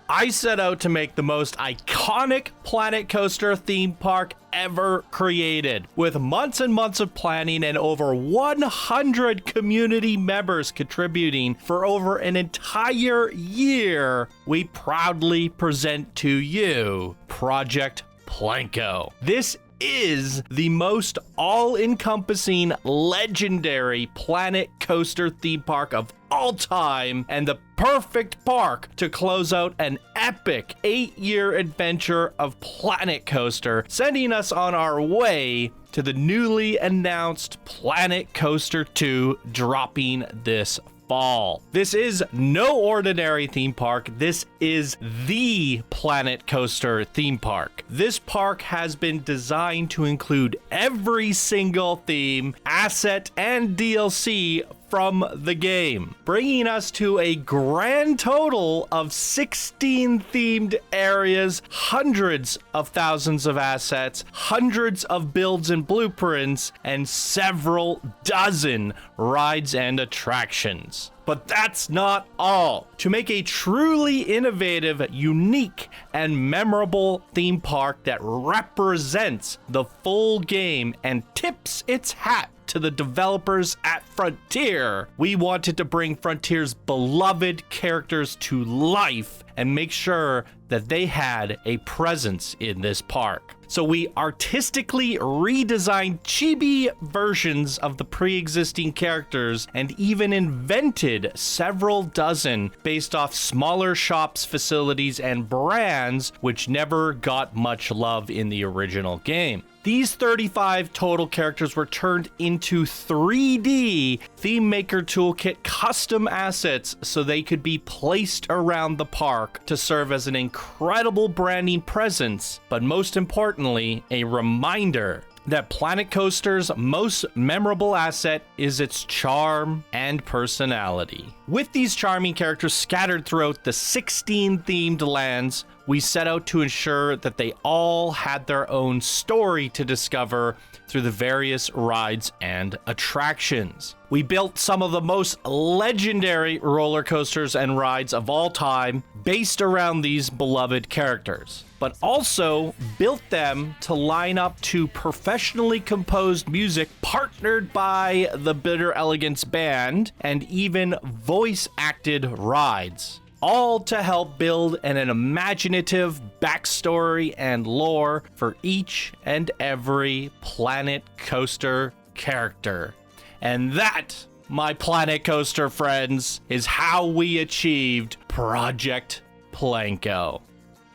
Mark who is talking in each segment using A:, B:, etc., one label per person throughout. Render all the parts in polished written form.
A: I set out to make the most iconic Planet Coaster theme park ever created. With months and months of planning and over 100 community members contributing for over an entire year, we proudly present to you Project PlanCo. This is the most all-encompassing, legendary Planet Coaster theme park of all time, and the perfect park to close out an epic 8-year adventure of Planet Coaster, sending us on our way to the newly announced Planet Coaster 2 dropping this fall. This is no ordinary theme park. This is the Planet Coaster theme park. This park has been designed to include every single theme, asset, and DLC from the game, bringing us to a grand total of 16 themed areas, hundreds of thousands of assets, hundreds of builds and blueprints, and several dozen rides and attractions. But that's not all. To make a truly innovative, unique, and memorable theme park that represents the full game and tips its hat to the developers at Frontier, we wanted to bring Frontier's beloved characters to life and make sure that they had a presence in this park. So we artistically redesigned chibi versions of the pre-existing characters and even invented several dozen based off smaller shops, facilities, and brands which never got much love in the original game. These 35 total characters were turned into 3D Theme Maker Toolkit custom assets so they could be placed around the park to serve as an incredible branding presence, but most importantly, a reminder that Planet Coaster's most memorable asset is its charm and personality. With these charming characters scattered throughout the 16 themed lands, we set out to ensure that they all had their own story to discover through the various rides and attractions. We built some of the most legendary roller coasters and rides of all time based around these beloved characters, but also built them to line up to professionally composed music partnered by the Bitter Elegance Band and even voice-acted rides, all to help build an imaginative backstory and lore for each and every Planet Coaster character. And that, my Planet Coaster friends, is how we achieved Project PlanCo.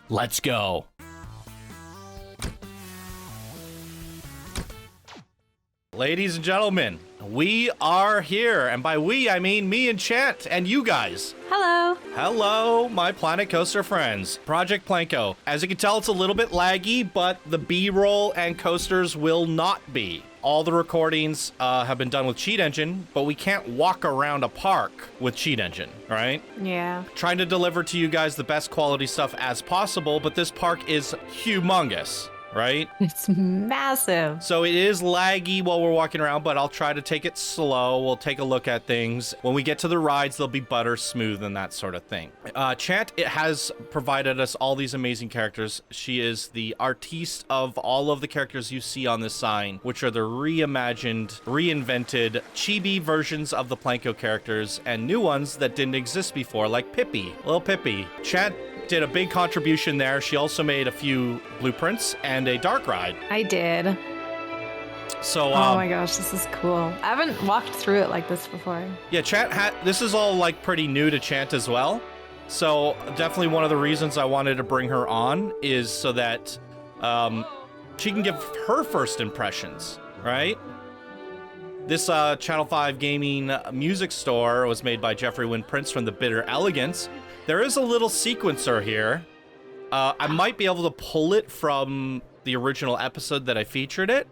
A: Let's go. Ladies and gentlemen, we are here, and by we, I mean me and Chant, and you guys.
B: Hello.
A: Hello, my Planet Coaster friends. Project PlanCo. As you can tell, it's a little bit laggy, but the B-roll and coasters will not be. All the recordings have been done with Cheat Engine, but we can't walk around a park with Cheat Engine, right?
B: Yeah.
A: Trying to deliver to you guys the best quality stuff as possible, but this park is humongous, right?
B: It's massive.
A: So it is laggy while we're walking around, but I'll try to take it slow. We'll take a look at things. When we get to the rides, they'll be butter smooth and that sort of thing. Chant, it has provided us all these amazing characters. She is the artiste of all of the characters you see on this sign, which are the reimagined, reinvented chibi versions of the PlanCo characters and new ones that didn't exist before, like Pippi, little Pippi. Chant did a big contribution there. She also made a few blueprints and a dark ride.
B: I did.
A: So,
B: oh my gosh, this is cool. I haven't walked through it like this before.
A: Yeah, Chant this is all like pretty new to Chant as well. So definitely one of the reasons I wanted to bring her on is so that she can give her first impressions, right? This Channel 5 gaming music store was made by Jeffry-Wynn Prince from the Bitter Elegance. There is a little sequencer here. I might be able to pull it from the original episode that I featured it.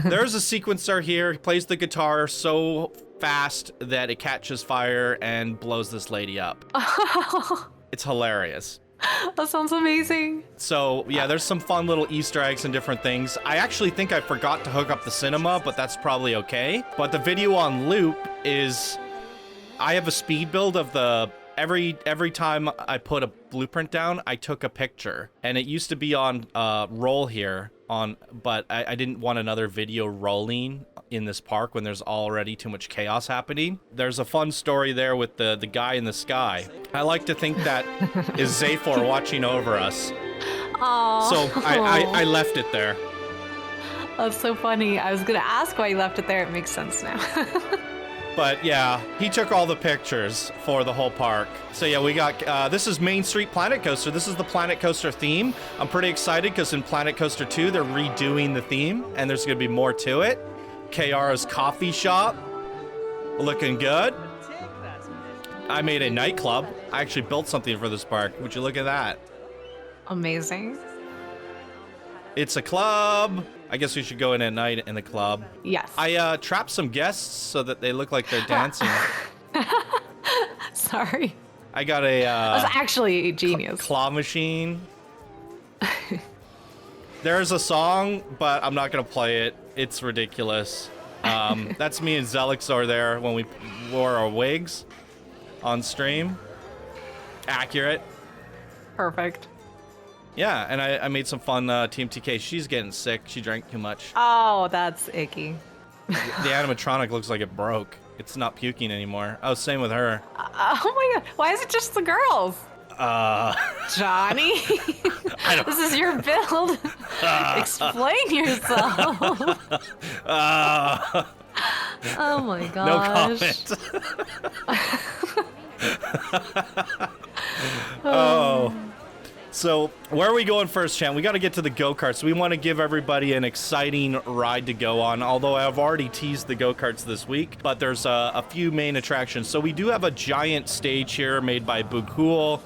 A: There's a sequencer here. He plays the guitar so fast that it catches fire and blows this lady up. It's hilarious.
B: That sounds amazing.
A: So yeah, there's some fun little Easter eggs and different things. I actually think I forgot to hook up the cinema, but that's probably okay. But the video on loop is, I have a speed build of the, every time I put a blueprint down, I took a picture. And it used to be on roll here, but I didn't want another video rolling in this park when there's already too much chaos happening. There's a fun story there with the guy in the sky. I like to think that is Zaphor watching over us.
B: Aww.
A: So I left it there.
B: That's so funny. I was gonna ask why you left it there. It makes sense now.
A: But yeah, he took all the pictures for the whole park. So yeah, we got, this is Mainstreet Planet Coaster. This is the Planet Coaster theme. I'm pretty excited because in Planet Coaster 2, they're redoing the theme and there's gonna be more to it. Kiara's coffee shop, looking good. I made a nightclub. I actually built something for this park. Would you look at that?
B: Amazing.
A: It's a club. I guess we should go in at night in the club.
B: Yes.
A: I trapped some guests so that they look like they're dancing.
B: Sorry.
A: I got a
B: That's actually genius.
A: claw machine. There's a song, but I'm not gonna play it. It's ridiculous. That's me and Zelixor there when we wore our wigs on stream. Accurate.
B: Perfect.
A: Yeah, and I made some fun Team TK. She's getting sick. She drank too much.
B: Oh, that's icky.
A: The animatronic looks like it broke. It's not puking anymore. Oh, same with her.
B: Oh my god. Why is it just the girls? Johnny? This is your build. Explain yourself. Oh my gosh.
A: No comment. Oh. So where are we going first, Chan? We got to get to the go-karts. We want to give everybody an exciting ride to go on, although I've already teased the go-karts this week, but there's a few main attractions. So we do have a giant stage here made by Bughoul.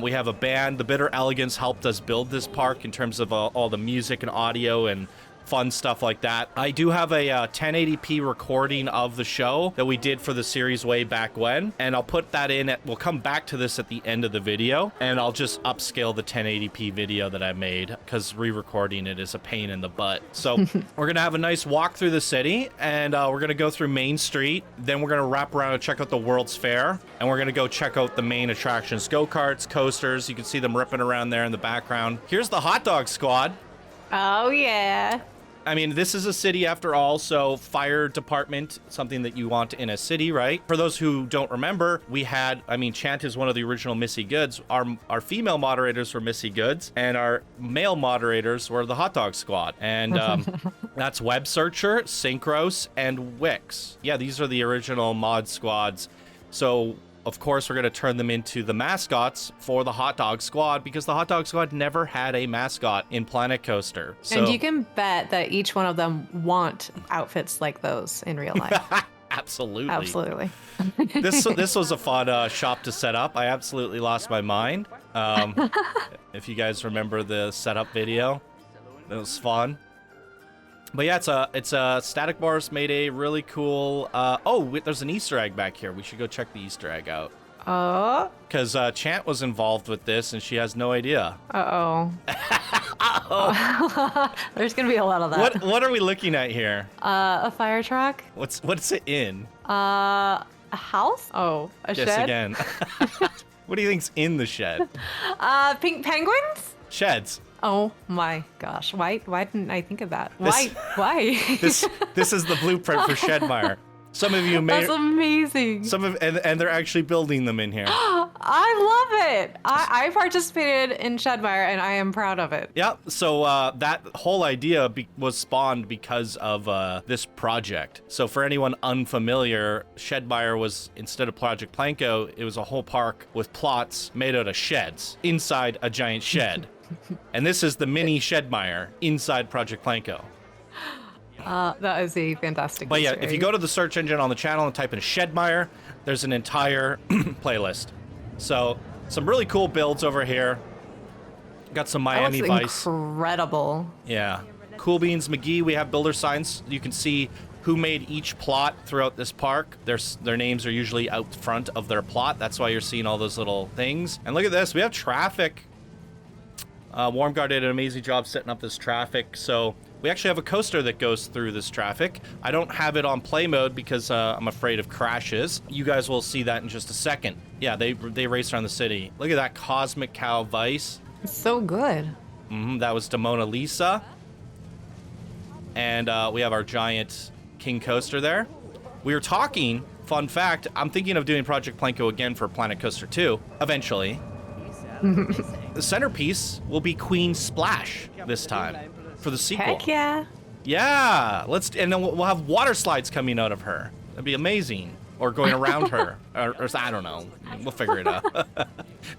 A: We have a band. The Bitter Elegance helped us build this park in terms of all the music and audio and fun stuff like that. I do have a 1080p recording of the show that we did for the series way back when, and I'll put that in. We'll come back to this at the end of the video, and I'll just upscale the 1080p video that I made because re-recording it is a pain in the butt. So we're gonna have a nice walk through the city, and we're gonna go through Main Street. Then we're gonna wrap around and check out the World's Fair, and we're gonna go check out the main attractions: go-karts, coasters. You can see them ripping around there in the background. Here's the hot dog squad.
B: Oh yeah.
A: I mean, this is a city after all, so fire department, something that you want in a city, right? For those who don't remember, we had, I mean, Chant is one of the original Missy Goods. Our female moderators were Missy Goods, and our male moderators were the Hot Dog Squad. And that's Web Searcher, Synchros, and Wix. Yeah, these are the original mod squads. So of course, we're going to turn them into the mascots for the Hot Dog Squad because the Hot Dog Squad never had a mascot in Planet Coaster. So,
B: and you can bet that each one of them want outfits like those in real life.
A: Absolutely.
B: Absolutely.
A: This was a fun shop to set up. I absolutely lost my mind. If you guys remember the setup video, it was fun. But yeah, it's a Static Bars made a really cool. There's an Easter egg back here. We should go check the Easter egg out.
B: Oh.
A: Because Chant was involved with this, and she has no idea.
B: Uh-oh. There's gonna be a lot of that.
A: What are we looking at here?
B: A fire truck.
A: What's it in?
B: A house? Oh, a shed?
A: Guess again. What do you think's in the shed?
B: Pink penguins?
A: Sheds.
B: Oh my gosh! Why didn't I think of that? Why?
A: This is the blueprint for Shedmire. Some of you may.
B: That's amazing.
A: And they're actually building them in here.
B: I love it. I participated in Shedmire and I am proud of it.
A: Yeah. So that whole idea was spawned because of this project. So for anyone unfamiliar, Shedmire was, instead of Project PlanCo, it was a whole park with plots made out of sheds inside a giant shed. And this is the mini Shedmire inside Project PlanCo.
B: That is a fantastic
A: But yeah,
B: story.
A: if you go to the search engine on the channel and type in Shedmire, there's an entire playlist. So some really cool builds over here. Got some
B: That
A: Miami
B: looks
A: Vice.
B: incredible.
A: Yeah. Cool Beans McGee, we have builder signs. You can see who made each plot throughout this park. Their names are usually out front of their plot. That's why you're seeing all those little things. And look at this. We have traffic. Warmguard did an amazing job setting up this traffic. So we actually have a coaster that goes through this traffic. I don't have it on play mode because I'm afraid of crashes. You guys will see that in just a second. Yeah, they race around the city. Look at that Cosmic Cow Vice.
B: It's so good.
A: That was to Mona Lisa. And we have our giant King Coaster there. We were talking, fun fact, I'm thinking of doing Project PlanCo again for Planet Coaster 2, eventually. The centerpiece will be Queen Splash this time for the sequel.
B: Heck yeah.
A: Yeah, and then we'll have water slides coming out of her. That'd be amazing. Or going around her. Or I don't know. We'll figure it out.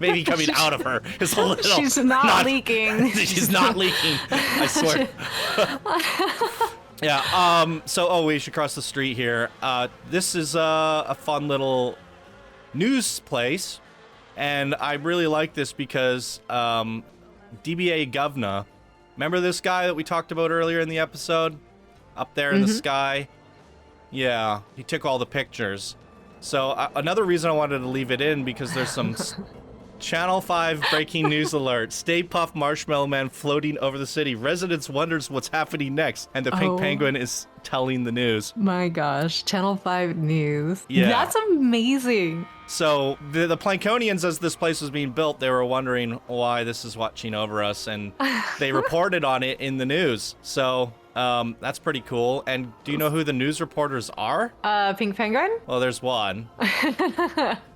A: Maybe coming out of her is a little...
B: She's not leaking.
A: She's not leaking. I swear. Yeah, we should cross the street here. This is a fun little news place. And I really like this because DBA Govna, remember this guy that we talked about earlier in the episode? Up there in the sky? Yeah, he took all the pictures. So another reason I wanted to leave it in because there's some Channel 5 breaking news alert. Stay Puft Marshmallow Man floating over the city. Residents wonders what's happening next. And the Pink Penguin is telling the news.
B: My gosh, Channel 5 news.
A: Yeah.
B: That's amazing.
A: So the Planconians, as this place was being built, they were wondering why this is watching over us. And they reported on it in the news. So... that's pretty cool. And do you know who the news reporters are?
B: Pink Penguin?
A: Well, there's one.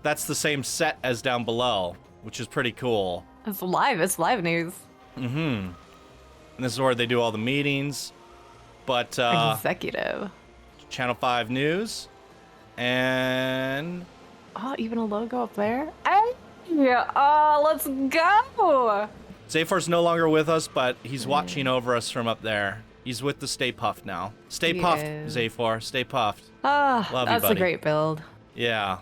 A: That's the same set as down below, which is pretty cool.
B: It's live news.
A: And this is where they do all the meetings. But,
B: Executive.
A: Channel 5 News. And...
B: Oh, even a logo up there? Yeah. Oh, let's go!
A: Zafor's no longer with us, but he's watching over us from up there. He's with the Stay Puft now. Stay puffed, Zafor. Stay puffed.
B: Ah,
A: Love
B: that's
A: you, buddy.
B: a great build.
A: Yeah,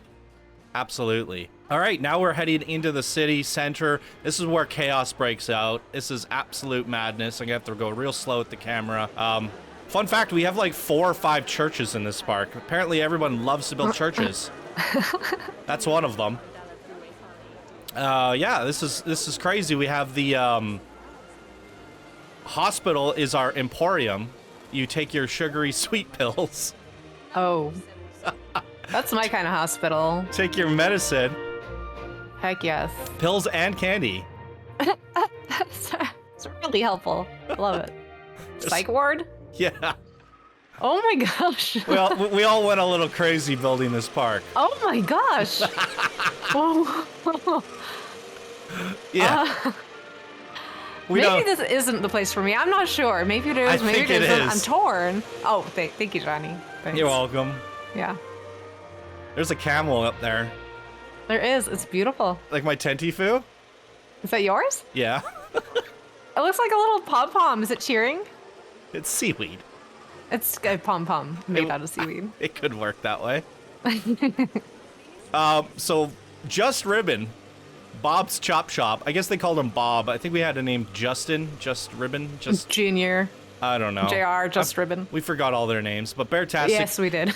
A: absolutely. All right, now we're heading into the city center. This is where chaos breaks out. This is absolute madness. I'm gonna have to go real slow with the camera. Fun fact, we have like 4 or 5 churches in this park. Apparently everyone loves to build churches. That's one of them. Yeah, this is crazy. We have the hospital is our emporium. You take your sugary sweet pills.
B: Oh. That's my kind of hospital.
A: Take your medicine.
B: Heck yes.
A: Pills and candy.
B: It's really helpful. I love it. Psych ward?
A: Yeah.
B: Oh my gosh.
A: Well, we all went a little crazy building this park.
B: Oh my gosh. Oh.
A: Yeah.
B: Maybe this isn't the place for me. I'm not sure. Maybe it is. Maybe it isn't. I'm torn. Oh, thank you, Johnny. Thanks.
A: You're welcome.
B: Yeah.
A: There's a camel up there.
B: There is. It's beautiful.
A: Like my Tentifu?
B: Is that yours?
A: Yeah.
B: It looks like a little pom-pom. Is it cheering?
A: It's seaweed.
B: It's a pom-pom made out of seaweed.
A: It could work that way. So Just Ribbon, Bob's Chop Shop. I guess they called him Bob. I think we had a name Justin, Just Ribbon, just
B: Junior.
A: I don't know.
B: JR, Just Ribbon.
A: We forgot all their names, but Beartastic.
B: Yes, we did.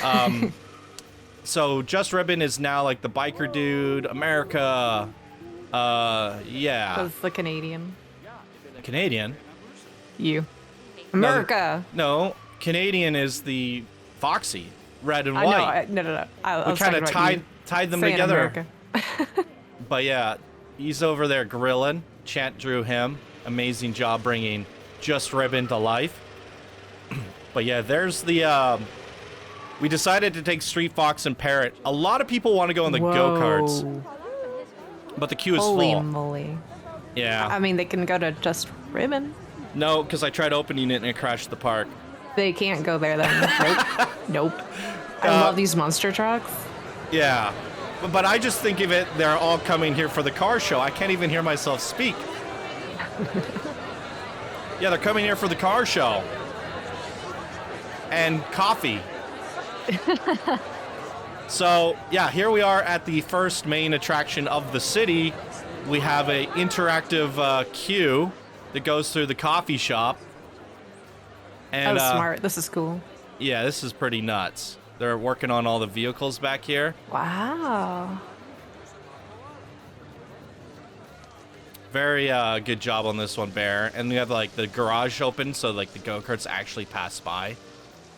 A: So Just Ribbon is now like the biker dude, America. Yeah.
B: That's the Canadian.
A: Canadian?
B: You. America.
A: No, Canadian is the Foxy, red and white.
B: No.
A: We kind of tied them together.
B: America.
A: But yeah, he's over there grilling. Chant drew him. Amazing job bringing Just Ribbon to life. But yeah, there's the... we decided to take Street Fox and Parrot. A lot of people want to go on the Go-Karts. But the queue is
B: Holy
A: full.
B: moly.
A: Yeah.
B: I mean, they can go to Just Ribbon.
A: No, because I tried opening it and it crashed the park.
B: They can't go there then. Nope. Nope. I love these monster trucks.
A: Yeah. But I just think of it, they're all coming here for the car show. I can't even hear myself speak. Yeah, they're coming here for the car show. And coffee. So, yeah, here we are at the first main attraction of the city. we have a interactive queue that goes through the coffee shop. And,
B: smart. This is cool.
A: Yeah, this is pretty nuts. They're working on all the vehicles back here.
B: Wow.
A: Very good job on this one, Bear. And we have like the garage open so like the go-karts actually pass by.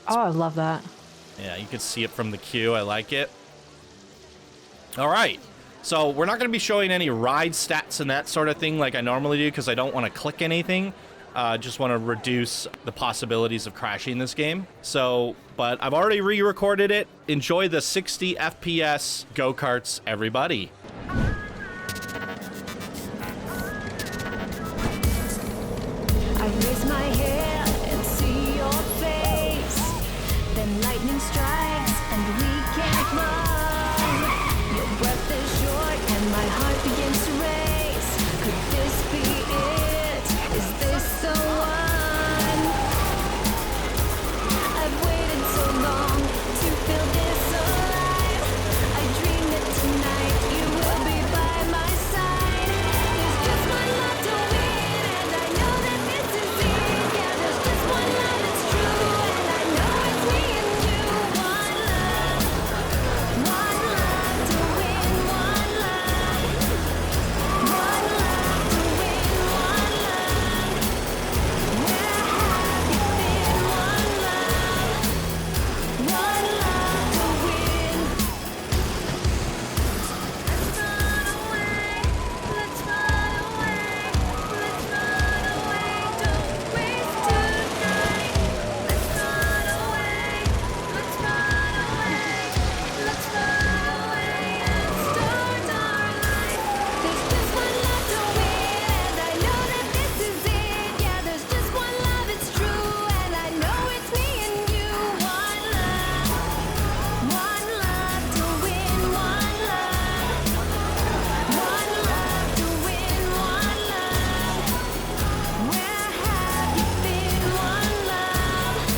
B: Oh, I love that.
A: Yeah, you can see it from the queue. I like it. All right. So we're not going to be showing any ride stats and that sort of thing like I normally do because I don't want to click anything. Just want to reduce the possibilities of crashing this game. So, but I've already re-recorded it. Enjoy the 60 FPS go-karts, everybody.
C: I raise my head and see your face. Then lightning strikes and we can't run. Your breath is short and my heart begins to race. Could this be it? Is this the one? I've waited so long to feel this alive. I dream that tonight you will be by my side. There's just one love to win, and I know that this is it. Yeah, there's just one love that's true, and I know it's me and you. One love to win, one love to win, one love. Where have you been? One love to win. Let's run away, let's run away, let's run away, don't waste tonight. Let's run away, let's run away, let's run away and start our life. There's just one love to win, and I know that this is it. Yeah, there's just one love, it's true, and I know it's me and you. One love to win, one love to win, one love. Where have you been? One love to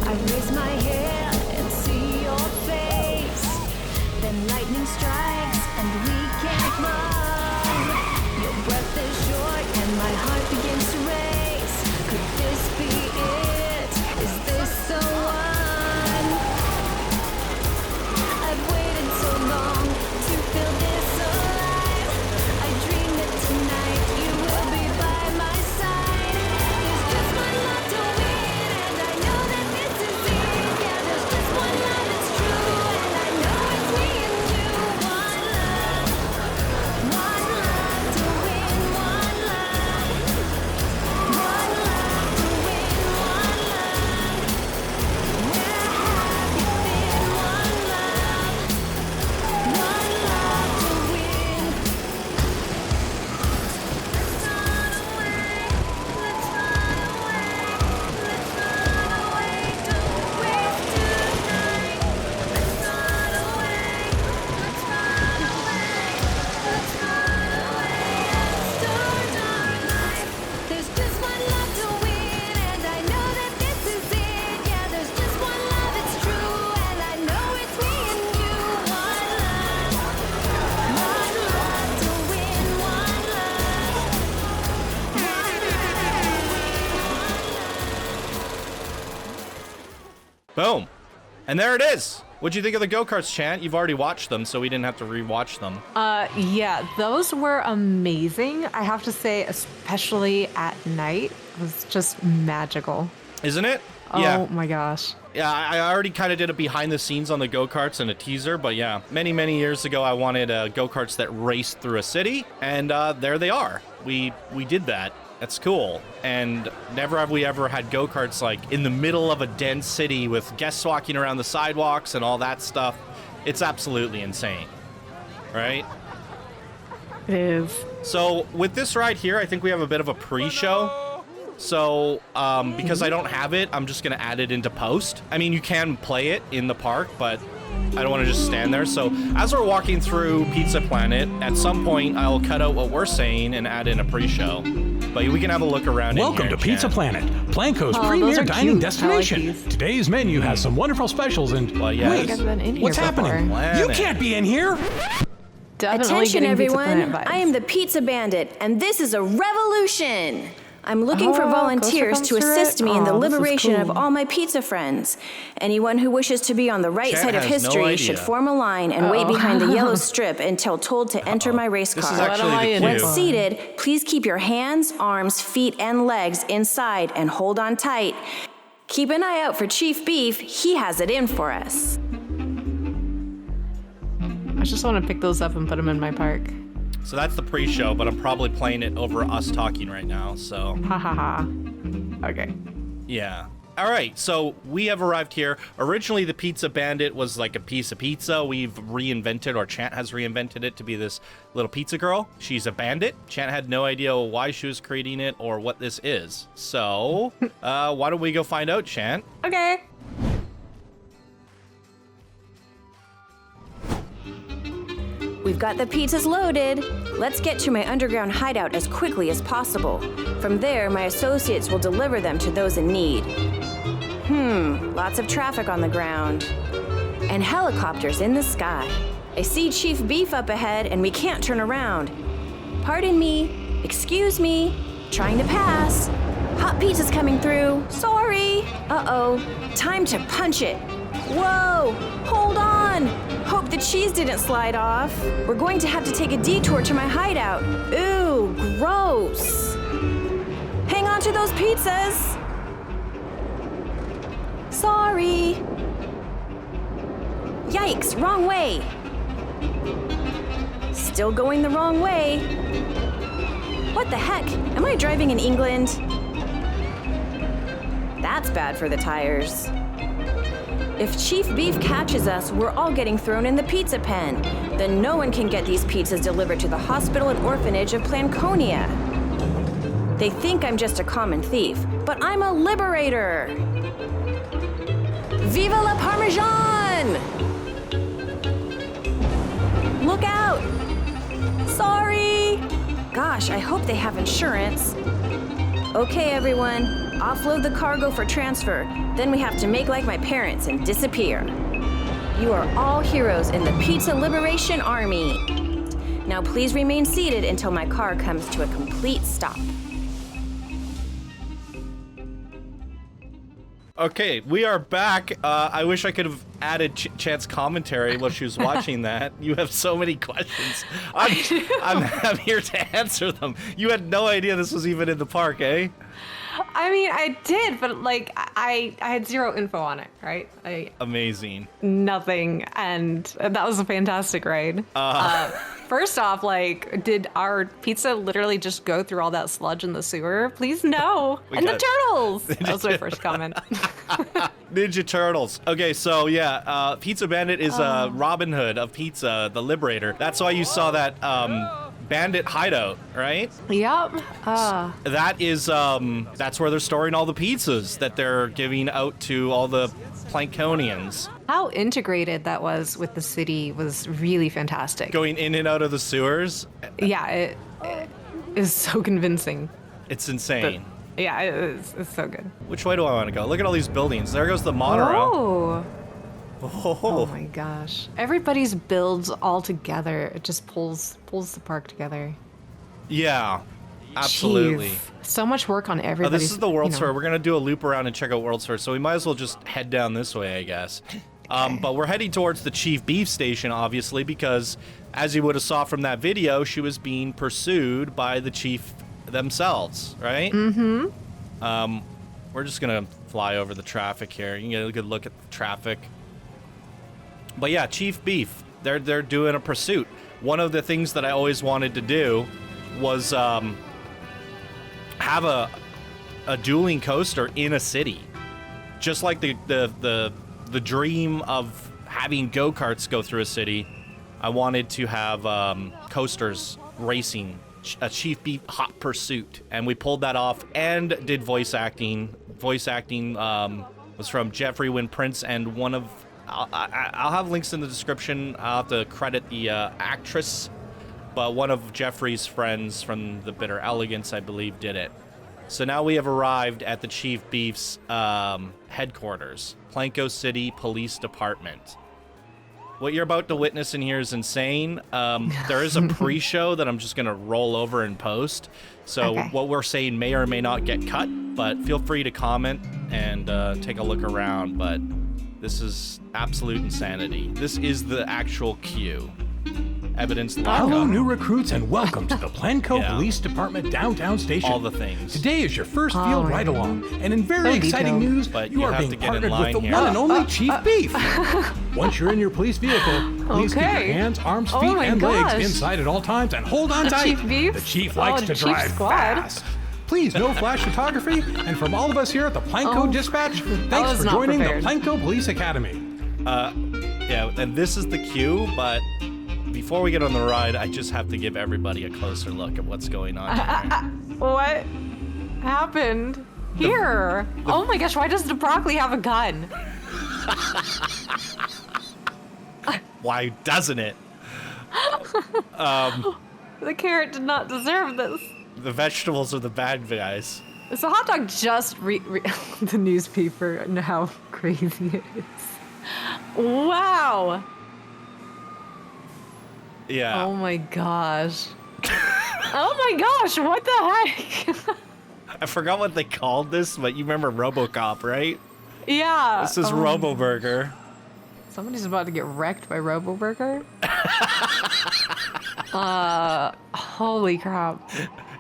C: I raise my head and see your face. Then lightning strikes and we can't run. Your breath is short and my heart begins to race. Could this be it? Is this the one? I've waited so long to feel this alive. I dream that tonight you will be by my side. There's just one love to win, and I know that this is it. Yeah, there's just one love that's true, and I know it's me and you. One love to win, one love to win, one love. Where have you been? One love to win. Let's run away, let's run away, let's run away, don't waste tonight. Let's run away, let's run away, let's run away and start our life. There's just one love to win, and I know that this is it. Yeah, there's just one love, it's true, and I know it's me and you. One love to win, one
A: Boom. And there it is. What'd you think of the go-karts, Chant? You've already watched them, so we didn't have to rewatch them.
B: Yeah, those were amazing. I have to say, especially at night, it was just magical.
A: Isn't it?
B: Oh my gosh.
A: Yeah, I already kind of did a behind the scenes on the go-karts and a teaser, but yeah, many years ago, I wanted go-karts that raced through a city, and there they are. We did that. That's cool. And never have we ever had go-karts like in the middle of a dense city with guests walking around the sidewalks and all that stuff. It's absolutely insane, right?
B: It is.
A: So with this ride here, I think we have a bit of a pre-show. So because I don't have it, I'm just going to add it into post. I mean, you can play it in the park, but I don't want to just stand there. So as we're walking through Pizza Planet, at some point, I'll cut out what we're saying and add in a pre-show. But we can have a look around.
D: Welcome to Pizza Planet, PlanCo's
B: those
D: premier
B: are
D: dining
B: cute.
D: destination.
B: I like these.
D: Today's menu has some wonderful specials and
A: Well, yeah.
D: wait,
B: I've been in here
D: what's
B: before.
D: happening?
A: Planet.
D: You can't be in here.
B: Definitely
E: Attention
B: getting Pizza
E: everyone,
B: Planet vibes.
E: I am the Pizza Bandit, and this is a revolution! I'm looking for
B: Oh,
E: volunteers
B: Coaster
E: to
B: comes
E: assist
B: through
E: me in
B: it?
E: the
B: Oh, this is
E: liberation of
B: cool.
E: all my pizza friends. Anyone who wishes to be on the right
A: Chat
E: side of
A: has no
E: history
A: idea.
E: should form a line and wait behind the yellow strip until told to enter my race
A: This
E: car.
A: is actually
B: am I
A: the
B: in
A: cue.
E: Once seated, please keep your hands, arms, feet, and legs inside and hold on tight. Keep an eye out for Chief Beef, he has it in for us.
B: I just want to pick those up and put them in my park.
A: So that's the pre-show, but I'm probably playing it over us talking right now. So
B: Ha ha ha. Okay.
A: yeah. All right, so we have arrived here. Originally, the Pizza Bandit was like a piece of pizza. We've reinvented, or Chant has reinvented it to be this little pizza girl. She's a bandit. Chant had no idea why she was creating it or what this is. So why don't we go find out, Chant?
B: Okay.
E: We've got the pizzas loaded. Let's get to my underground hideout as quickly as possible. From there, my associates will deliver them to those in need. Lots of traffic on the ground. And helicopters in the sky. I see Chief Beef up ahead and we can't turn around. Pardon me, excuse me, trying to pass. Hot pizza's coming through, sorry. Uh-oh, time to punch it. Whoa, hold on. Hope the cheese didn't slide off. We're going to have to take a detour to my hideout. Ooh, gross. Hang on to those pizzas. Sorry. Yikes, wrong way. Still going the wrong way. What the heck? Am I driving in England? That's bad for the tires. If Chief Beef catches us, we're all getting thrown in the pizza pen. Then no one can get these pizzas delivered to the hospital and orphanage of Planconia. They think I'm just a common thief, but I'm a liberator. Viva la Parmesan! Look out! Sorry! Gosh, I hope they have insurance. Okay, everyone, offload the cargo for transfer. Then we have to make like my parents and disappear. You are all heroes in the Pizza Liberation Army. Now please remain seated until my car comes to a complete stop.
A: Okay, we are back. I wish I could have added Chant's commentary while she was watching that. You have so many questions. I'm here to answer them. You had no idea this was even in the park, eh?
B: I mean, I did, but like, I had zero info on it, right?
A: Amazing.
B: Nothing, and that was a fantastic ride. First off, like, did our pizza literally just go through all that sludge in the sewer? Please no.
A: We
B: And
A: got-
B: the turtles. That was my first comment.
A: Ninja Turtles. Okay, so yeah, Pizza Bandit is Robin Hood of pizza, the liberator. That's why you saw that bandit hideout, right?
B: Yep.
A: That is, that's where they're storing all the pizzas that they're giving out to all the Plankonians.
B: How integrated that was with the city was really fantastic.
A: Going in and out of the sewers,
B: Yeah, it is so convincing.
A: it's insane.
B: Yeah, it's so good.
A: Which way do I want to go? Look at all these buildings. There goes the monorail.
B: Oh my gosh. Everybody's builds all together. It just pulls the park together.
A: Yeah, absolutely.
B: Jeez. So much work on
A: Oh,
B: everybody's.
A: this is the World's
B: you know.
A: Fair. We're going to do a loop around and check out World's Fair, so we might as well just head down this way, I guess. But we're heading towards the Chief Beef Station, obviously, because as you would have saw from that video, she was being pursued by the chief themselves, right? Mm-hmm. We're just going to fly over the traffic here. You can get a good look at the traffic. But yeah, Chief Beef, they're doing a pursuit. One of the things that I always wanted to do was have a dueling coaster in a city, just like the dream of having go-karts go through a city. I wanted to have coasters racing, a Chief Beef hot pursuit, and we pulled that off and did voice acting. Voice acting was from Jeffry-Wynn Prince and one of I'll have links in the description. I'll have to credit the actress but one of Jeffrey's friends from the Bitter Elegance, I believe, did it. So now we have arrived at the Chief Beef's headquarters, PlanCo City Police Department. What you're about to witness in here is insane. There is a pre-show that I'm just going to roll over and post. So what we're saying may or may not get cut, but feel free to comment and take a look around. But this is absolute insanity. This is the actual queue. Evidence lockup.
D: Hello, new recruits, and welcome to the PlanCo Police Department downtown station.
A: All the things.
D: Today is your first field ride-along, and in very exciting news,
A: But
D: you
A: you
D: are
A: have
D: being
A: to get in
D: partnered with
A: line
D: the
A: here.
D: one and only Chief Beef. Once you're in your police vehicle, please keep your hands, arms, feet,
B: my
D: and
B: gosh.
D: legs inside at all times, and hold on tight.
B: Chief Beef?
D: The Chief likes to
B: Chief
D: drive
B: Squad.
D: fast. Please, no flash photography, and from all of us here at the PlanCo Dispatch,
B: I
D: thanks
B: was
D: for
B: not
D: joining
B: prepared.
D: the PlanCo Police Academy.
A: Yeah, and this is the queue, but before we get on the ride, I just have to give everybody a closer look at what's going on here.
B: What happened here? Oh my gosh, why does the broccoli have a gun?
A: Why doesn't it?
B: The carrot did not deserve this.
A: The vegetables are the bad guys.
B: Is the hot dog just the newspaper and how crazy it is? Wow.
A: Yeah.
B: Oh my gosh. Oh my gosh, what the heck?
A: I forgot what they called this, but you remember RoboCop, right?
B: Yeah.
A: This is RoboBurger.
B: Somebody's about to get wrecked by RoboBurger. Holy crap.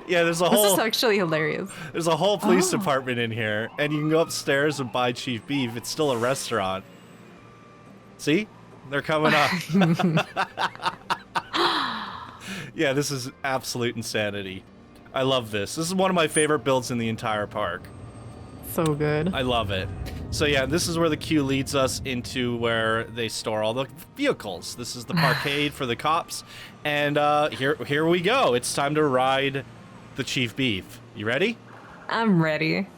A: Yeah, there's a
B: This is
A: whole
B: actually hilarious.
A: police department in here, and you can go upstairs and buy Chief Beef. It's still a restaurant. See? They're coming up. Yeah, this is absolute insanity. I love this. This is one of my favorite builds in the entire park.
B: So good.
A: I love it. So yeah, this is where the queue leads us into where they store all the vehicles. This is the parkade for the cops. And here we go. It's time to ride the Chief Beef. You ready?
B: I'm ready.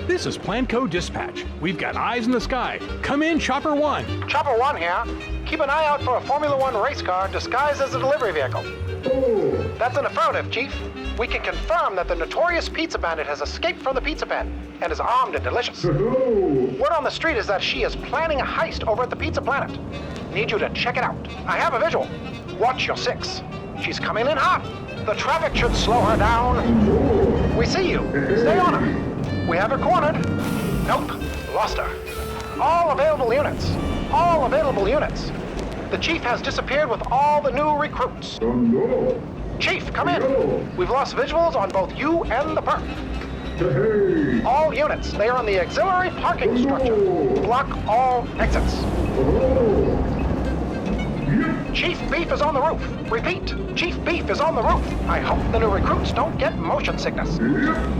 D: This is PlanCo Dispatch. We've got eyes in the sky. Come in, Chopper 1.
F: Chopper 1 here. Keep an eye out for a Formula One race car disguised as a delivery vehicle. That's an affirmative, Chief. We can confirm that the notorious Pizza Bandit has escaped from the pizza pen and is armed and delicious. Word on the street is that she is planning a heist over at the Pizza Planet. Need you to check it out. I have a visual. Watch your 6. She's coming in hot. The traffic should slow her down. We see you. Stay on her. We have her cornered. Nope. Lost her. All available units. All available units. The Chief has disappeared with all the new recruits. Chief, come in. We've lost visuals on both you and the park. All units, they are on the auxiliary parking structure. Block all exits. Chief Beef is on the roof. Repeat, Chief Beef is on the roof. I hope the new recruits don't get motion sickness.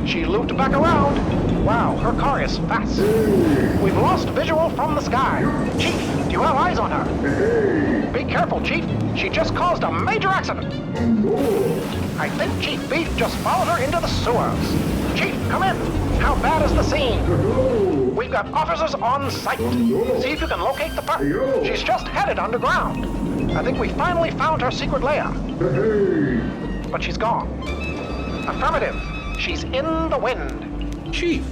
F: She looped back around. Wow, her car is fast. We've lost visual from the sky. Chief, do you have eyes on her? Be careful, Chief. She just caused a major accident. I think Chief Beef just followed her into the sewers. Chief, come in. How bad is the scene? We've got officers on site. See if you can locate the park. She's just headed underground. I think we finally found her secret lair. But she's gone. Affirmative. She's in the wind.
D: Chief,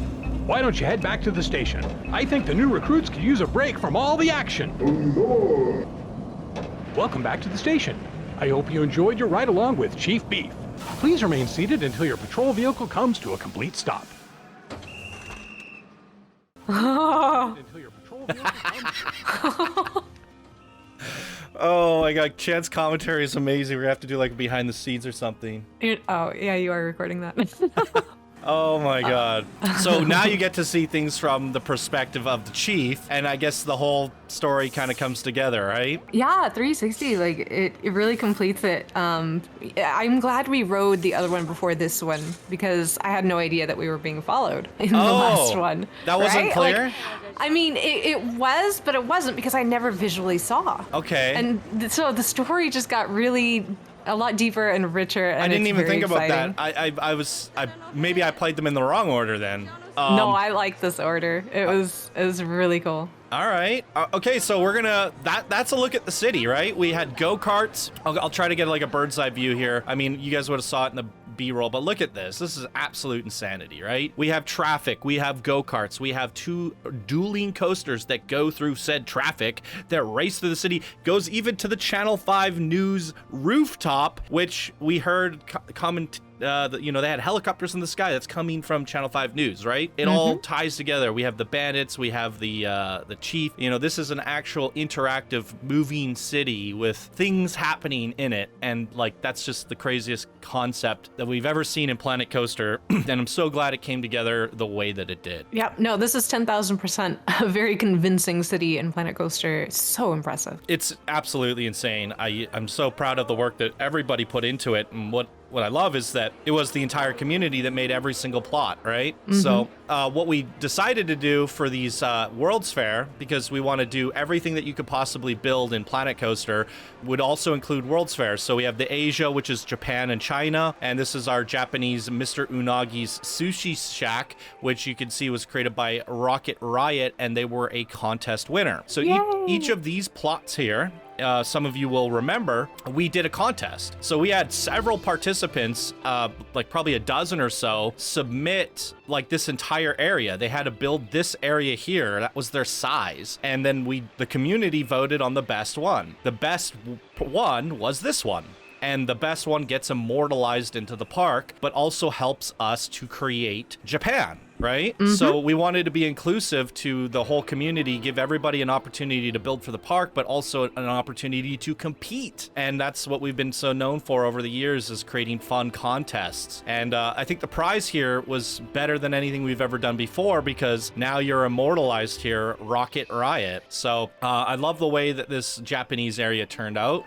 D: why don't you head back to the station? I think the new recruits could use a break from all the action. Welcome back to the station. I hope you enjoyed your ride along with Chief Beef. Please remain seated until your patrol vehicle comes to a complete stop. Until your patrol vehicle comes-
A: Oh my god, Chance commentary is amazing. We're gonna have to do like behind the scenes or something.
B: Oh, yeah, you are recording that.
A: Oh my god. So now you get to see things from the perspective of the Chief, and I guess the whole story kind of comes together, right?
B: Yeah, 360, like, it really completes it. I'm glad we rode the other one before this one, because I had no idea that we were being followed in the last one.
A: That wasn't
B: right?
A: clear?
B: Like, I mean, it was, but it wasn't, because I never visually saw.
A: Okay.
B: And so the story just got really a lot deeper and richer, and
A: I didn't
B: it's
A: even
B: very
A: think about
B: exciting.
A: that. Maybe I played them in the wrong order then.
B: No, I like this order. It was really cool.
A: All right. Okay, so we're gonna that's a look at the city, right? We had go-karts. I'll try to get like a bird's eye view here. I mean, you guys would have saw it in the B-roll, but look at this. This is absolute insanity, right? We have traffic, we have go-karts, we have 2 dueling coasters that go through said traffic that race through the city, goes even to the Channel 5 news rooftop, which we heard comment. They had helicopters in the sky. That's coming from Channel 5 News, right? It all ties together. We have the bandits, we have the chief. You know, this is an actual interactive moving city with things happening in it, and like that's just the craziest concept that we've ever seen in Planet Coaster. And I'm so glad it came together the way that it did.
B: Yep. No, this is 10,000% a very convincing city in Planet Coaster. It's so impressive.
A: It's absolutely insane. I'm so proud of the work that everybody put into it, and what I love is that it was the entire community that made every single plot, right? So what we decided to do for these World's Fair, because we want to do everything that you could possibly build in Planet Coaster, would also include World's Fair. So we have the Asia, which is Japan and China, and this is our Japanese Mr. Unagi's Sushi Shack, which you can see was created by Rocket Riot, and they were a contest winner. So each of these plots here, some of you will remember, we did a contest. So we had several participants, like probably a dozen or so, submit like this entire area. They had to build this area here. That was their size. And then the community voted on the best one. The best one was this one. And the best one gets immortalized into the park, but also helps us to create Japan. Right? So we wanted to be inclusive to the whole community, give everybody an opportunity to build for the park, but also an opportunity to compete. And that's what we've been so known for over the years, is creating fun contests. And I think the prize here was better than anything we've ever done before, because now you're immortalized here, Rocket Riot. So I love the way that this Japanese area turned out.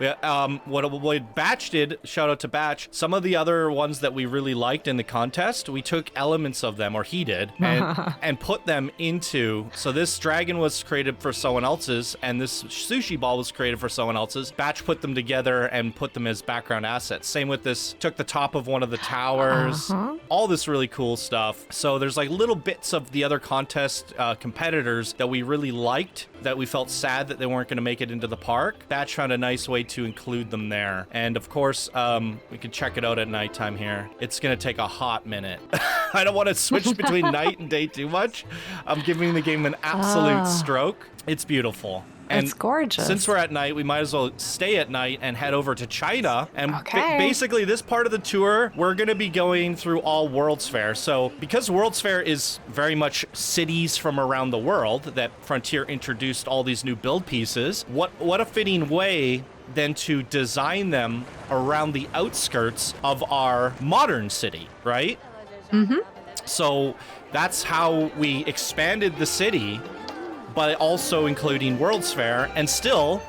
A: What Batch did, shout out to Batch, some of the other ones that we really liked in the contest, we took elements of them, or he did, and put them into, so this dragon was created for someone else's, and this sushi ball was created for someone else's. Batch put them together and put them as background assets. Same with this, took the top of one of the towers, all this really cool stuff. So there's like little bits of the other contest competitors that we really liked, that we felt sad that they weren't going to make it into the park. Batch found a nice way to include them there. And of course, we can check it out at nighttime here. It's going to take a hot minute. I don't want to switch between night and day too much. I'm giving the game an absolute stroke. It's beautiful. And
B: it's gorgeous.
A: Since we're at night, we might as well stay at night and head over to China. And basically, this part of the tour, we're going to be going through all World's Fair. So because World's Fair is very much cities from around the world that Frontier introduced all these new build pieces, what a fitting way than to design them around the outskirts of our modern city, right? So that's how we expanded the city, but also including World's Fair and still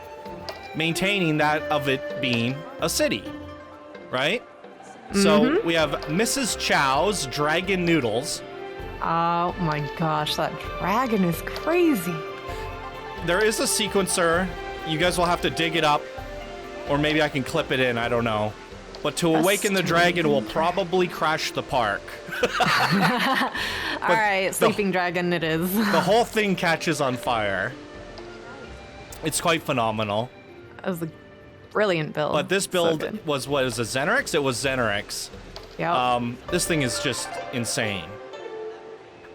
A: maintaining that of it being a city, right? So we have Mrs. Chow's Dragon Noodles.
B: Oh my gosh, that dragon is crazy.
A: There is a sequencer. You guys will have to dig it up, or maybe I can clip it in, I don't know. But to awaken the dragon will probably crash the park.
B: All right, sleeping dragon it is.
A: The whole thing catches on fire. It's quite phenomenal.
B: That was a brilliant build.
A: But this build was, what is a Xenarix? It was Xenarix.
B: Yeah.
A: This thing is just insane.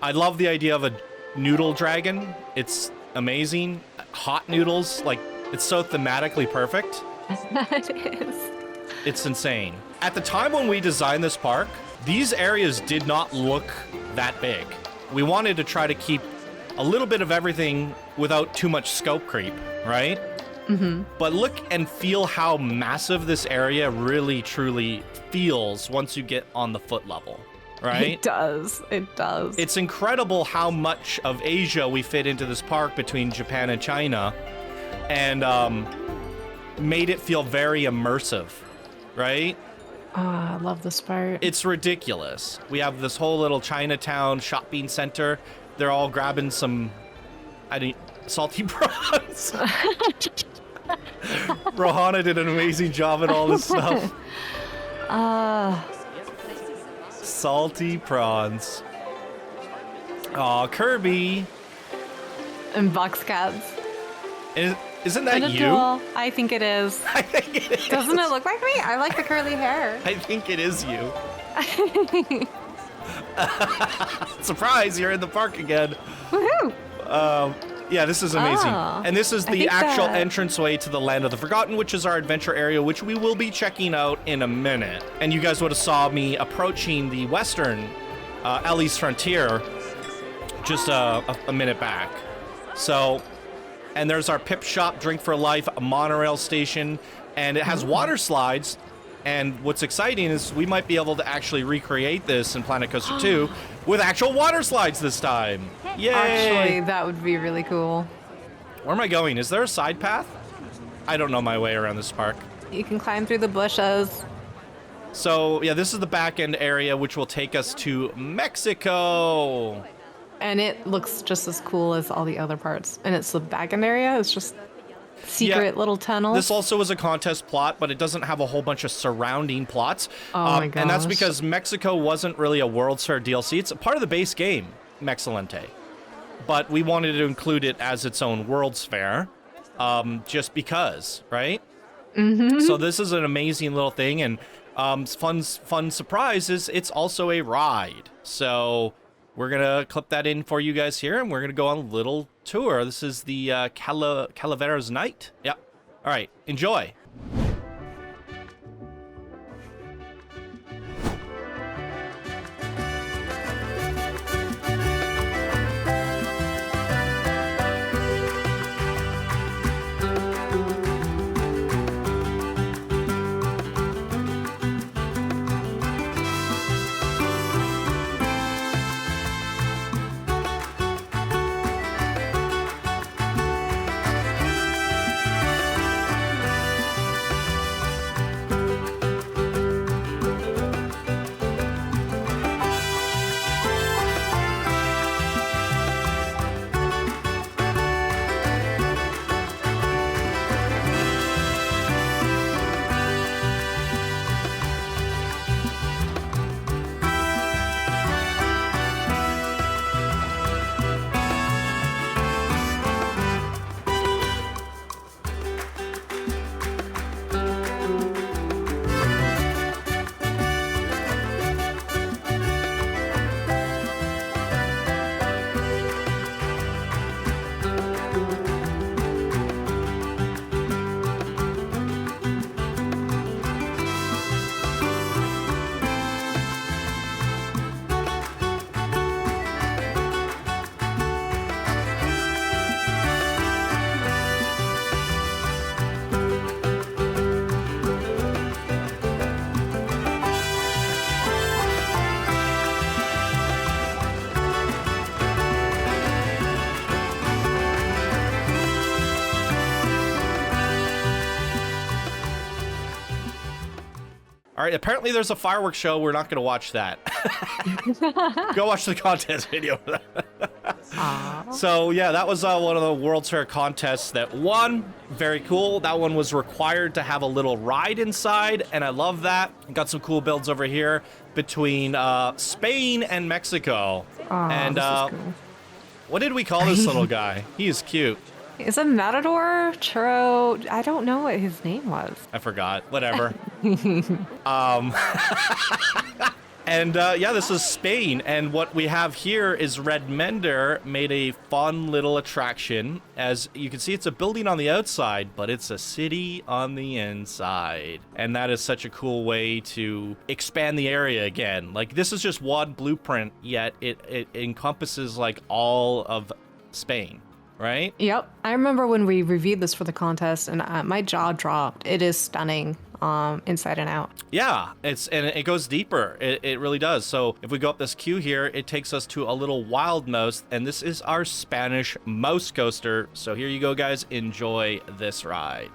A: I love the idea of a noodle dragon. It's amazing. Hot noodles, like, it's so thematically perfect.
B: It is.
A: It's insane. At the time when we designed this park, these areas did not look that big. We wanted to try to keep a little bit of everything without too much scope creep, right? But look and feel how massive this area really, truly feels once you get on the foot level, right?
B: It does. It does.
A: It's incredible how much of Asia we fit into this park between Japan and China, and made it feel very immersive. Right?
B: I love this part.
A: It's ridiculous. We have this whole little Chinatown shopping center. They're all grabbing some, salty prawns. Rohana did an amazing job at all this stuff. Salty prawns. Aw, Kirby.
B: And box cats.
A: Isn't that
B: And a
A: you?
B: doll. I think it is.
A: I think it is.
B: Doesn't it look like me? I like the curly hair.
A: I think it is you. Surprise, you're in the park again.
B: Woohoo!
A: Yeah, this is amazing.
B: Oh,
A: And this is
B: I
A: the
B: think
A: actual
B: that-
A: entranceway to the Land of the Forgotten, which is our adventure area, which we will be checking out in a minute. And you guys would have saw me approaching the western Ellie's Frontier just a minute back. So, and there's our Pipshot, Drink for Life, Monorail station, and it has water slides. And what's exciting is we might be able to actually recreate this in Planet Coaster 2 with actual water slides this time. Yay!
B: Actually, that would be really cool.
A: Where am I going? Is there a side path? I don't know my way around this park.
B: You can climb through the bushes.
A: So, yeah, this is the back end area, which will take us to Mexico.
B: And it looks just as cool as all the other parts. And it's the back end area. It's just secret little tunnels.
A: This also is a contest plot, but it doesn't have a whole bunch of surrounding plots.
B: Oh my
A: And that's
B: gosh.
A: because Mexico wasn't really a World's Fair DLC. It's a part of the base game, Mexilente. But we wanted to include it as its own World's Fair, just because, right? Mm-hmm. So this is an amazing little thing, and fun surprise is it's also a ride. So we're gonna clip that in for you guys here, and we're gonna go on a little tour. This is the Calaveras night. Yep. All right, enjoy. All right, apparently there's a fireworks show. We're not going to watch that. Go watch the contest video. So, yeah, that was one of the World's Fair contests that won. Very cool. That one was required to have a little ride inside, and I love that. Got some cool builds over here between Spain and Mexico. And
B: this is cool.
A: what did we call this little guy? He is cute.
B: Is it Matador? Churro? I don't know what his name was.
A: I forgot. Whatever. And yeah, this is Spain. And what we have here is Red Mender made a fun little attraction. As you can see, it's a building on the outside, but it's a city on the inside. And that is such a cool way to expand the area again. Like, this is just one blueprint, yet it encompasses like all of Spain. Right?
B: Yep. I remember when we reviewed this for the contest, and my jaw dropped. It is stunning, inside and out.
A: Yeah, and it goes deeper. It really does. So if we go up this queue here, it takes us to a little wild mouse, and this is our Spanish mouse coaster. So here you go, guys. Enjoy this ride.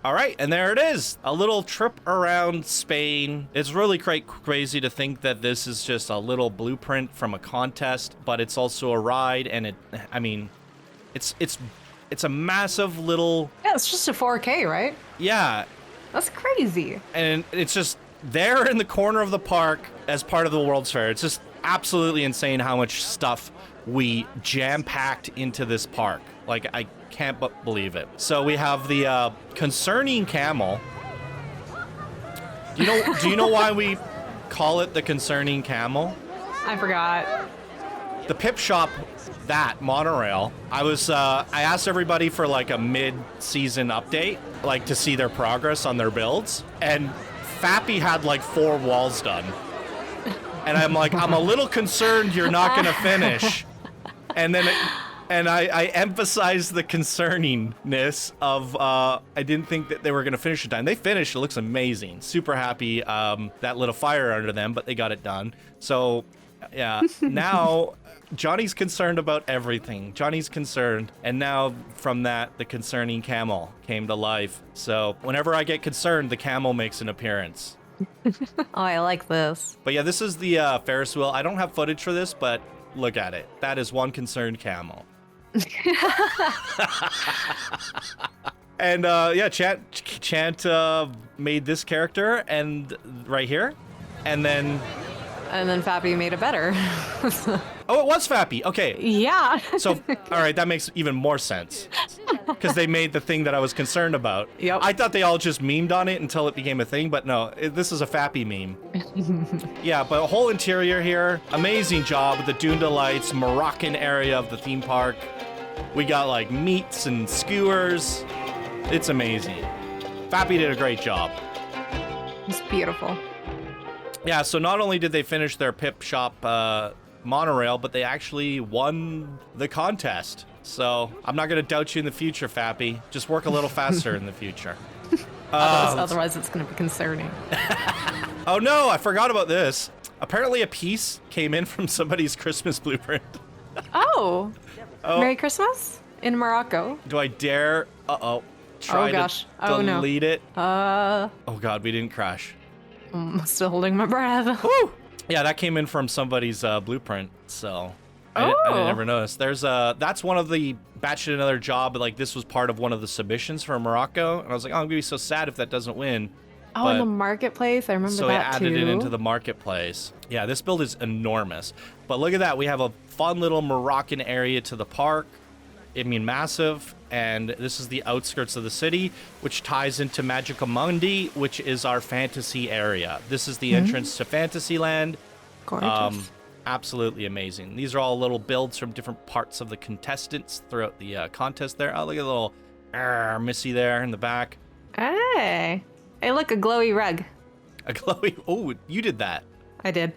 A: All right, and there it is. A little trip around Spain. It's really crazy to think that this is just a little blueprint from a contest, but it's also a ride, and it's a massive little...
B: Yeah, it's just a 4K, right?
A: Yeah.
B: That's crazy.
A: And it's just there in the corner of the park as part of the World's Fair. It's just absolutely insane how much stuff we jam-packed into this park. Like, I can't believe it. So we have the concerning camel. Do you know why we call it the concerning camel?
B: I forgot.
A: The Pipshot, that monorail, I asked everybody for like a mid-season update, like to see their progress on their builds, and Fappy had like 4 walls done. And I'm like, I'm a little concerned you're not gonna finish. And then I emphasized the concerningness of I didn't think that they were gonna finish in time. They finished, it looks amazing. Super happy that lit a fire under them, but they got it done. So yeah, now Johnny's concerned about everything. Johnny's concerned, and now from that, the concerning camel came to life. So whenever I get concerned, the camel makes an appearance.
B: Oh, I like this.
A: But yeah, this is the Ferris wheel. I don't have footage for this, but look at it. That is one concerned camel. And yeah, Chant made this character and right here, and then
B: Fappy made it better.
A: oh, it was Fappy. Okay.
B: Yeah.
A: So, all right, that makes even more sense. Because they made the thing that I was concerned about.
B: Yep.
A: I thought they all just memed on it until it became a thing, but no, this is a Fappy meme. Yeah, but a whole interior here. Amazing job with the Dune Delights, Moroccan area of the theme park. We got like meats and skewers. It's amazing. Fappy did a great job.
B: It's beautiful.
A: Yeah, so not only did they finish their Pipshot monorail, but they actually won the contest. So I'm not going to doubt you in the future, Fappy. Just work a little faster in the future.
B: Otherwise, it's going to be concerning.
A: Oh no, I forgot about this. Apparently a piece came in from somebody's Christmas blueprint.
B: Oh. Merry Christmas in Morocco.
A: Do I dare? Try
B: gosh.
A: to delete it.
B: Oh
A: God, we didn't crash.
B: I'm still holding my breath.
A: Woo! Yeah, that came in from somebody's blueprint, so I didn't ever notice. There's that's one of the batched another job, like this was part of one of the submissions for Morocco, and I was like, oh, I'm gonna be so sad if that doesn't win.
B: Oh, in the marketplace, I remember
A: so
B: that too.
A: So I added it into the marketplace. Yeah, this build is enormous. But look at that, we have a fun little Moroccan area to the park. I mean, massive. And this is the outskirts of the city, which ties into Magica Mundi, which is our fantasy area. This is the entrance to Fantasyland.
B: Gorgeous.
A: Absolutely amazing. These are all little builds from different parts of the contestants throughout the contest there. Oh, look at the little Missy there in the back.
B: Hey, look, a glowy rug.
A: A glowy, oh, you did that.
B: I did.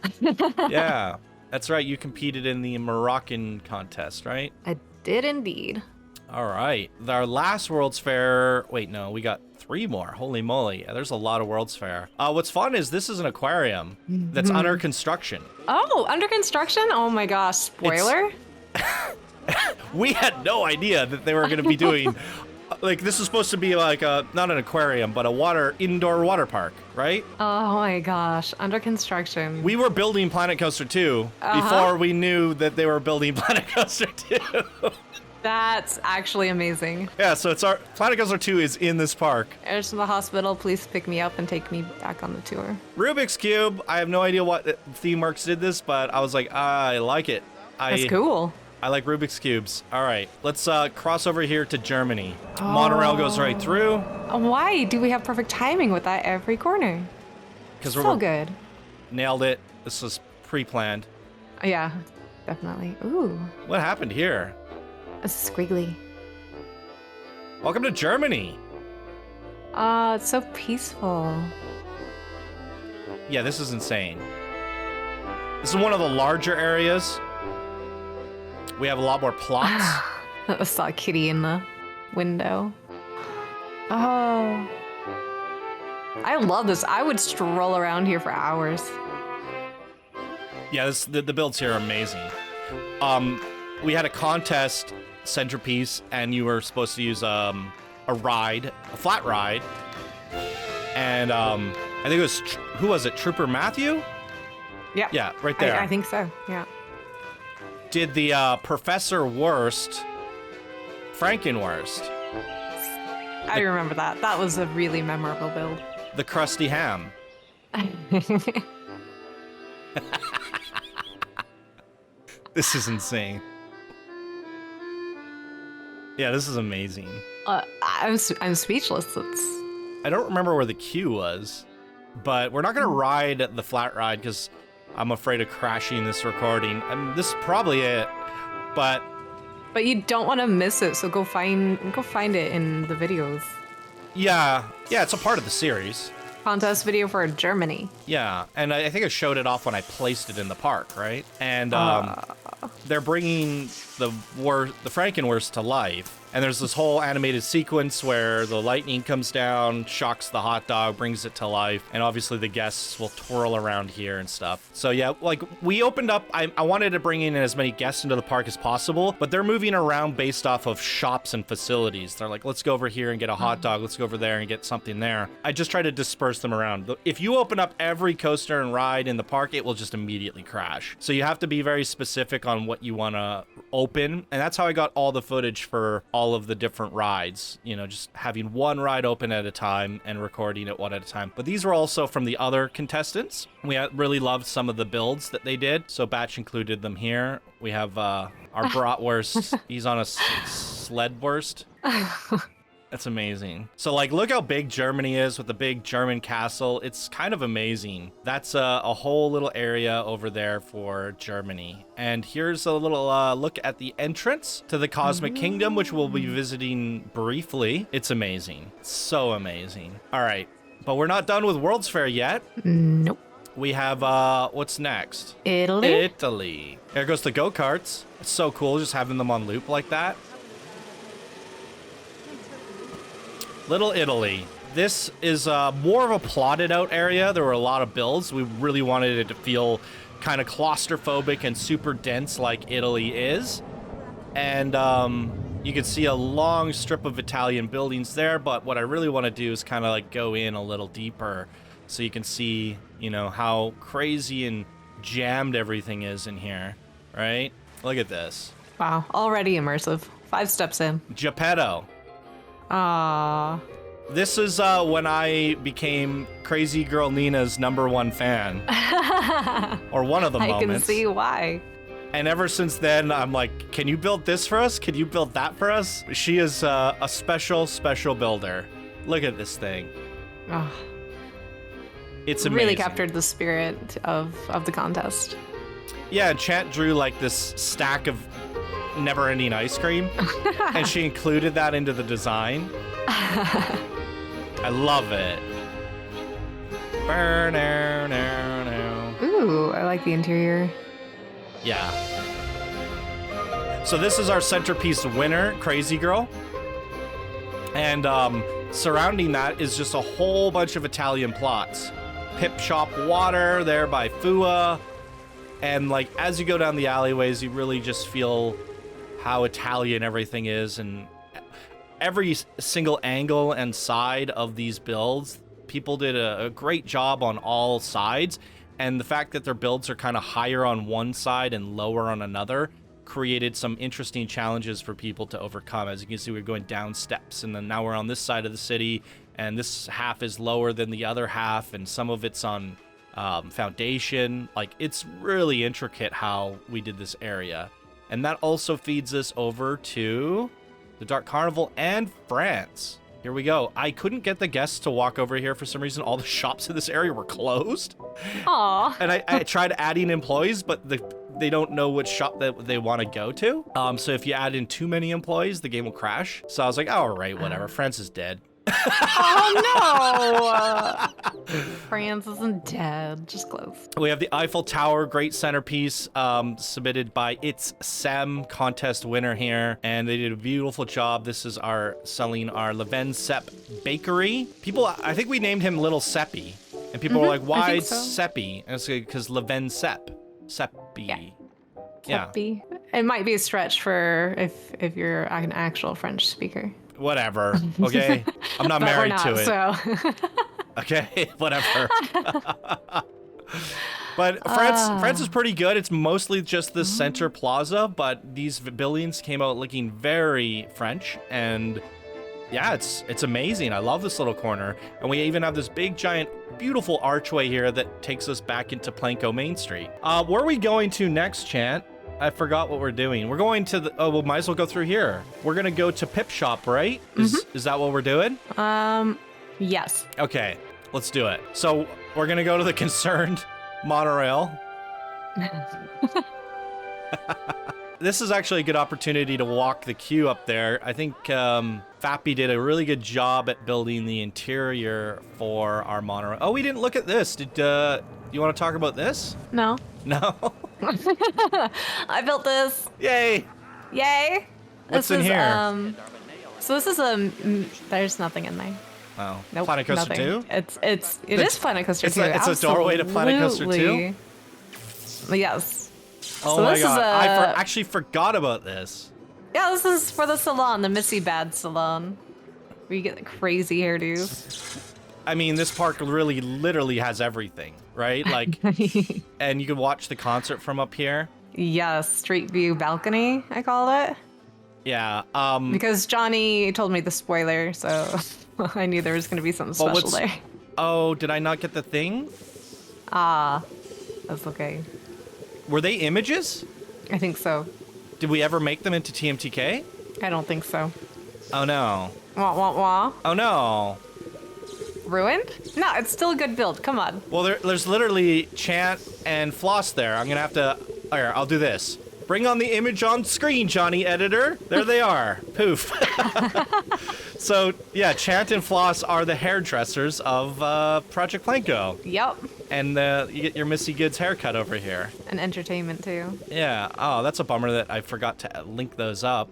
A: Yeah, that's right. You competed in the Moroccan contest, right?
B: I did indeed.
A: All right. Our last World's Fair... Wait, no, we got 3 more. Holy moly. Yeah, there's a lot of World's Fair. What's fun is this is an aquarium that's under construction.
B: Oh, under construction? Oh my gosh. Spoiler?
A: We had no idea that they were going to be doing... like, this is supposed to be like a... Not an aquarium, but a indoor water park, right?
B: Oh my gosh. Under construction.
A: We were building Planet Coaster 2 before we knew that they were building Planet Coaster 2.
B: That's actually amazing.
A: Yeah, so it's our Planet Coaster 2 is in this park.
B: There's the hospital. Please pick me up and take me back on the tour.
A: Rubik's Cube. I have no idea what ThemeWorks did this, but I was like, I like it.
B: That's cool.
A: I like Rubik's Cubes. All right, let's cross over here to Germany. Monorail goes right through.
B: Why do we have perfect timing with that every corner?
A: Because
B: so good.
A: Nailed it. This was pre-planned.
B: Yeah, definitely. Ooh.
A: What happened here?
B: It's squiggly.
A: Welcome to Germany.
B: It's so peaceful.
A: Yeah, this is insane. This is one of the larger areas. We have a lot more plots.
B: I saw a kitty in the window. Oh. I love this. I would stroll around here for hours.
A: Yeah, the builds here are amazing. We had a contest centerpiece, and you were supposed to use a a ride, a flat ride. And I think it was, who was it? Trooper Matthew?
B: Yeah.
A: Yeah, right there.
B: I think so, yeah.
A: Did the Professor Worst, Frankenworst,
B: I remember that. That was a really memorable build.
A: the Krusty Ham. This is insane. Yeah, this is amazing.
B: I'm speechless. It's...
A: I don't remember where the queue was, but we're not going to ride the flat ride because I'm afraid of crashing this recording. And this is probably it, but
B: you don't want to miss it, so go find it in the videos.
A: yeah, it's a part of the series.
B: Contest video for Germany.
A: Yeah, and I think I showed it off when I placed it in the park, right? And they're bringing the Frankenworst to life. And there's this whole animated sequence where the lightning comes down, shocks the hot dog, brings it to life, and obviously the guests will twirl around here and stuff. So yeah, like we opened up, I wanted to bring in as many guests into the park as possible, but they're moving around based off of shops and facilities. They're like, let's go over here and get a hot dog, let's go over there and get something there. I just try to disperse them around. If you open up every coaster and ride in the park, it will just immediately crash. So you have to be very specific on what you want to open, and that's how I got all the footage for all of the different rides, you know, just having one ride open at a time and recording it one at a time. But these were also from the other contestants. We really loved some of the builds that they did, so Batch included them here. We have our bratwurst. He's on a sledwurst. That's amazing. So like, look how big Germany is with the big German castle. It's kind of amazing. That's a whole little area over there for Germany. And here's a little look at the entrance to the Cosmic Kingdom, which we'll be visiting briefly. It's amazing. It's so amazing. All right, but we're not done with World's Fair yet.
B: Nope.
A: We have, what's next?
B: Italy.
A: Here goes the go-karts. It's so cool just having them on loop like that. Little Italy. This is more of a plotted out area. There were a lot of builds. We really wanted it to feel kind of claustrophobic and super dense like Italy is. And you can see a long strip of Italian buildings there, but what I really want to do is kind of like go in a little deeper so you can see, you know, how crazy and jammed everything is in here, right? Look at this.
B: Wow, already immersive. 5 steps in.
A: Geppetto. This is when I became Crazy Girl Nina's #1 fan. Or one of the moments.
B: I can see why.
A: And ever since then, I'm like, can you build this for us? Can you build that for us? She is a special, special builder. Look at this thing.
B: Oh,
A: It's amazing.
B: really captured the spirit of the contest.
A: Yeah, Chant drew like this stack of never-ending ice cream, and she included that into the design. I love it.
B: Ooh, I like the interior.
A: Yeah. So this is our centerpiece winner, Crazy Girl. And surrounding that is just a whole bunch of Italian plots. Pipshot Water there by Fua. And like as you go down the alleyways, you really just feel how Italian everything is, and every single angle and side of these builds, people did a great job on all sides. And the fact that their builds are kind of higher on one side and lower on another created some interesting challenges for people to overcome. As you can see, we're going down steps, and then now we're on this side of the city, and this half is lower than the other half, and some of it's on foundation. Like, it's really intricate how we did this area. And that also feeds us over to the Dark CarnEvil and France. Here we go. I couldn't get the guests to walk over here for some reason. All the shops in this area were closed.
B: Aw.
A: And I tried adding employees, but they don't know which shop that they want to go to. So if you add in too many employees, the game will crash. So I was like, oh, all right, whatever. France is dead.
B: Oh no! France isn't dead, just close.
A: We have the Eiffel Tower, great centerpiece, submitted by It's Sem contest winner here, and they did a beautiful job. This is selling our Leven Sepp bakery. People, I think we named him Little Seppi, and people were like, "Why Seppi?" And it's because Leven Sepp, Seppi. Yeah.
B: It might be a stretch for if you're an actual French speaker.
A: Whatever. Okay, I'm not
B: But we're
A: married
B: not,
A: to it.
B: So.
A: Okay, whatever. But France is pretty good. It's mostly just the center plaza, but these buildings came out looking very French, and yeah, it's amazing. I love this little corner, and we even have this big, giant, beautiful archway here that takes us back into PlanCo Main Street. Where are we going to next, Chant? I forgot what we're doing. We're going to the... Oh, well, might as well go through here. We're going to go to Pipshot, right? Is that what we're doing?
B: Yes.
A: Okay, let's do it. So we're going to go to the Concerned Monorail. This is actually a good opportunity to walk the queue up there. I think Fappy did a really good job at building the interior for our monorail. Oh, we didn't look at this. Did you want to talk about this?
B: No.
A: No?
B: I built this.
A: Yay!
B: Yay.
A: What's
B: this
A: in
B: is,
A: here?
B: So this is there's nothing in there.
A: Oh,
B: Nope,
A: Planet Coaster
B: nothing.
A: 2?
B: It is Planet Coaster 2.
A: It's a doorway to Planet Coaster 2?
B: Absolutely. Yes.
A: Oh
B: So
A: my
B: this is
A: god, I
B: a-
A: actually forgot about this.
B: Yeah, this is for the salon, the Missy Bad salon. Where you get the crazy hairdos.
A: I mean, this park really literally has everything, right? Like, and you can watch the concert from up here.
B: Yes, street view balcony, I call it.
A: Yeah.
B: Because Johnny told me the spoiler, so I knew there was going to be something
A: Well,
B: special there.
A: Oh, did I not get the thing?
B: That's okay.
A: Were they images?
B: I think so.
A: Did we ever make them into TMTK?
B: I don't think so.
A: Oh no.
B: Wah, wah, wah.
A: Oh no.
B: Ruined? No, it's still a good build. Come on.
A: Well, there's literally Chant and Floss there. I'm gonna have to. Here, I'll do this. Bring on the image on screen, Johnny Editor. There they are. Poof. So yeah, Chant and Floss are the hairdressers of Project PlanCo,
B: Yep.
A: and you get your Missy Goods haircut over here.
B: And entertainment, too.
A: Yeah. Oh, that's a bummer that I forgot to link those up.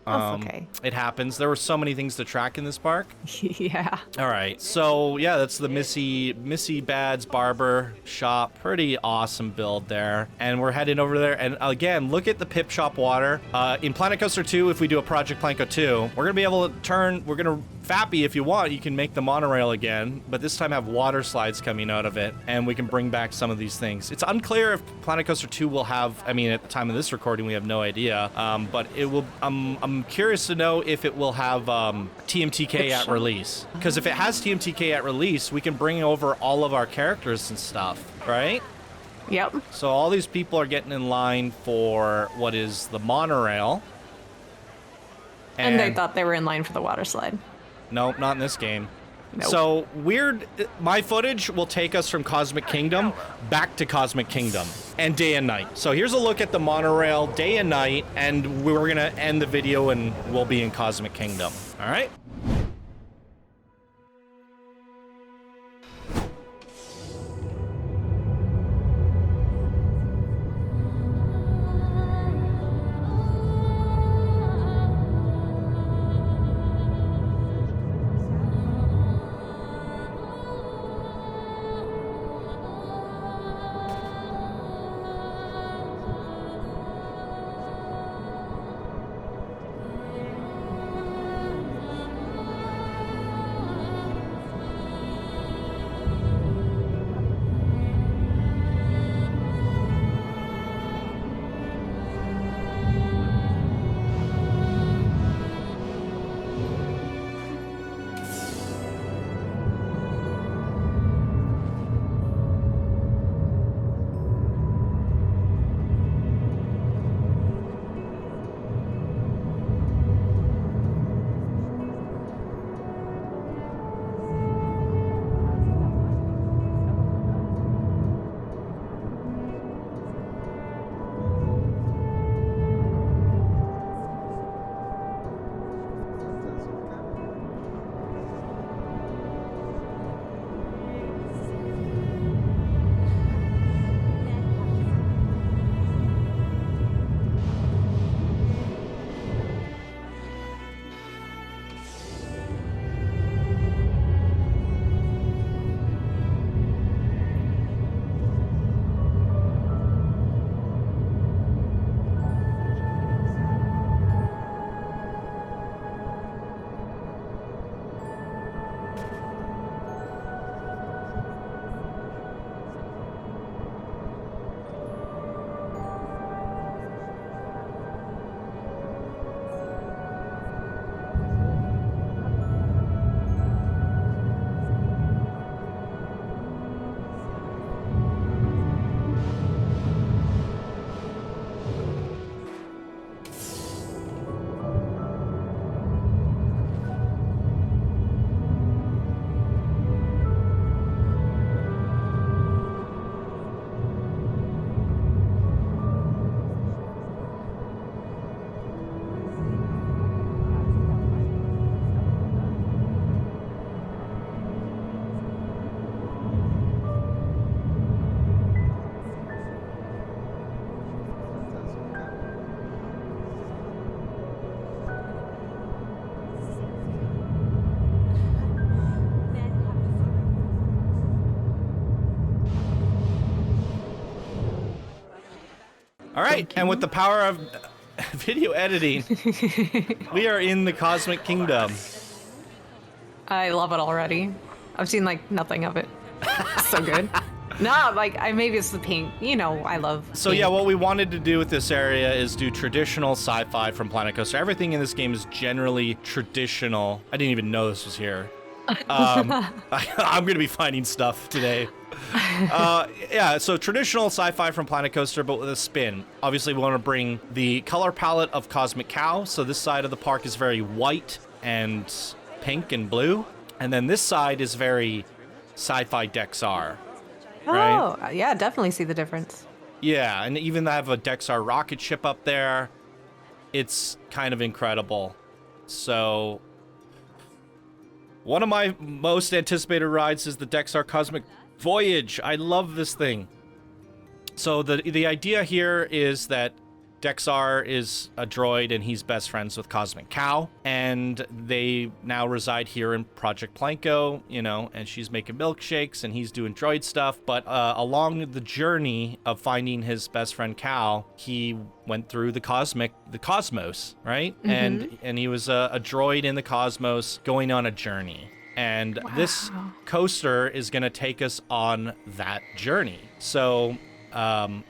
B: That's okay.
A: It happens. There were so many things to track in this park.
B: Yeah.
A: All right. So, yeah, that's the Missy Bad's barber shop. Pretty awesome build there. And we're heading over there. And again, look at the Pip Shop water. In Planet Coaster 2, if we do a Project PlanCo 2, we're going to be able to Fappy, if you want, you can make the monorail again, but this time have water slides coming out of it, and we can bring back some of these things. It's unclear if Planet Coaster 2 will have, I mean, at the time of this recording, we have no idea, but it will, I'm curious to know if it will have TMTK at release. Because if it has TMTK at release, we can bring over all of our characters and stuff, right?
B: Yep.
A: So all these people are getting in line for what is the monorail.
B: And they thought they were in line for the water slide.
A: Nope, not in this game.
B: Nope.
A: So, my footage will take us from Cosmic Kingdom back to Cosmic Kingdom, and day and night. So here's a look at the monorail day and night, and we're gonna end the video and we'll be in Cosmic Kingdom. All right? All right, and with the power of video editing, we are in the Cosmic Kingdom.
B: I love it already. I've seen like nothing of it. So good. No, like maybe it's the paint. You know, I love.
A: So
B: paint.
A: yeah, what we wanted to do with this area is do traditional sci-fi from Planet Coaster. Everything in this game is generally traditional. I didn't even know this was here. I'm gonna be finding stuff today. Yeah, so traditional sci-fi from Planet Coaster, but with a spin. Obviously, we want to bring the color palette of Cosmic Cow. So this side of the park is very white and pink and blue, and then this side is very sci-fi Dex-R. Right?
B: Oh, yeah, definitely see the difference.
A: Yeah, and even have a Dex-R rocket ship up there. It's kind of incredible. So, one of my most anticipated rides is the Dex-R Cosmic Voyage. I love this thing. So the idea here is that Dex-R is a droid and he's best friends with Cosmic Cow, and they now reside here in Project PlanCo, you know, and she's making milkshakes and he's doing droid stuff. But along the journey of finding his best friend Cow, he went through the cosmos, right? And he was a droid in the cosmos going on a journey. And this coaster is going to take us on that journey. So do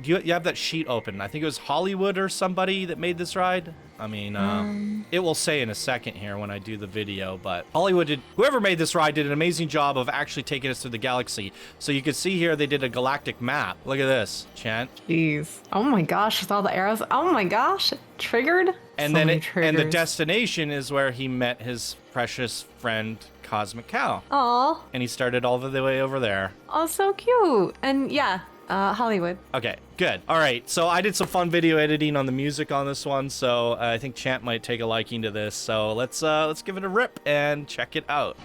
A: you have that sheet open? I think it was Hollywood or somebody that made this ride. I mean, it will say in a second here when I do the video, but whoever made this ride did an amazing job of actually taking us through the galaxy. So you can see here they did a galactic map. Look at this, Chant.
B: Jeez. Oh my gosh, with all the arrows. Oh my gosh, triggered.
A: And
B: So
A: then
B: many
A: and the
B: triggers.
A: destination is where he met his precious friend Cosmic Cow.
B: Aw,
A: And he started all the way over there.
B: oh, so cute. And yeah, Hollywood.
A: Okay, good. All right, so I did some fun video editing on the music on this one, so I think Champ might take a liking to this. So let's give it a rip and check it out.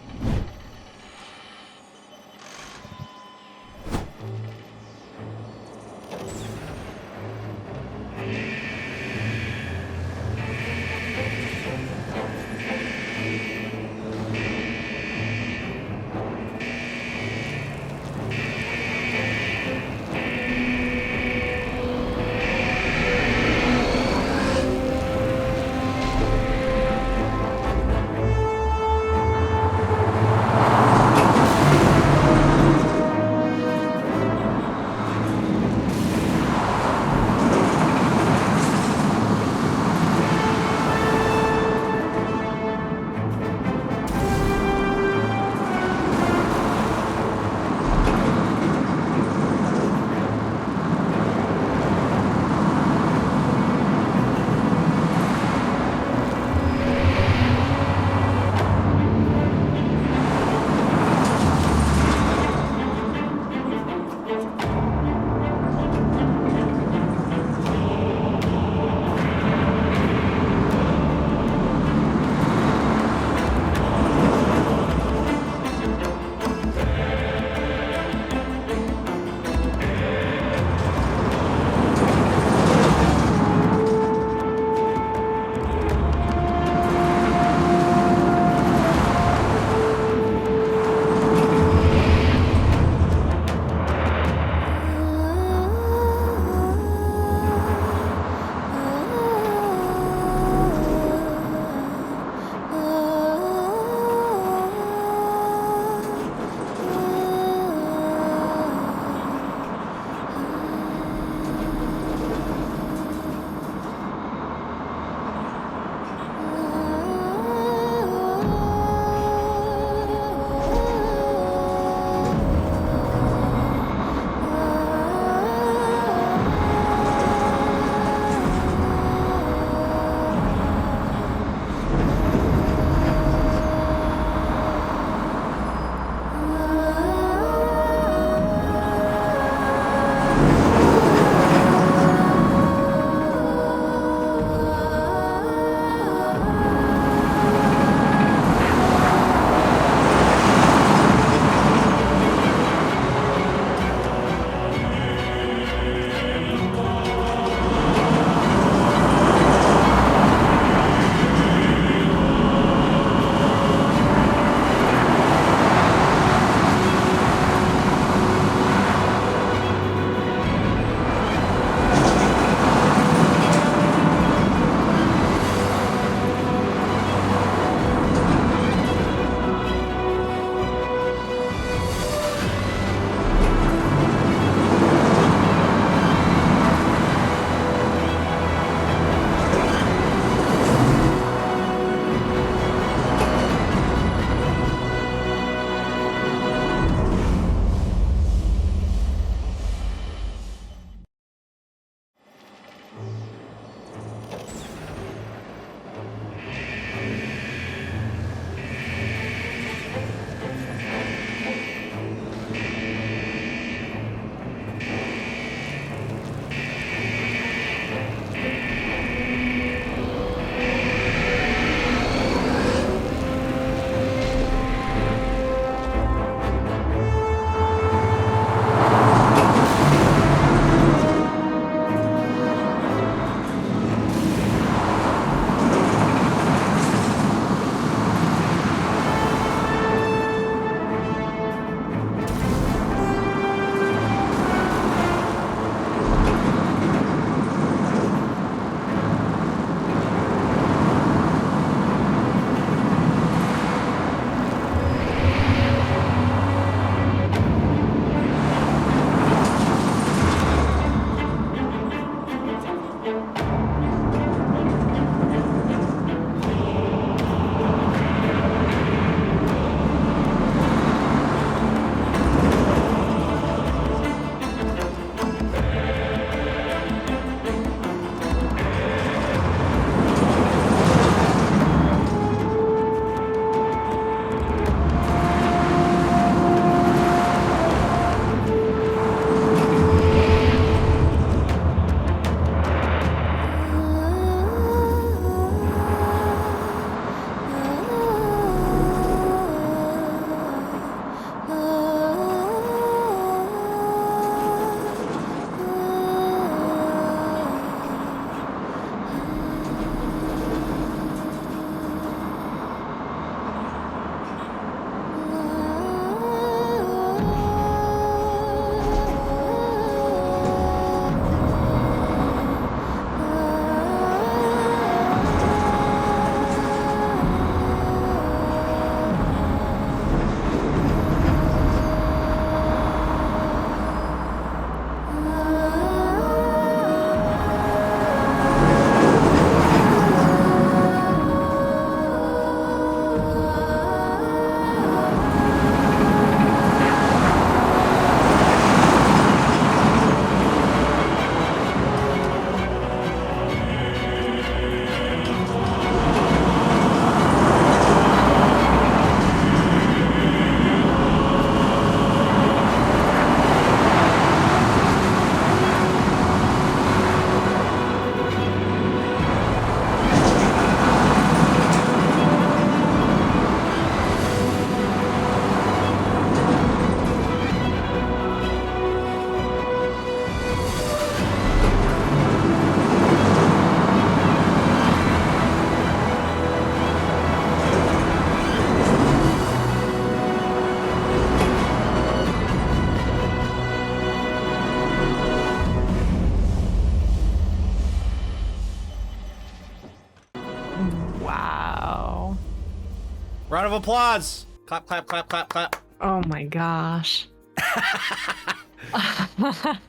A: Round of applause. Clap, clap, clap, clap, clap.
B: Oh my gosh.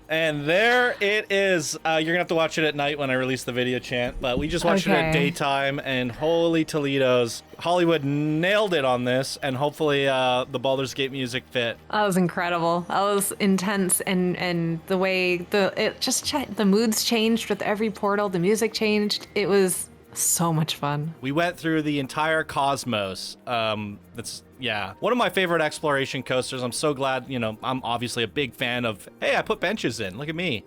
A: And there it is. You're gonna have to watch it at night when I release the video, Chant. But we just watched it at daytime, and holy Toledo's, Hollywood nailed it on this, and hopefully the Baldur's Gate music fit.
B: That was incredible. That was intense, and the way the moods changed with every portal. The music changed. It was so much fun.
A: We went through the entire cosmos. That's one of my favorite exploration coasters. I'm so glad, I'm obviously a big fan of, hey, I put benches in. Look at me.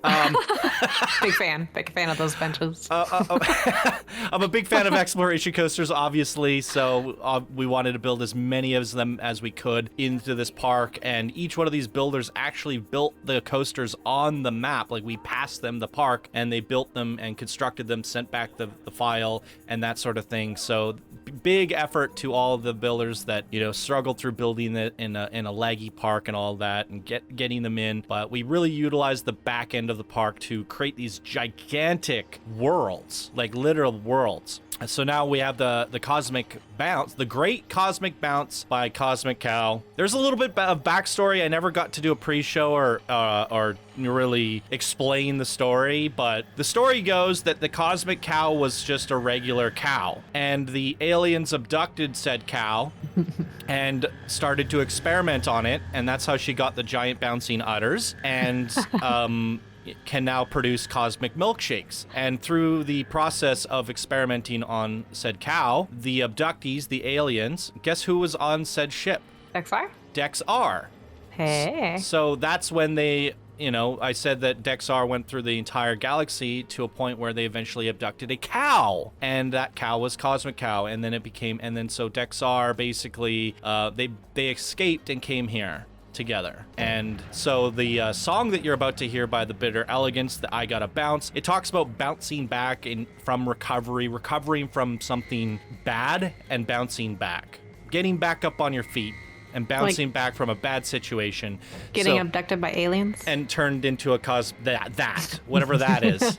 B: Big fan of those benches.
A: I'm a big fan of exploration coasters, obviously, so we wanted to build as many of them as we could into this park, and each one of these builders actually built the coasters on the map. Like, we passed them the park, and they built them and constructed them, sent back the file, and that sort of thing. So big effort to all the builders that, struggled through building it in a laggy park and all that, and getting them in. But we really utilized the back end of the park to create these gigantic worlds, like literal worlds. So now we have the Cosmic Bounce, the Great Cosmic Bounce by Cosmic Cow. There's a little bit of backstory. I never got to do a pre-show or really explain the story, but the story goes that the Cosmic Cow was just a regular cow, and the aliens abducted said cow and started to experiment on it, and that's how she got the giant bouncing udders, and can now produce cosmic milkshakes. And through the process of experimenting on said cow, the abductees, the aliens, guess who was on said ship?
B: Dex-R?
A: Dex-R.
B: Hey.
A: So that's when they, I said that Dex-R went through the entire galaxy to a point where they eventually abducted a cow, and that cow was Cosmic Cow, and then so Dex-R basically, they escaped and came here together. And so the song that you're about to hear by the Bitter Elegance, the I Gotta Bounce, it talks about bouncing back from recovering from something bad and bouncing back, getting back up on your feet and bouncing back from a bad situation.
B: Getting abducted by aliens?
A: And turned into whatever that is.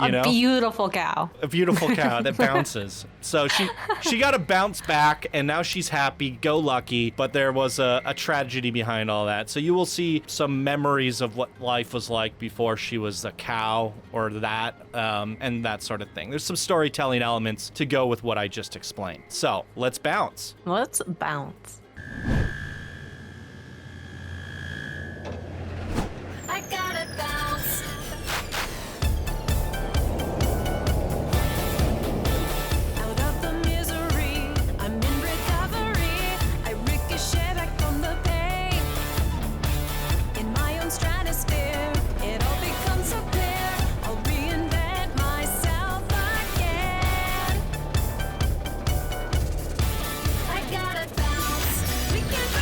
B: A beautiful cow.
A: A beautiful cow that bounces. So she got to bounce back, and now she's happy, go lucky, but there was a tragedy behind all that. So you will see some memories of what life was like before she was a cow, or that, and that sort of thing. There's some storytelling elements to go with what I just explained. So let's bounce.
B: Let's bounce.
C: I gotta bounce. Out of the misery, I'm in recovery. I ricochet back from the pain. In my own stratosphere, it all becomes so clear. I'll reinvent myself again. I gotta bounce. We can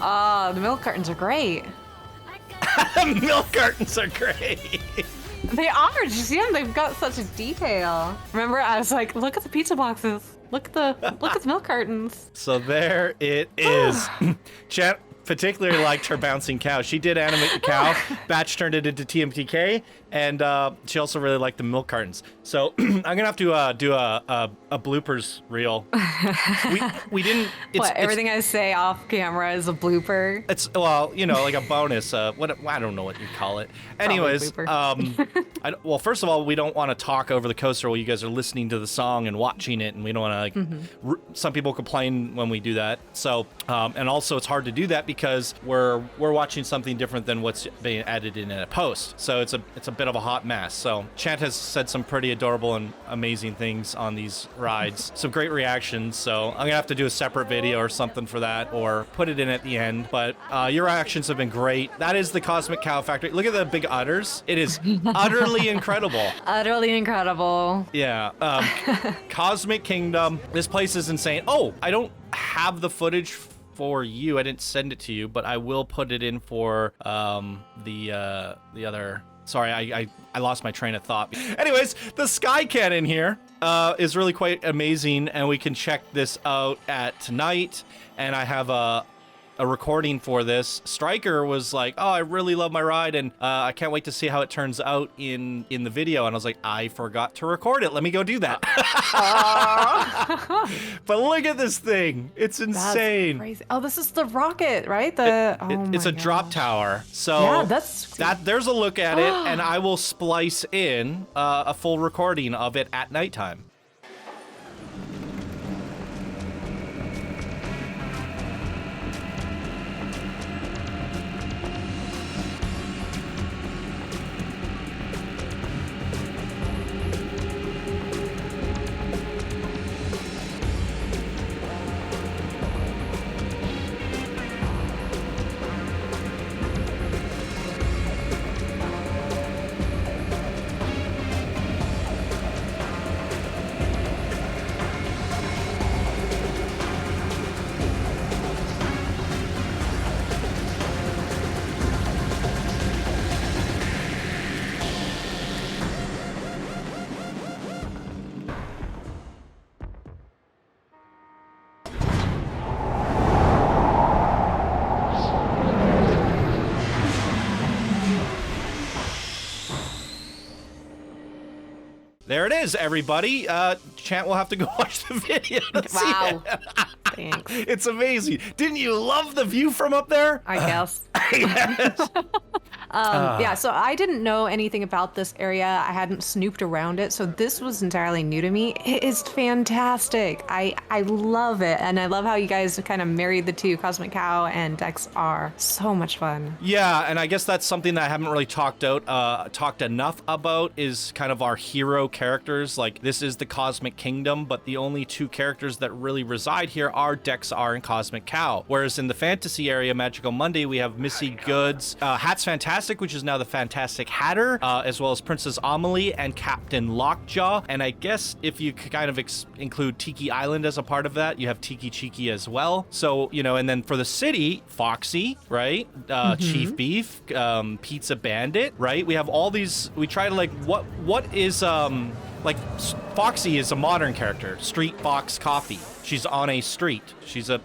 B: Oh, the milk cartons are great.
A: Milk cartons are great.
B: They are. Did you see them? They've got such a detail. Remember, I was like, look at the pizza boxes. Look at the milk cartons.
A: So there it is. Chat particularly liked her bouncing cow. She did animate the cow. Batch turned it into TMTK, and she also really liked the milk cartons. So I'm gonna have to do a bloopers reel. We didn't.
B: Everything I say off camera is a blooper.
A: It's well, like a bonus. What I don't know what you call it. Anyways, well, first of all, we don't want to talk over the coaster while you guys are listening to the song and watching it, and we don't want to some people complain when we do that. So, and also it's hard to do that because we're watching something different than what's being added in a post. So it's a bit of a hot mess. So Chant has said some pretty adorable and amazing things on these rides. Some great reactions. So I'm gonna have to do a separate video or something for that, or put it in at the end. But your reactions have been great. That is the Cosmic Cow Factory. Look at the big udders. It is utterly incredible.
B: Utterly incredible.
A: Yeah. Cosmic Kingdom. This place is insane. Oh, I don't have the footage for you. I didn't send it to you, but I will put it in for the other. Sorry, I lost my train of thought. Anyways, the Sky Cannon here is really quite amazing, and we can check this out at tonight. And I have a recording for this. Stryker was like, oh, I really love my ride, and I can't wait to see how it turns out in the video. And I was like, I forgot to record it. Let me go do that. But look at this thing. It's insane.
B: That's crazy. Oh, this is the rocket, right?
A: It's a drop tower. So
B: yeah,
A: there's a look at it, and I will splice in a full recording of it at nighttime. There it is, everybody. Chant will have to go watch the video to see it.
B: Thanks.
A: It's amazing. Didn't you love the view from up there?
B: I guess.
A: Yes.
B: Yeah, so I didn't know anything about this area. I hadn't snooped around it, so this was entirely new to me. It is fantastic. I love it, and I love how you guys kind of married the two, Cosmic Cow and Dex-R. So much fun.
A: Yeah, and I guess that's something that I haven't really talked enough about is kind of our hero characters. Like, this is the Cosmic Kingdom, but the only two characters that really reside here are Dex-R and Cosmic Cow. Whereas in the fantasy area, Magical Mundi, we have Missy Goods, Hat's Fantastic, which is now the Fantastic Hatter, as well as Princess Amelie and Captain Lockjaw. And I guess if you could kind of include Tiki Island as a part of that, you have Tiki Cheeki as well. So, and then for the city, Foxy, right? Chief Beef, Pizza Bandit, right? We have all these, we try to what is, Foxy is a modern character, Street Fox Coffee. She's on a street. She's so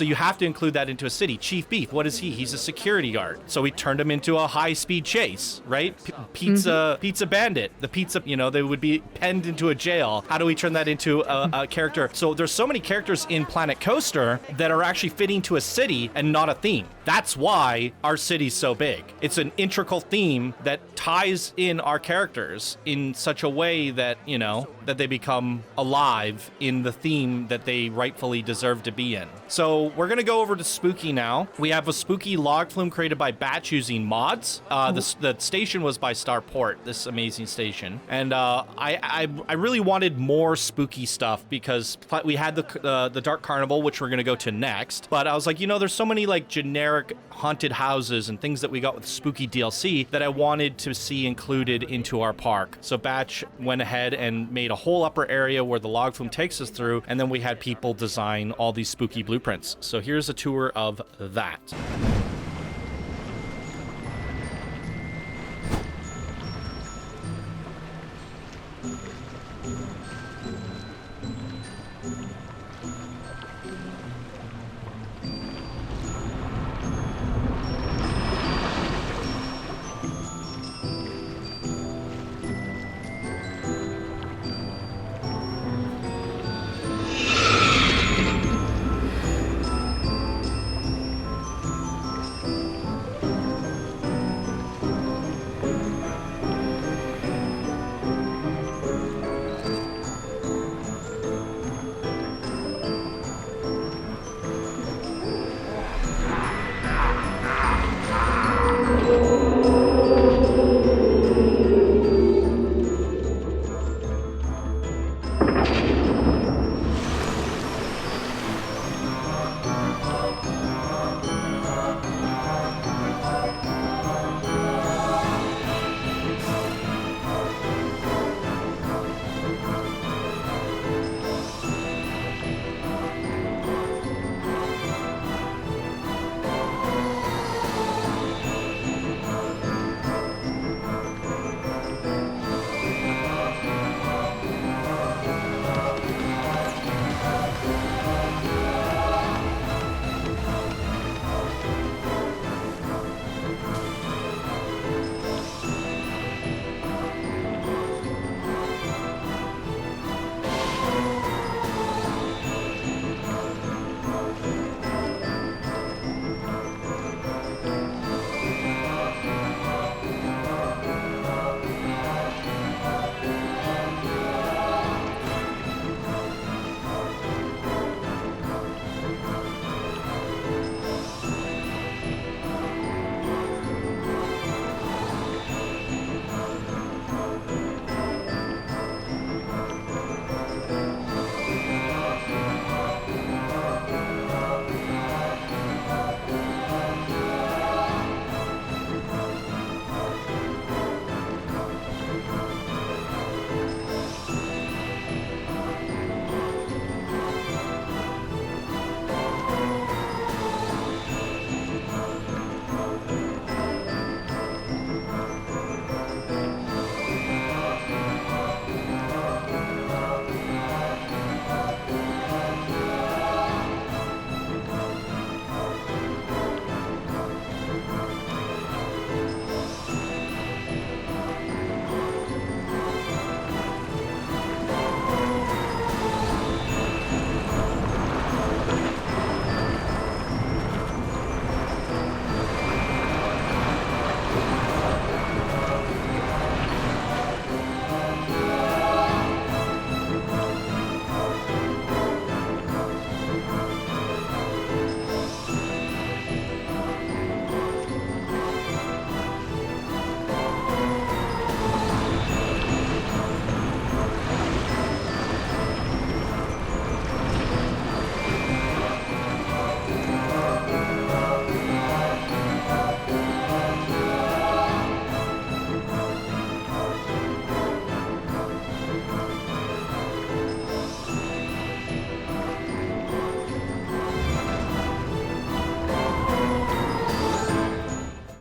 A: you have to include that into a city. Chief Beef, what is he? He's a security guard. So we turned him into a high-speed chase, right? Pizza Bandit. The pizza, they would be penned into a jail. How do we turn that into a character? So there's so many characters in Planet Coaster that are actually fitting to a city and not a theme. That's why our city's so big. It's an integral theme that ties in our characters in such a way that, that they become alive in the theme that they rightfully deserve to be in. So we're going to go over to Spooky now. We have a spooky Logflume created by Batch using mods. The station was by Starport, this amazing station. And I really wanted more spooky stuff because we had the Dark CarnEvil, which we're going to go to next. But I was like, there's so many generic haunted houses and things that we got with spooky DLC that I wanted to see included into our park. So Batch went ahead and made a whole upper area where the Logflume takes us through, and then we had people design all these spooky blueprints. So here's a tour of that.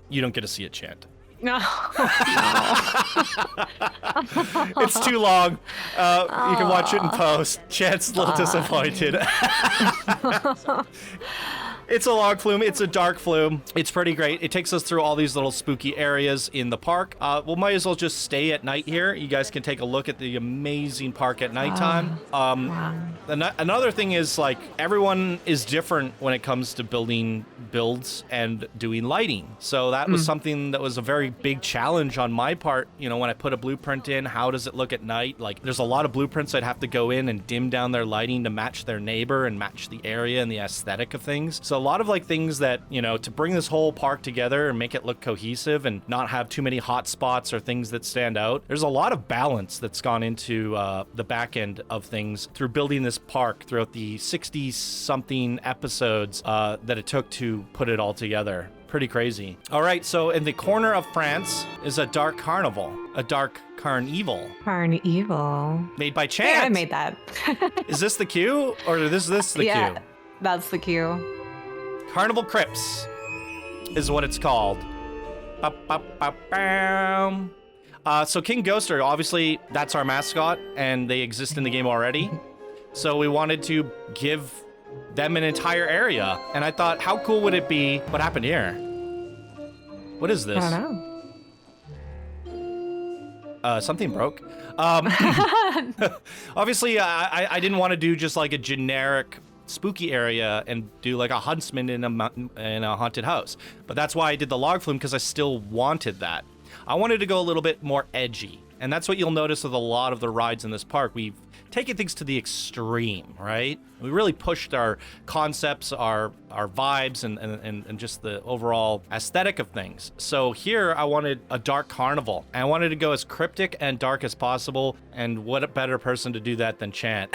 A: You don't get to see it, Chant.
B: No.
A: It's too long. You can watch it in post. Chant's a little disappointed. It's a Logflume. It's a Darkflume. It's pretty great. It takes us through all these little spooky areas in the park. We might as well just stay at night here. You guys can take a look at the amazing park at nighttime. Another thing is, like, everyone is different when it comes to building builds and doing lighting. So that was something that was a very big challenge on my part. You know, when I put a blueprint in, how does it look at night? Like, there's a lot of blueprints I'd have to go in and dim down their lighting to match their neighbor and match the area and the aesthetic of things. So a lot of, like, things that, you know, to bring this whole park together and make it look cohesive and not have too many hot spots or things that stand out. There's a lot of balance that's gone into the back end of things through building this park throughout the 60-something episodes that it took to put it all together. pretty crazy. All right, so in the corner of France is a Dark Carnival, a Dark CarnEvil.
B: CarnEvil.
A: Made by Chant.
B: Hey, I made that.
A: Is this the queue or is this the
B: yeah,
A: queue?
B: that's the queue.
A: Carnival Crypts is what it's called. Ba-ba-ba-bam. So King Ghoster, obviously that's our mascot and they exist in the game already. So we wanted to give them an entire area. And I thought, how cool would it be? What happened here? What is this?
B: I don't know.
A: Something broke. Obviously, I didn't want to do just like a generic spooky area and do like a huntsman in a haunted house. But that's why I did the Logflume, because I still wanted that. I wanted to go a little bit more edgy. And that's what you'll notice with a lot of the rides in this park. We've taken things to the extreme, right? We really pushed our concepts, our vibes, and just the overall aesthetic of things. So here I wanted a Dark Carnival. And I wanted to go as cryptic and dark as possible. And what a better person to do that than Chant.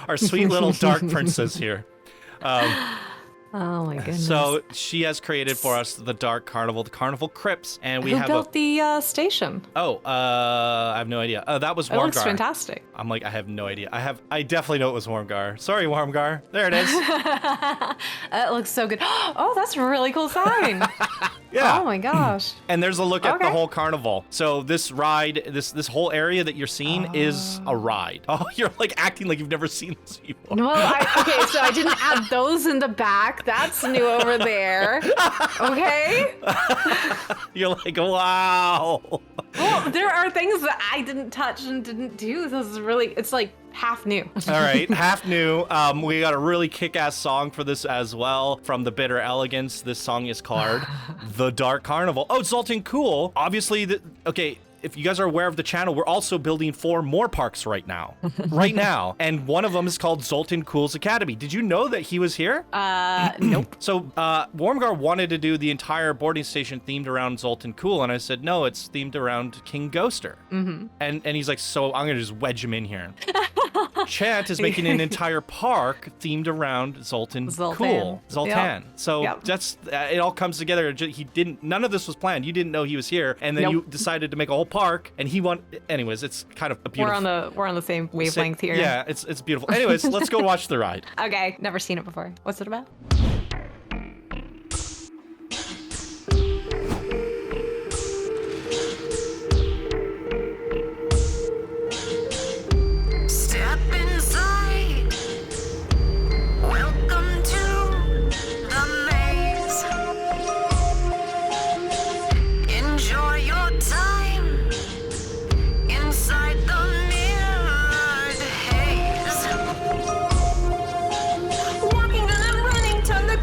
A: Our sweet little dark princess here.
B: Oh my goodness.
A: So she has created for us the Dark Carnival, the Carnival Crypts, and we
B: Who
A: have
B: built the station?
A: I have no idea. That was
B: It looks
A: Wormgar.
B: fantastic.
A: I'm like, I have no idea. I definitely know it was Wormgar. Sorry, Wormgar. There it is.
B: It looks so good. Oh, that's a really cool sign.
A: Yeah.
B: Oh my gosh.
A: And there's a look at the
B: Okay.
A: whole carnival. So this ride, this whole area that you're seeing is a ride. Oh, you're like acting like you've never seen this before.
B: Well, okay, so I didn't add those in the back. That's new over there. Okay.
A: You're like, wow.
B: Well, there are things that I didn't touch and didn't do. This is really, it's like half new.
A: All right, half new. We got a really kick-ass song for this as well from the Bitter Elegance. This song is called The Dark Carnival. Oh, Zoltan Cool. Obviously, okay, if you guys are aware of the channel, we're also building 4 more parks right now. Right now. And one of them is called Zoltan Cool's Academy. Did you know that he was here?
B: Nope.
A: So Wormgar wanted to do the entire boarding station themed around Zoltan Cool, and I said, no, it's themed around King Ghoster. Mm-hmm. And he's like, so I'm going to just wedge him in here. Chant is making an entire park themed around Zoltan Cool. Zoltan.
B: Yep.
A: So
B: Yep.
A: that's, it all comes together. None of this was planned. You didn't know he was here, and then
B: Nope.
A: you decided to make a whole park, and anyways, it's kind of a beautiful.
B: We're on the same wavelength here.
A: Yeah, it's beautiful. Anyways, let's go watch the ride.
B: Okay, never seen it before. What's it about?
C: Step inside. Welcome to the maze. Enjoy your time inside the mirrored haze. Walking and running, turn the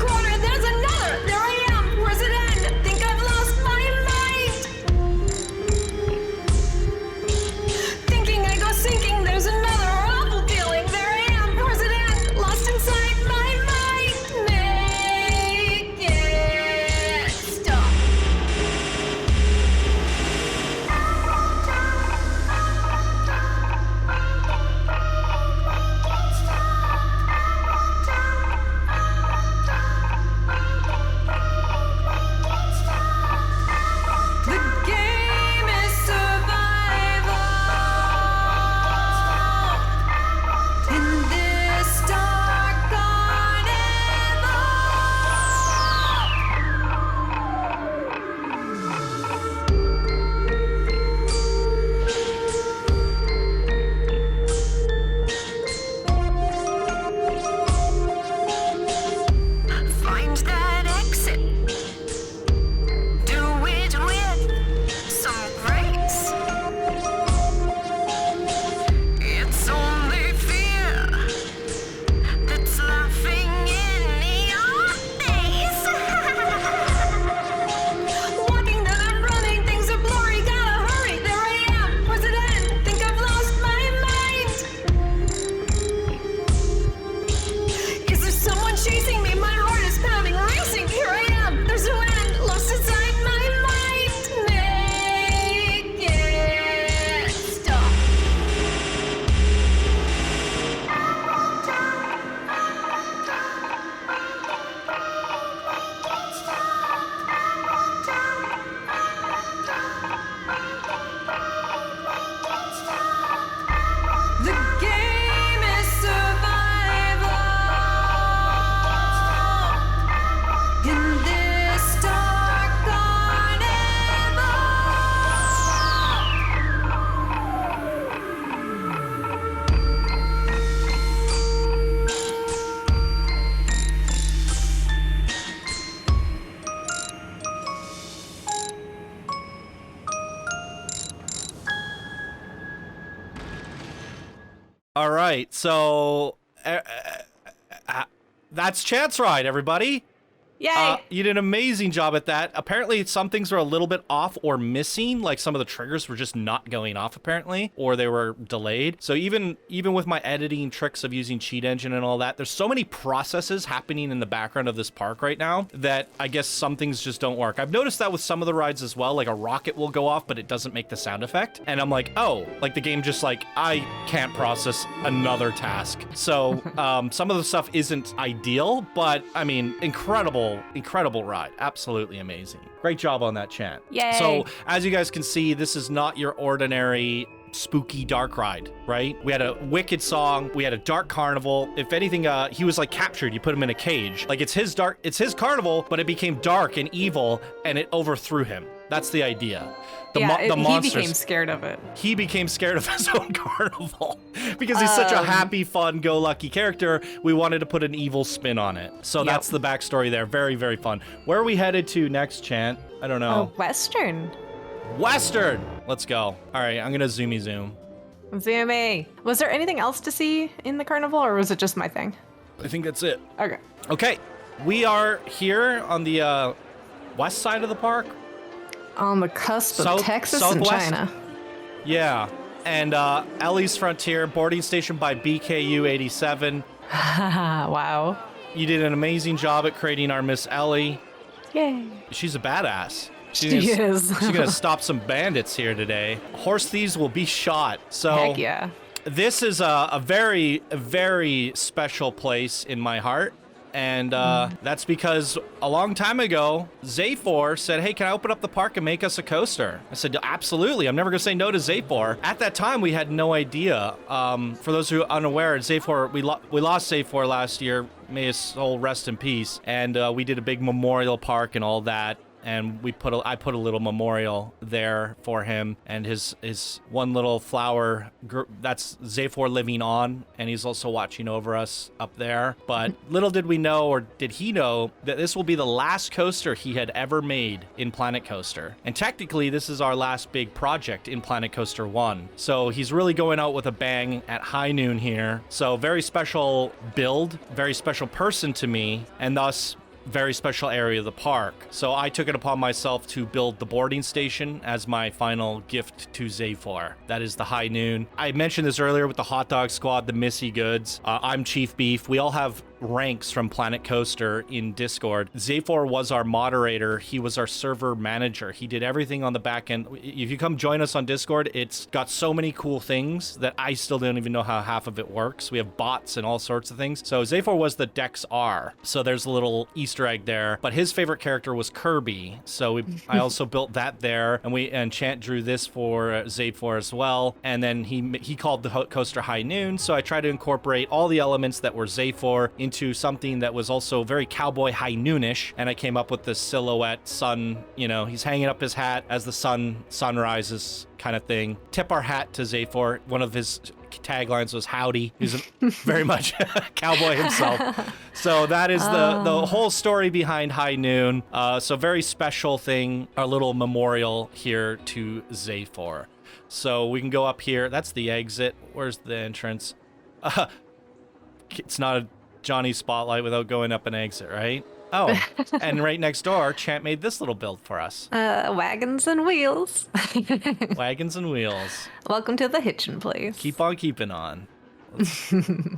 A: All right, so that's Chance Ride, everybody.
B: Yay!
A: You did an amazing job at that. Apparently, some things were a little bit off or missing, like some of the triggers were just not going off, apparently, or they were delayed. So even with my editing tricks of using Cheat Engine and all that, there's so many processes happening in the background of this park right now that I guess some things just don't work. I've noticed that with some of the rides as well, like a rocket will go off, but it doesn't make the sound effect. And I'm like, oh, like the game just like, I can't process another task. So some of the stuff isn't ideal, but I mean, incredible ride. Absolutely amazing. Great job on that, Chant.
B: Yay.
A: So as you guys can see, this is not your ordinary spooky dark ride, right? We had a wicked song, we had a dark carnival. If anything, he was like captured. You put him in a cage. Like it's his carnival, but it became dark and evil and it overthrew him. That's the idea. The monsters,
B: he became scared of it.
A: He became scared of his own carnival because he's such a happy, fun, go lucky character. We wanted to put an evil spin on it. So that's the backstory there. Very, very fun. Where are we headed to next, Chant? I don't know.
B: Western.
A: Western. Let's go. All right, I'm gonna zoomy zoom.
B: Zoomy. Was there anything else to see in the carnival, or was it just my thing?
A: I think that's it.
B: Okay.
A: Okay, we are here on the west side of the park.
B: On the cusp of Texas and China.
A: Yeah, and Ellie's Frontier, boarding station by BKU 87.
B: Wow.
A: You did an amazing job at creating our Miss Ellie.
B: Yay.
A: She's a badass.
B: She is.
A: She's gonna stop some bandits here today. Horse thieves will be shot. So
B: Heck yeah.
A: this is a very, very special place in my heart. And that's because a long time ago, Zafor said, hey, can I open up the park and make us a coaster? I said, absolutely. I'm never going to say no to Zafor. At that time, we had no idea. For those who are unaware, Zafor, we lost Zafor last year. May his soul rest in peace. And we did a big memorial park and all that. And I put a little memorial there for him and his one little flower. That's Zafor living on, and he's also watching over us up there. But little did we know, or did he know, that this will be the last coaster he had ever made in Planet Coaster. And technically, this is our last big project in Planet Coaster 1. So he's really going out with a bang at high noon here. So very special build, very special person to me, and thus very special area of the park. So I took it upon myself to build the boarding station as my final gift to Zafor. That is the high noon. I mentioned this earlier with the hot dog squad, the Missy Goods. I'm Chief Beef. We all have ranks from Planet Coaster in Discord. Zafor was our moderator. He was our server manager. He did everything on the back end. If you come join us on Discord, it's got so many cool things that I still don't even know how half of it works. We have bots and all sorts of things. So Zafor was the Dex-R. So there's a little Easter egg there. But his favorite character was Kirby. So I also built that there. And Chant drew this for Zafor as well. And then he called the coaster High Noon. So I tried to incorporate all the elements that were Zafor into something that was also very cowboy high noonish, and I came up with this silhouette sun, he's hanging up his hat as the sun rises kind of thing. Tip our hat to Zafor. One of his taglines was howdy. He's very much a cowboy himself. So that is the whole story behind High Noon. So very special thing, our little memorial here to Zafor. So we can go up here. That's the exit. Where's the entrance? It's not a Johnny Spotlight without going up an exit, right? Oh, and right next door, Chant made this little build for us.
B: Wagons and wheels.
A: Wagons and wheels.
B: Welcome to the hitchin' place.
A: Keep on keeping on.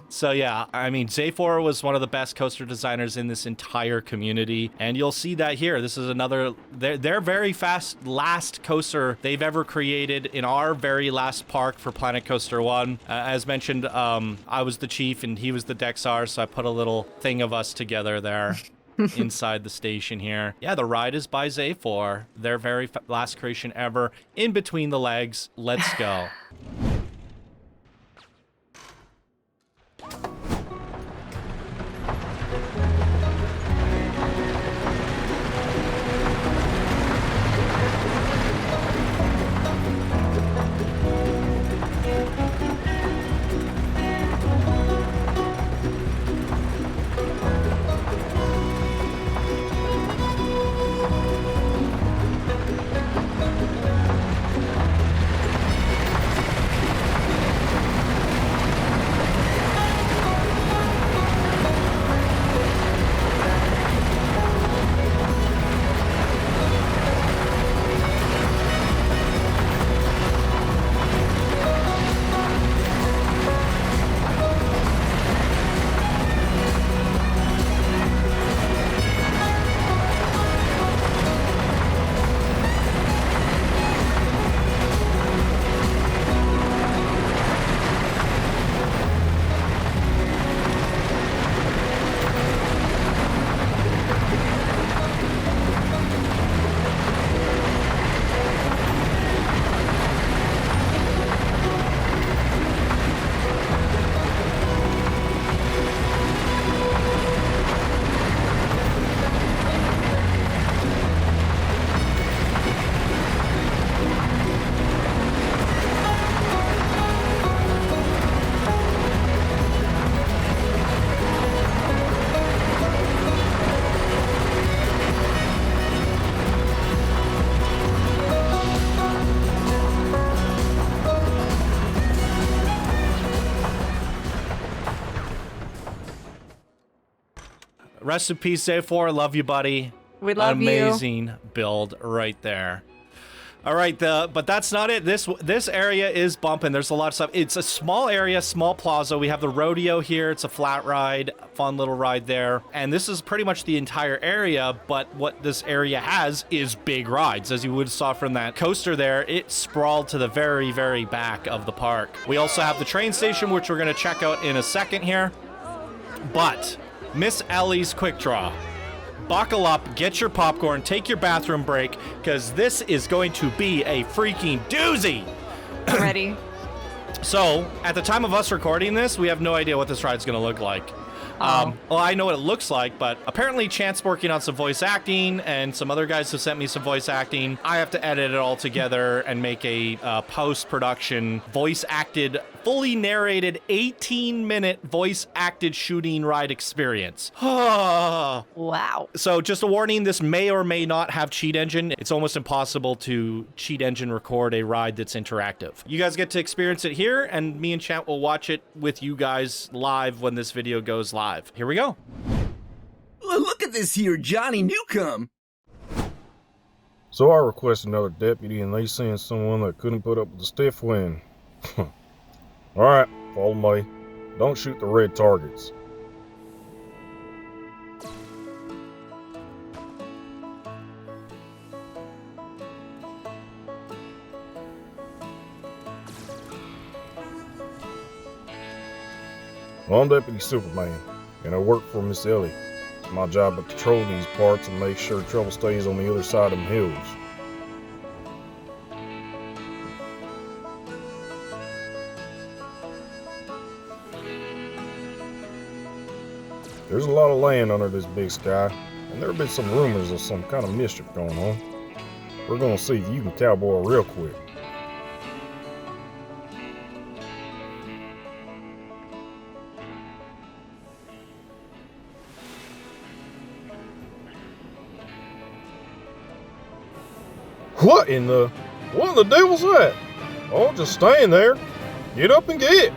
A: So yeah, I mean, Zafor was one of the best coaster designers in this entire community, and you'll see that here. This is another, their very fast last coaster they've ever created in our very last park for Planet Coaster 1. As mentioned, I was the chief and he was the Dex-R, so I put a little thing of us together there. Inside the station here. Yeah, the ride is by Zafor. Their very last creation ever. In between the legs. Let's go. Rest in peace, A4. Love you, buddy.
B: We love you.
A: Amazing build right there. All right, but that's not it. This area is bumping. There's a lot of stuff. It's a small area, small plaza. We have the rodeo here. It's a flat ride, fun little ride there. And this is pretty much the entire area, but what this area has is big rides. As you would have saw from that coaster there, it sprawled to the very, very back of the park. We also have the train station, which we're going to check out in a second here. But Miss Ellie's Quickdraw. Buckle up, get your popcorn, take your bathroom break, because this is going to be a freaking doozy.
B: I'm ready.
A: So, at the time of us recording this, we have no idea what this ride's going to look like. Well, I know what it looks like, but apparently Chance working on some voice acting, and some other guys have sent me some voice acting. I have to edit it all together and make a post-production voice-acted, fully narrated 18-minute voice-acted shooting ride experience.
B: Wow.
A: So just a warning, this may or may not have cheat engine. It's almost impossible to cheat engine record a ride that's interactive. You guys get to experience it here, and me and Chat will watch it with you guys live when this video goes live. Here we go.
G: Look at this here, Johnny Newcomb.
H: So I requested another deputy, and they sent someone that couldn't put up with the stiff wind. Alright, follow me. Don't shoot the red targets. Well, I'm Deputy Superman, and I work for Miss Ellie. It's my job to patrol these parts and make sure trouble stays on the other side of them hills. There's a lot of land under this big sky, and there have been some rumors of some kind of mischief going on. We're gonna see if you can cowboy real quick. What in the devil's that? Oh, just stand there. Get up and get.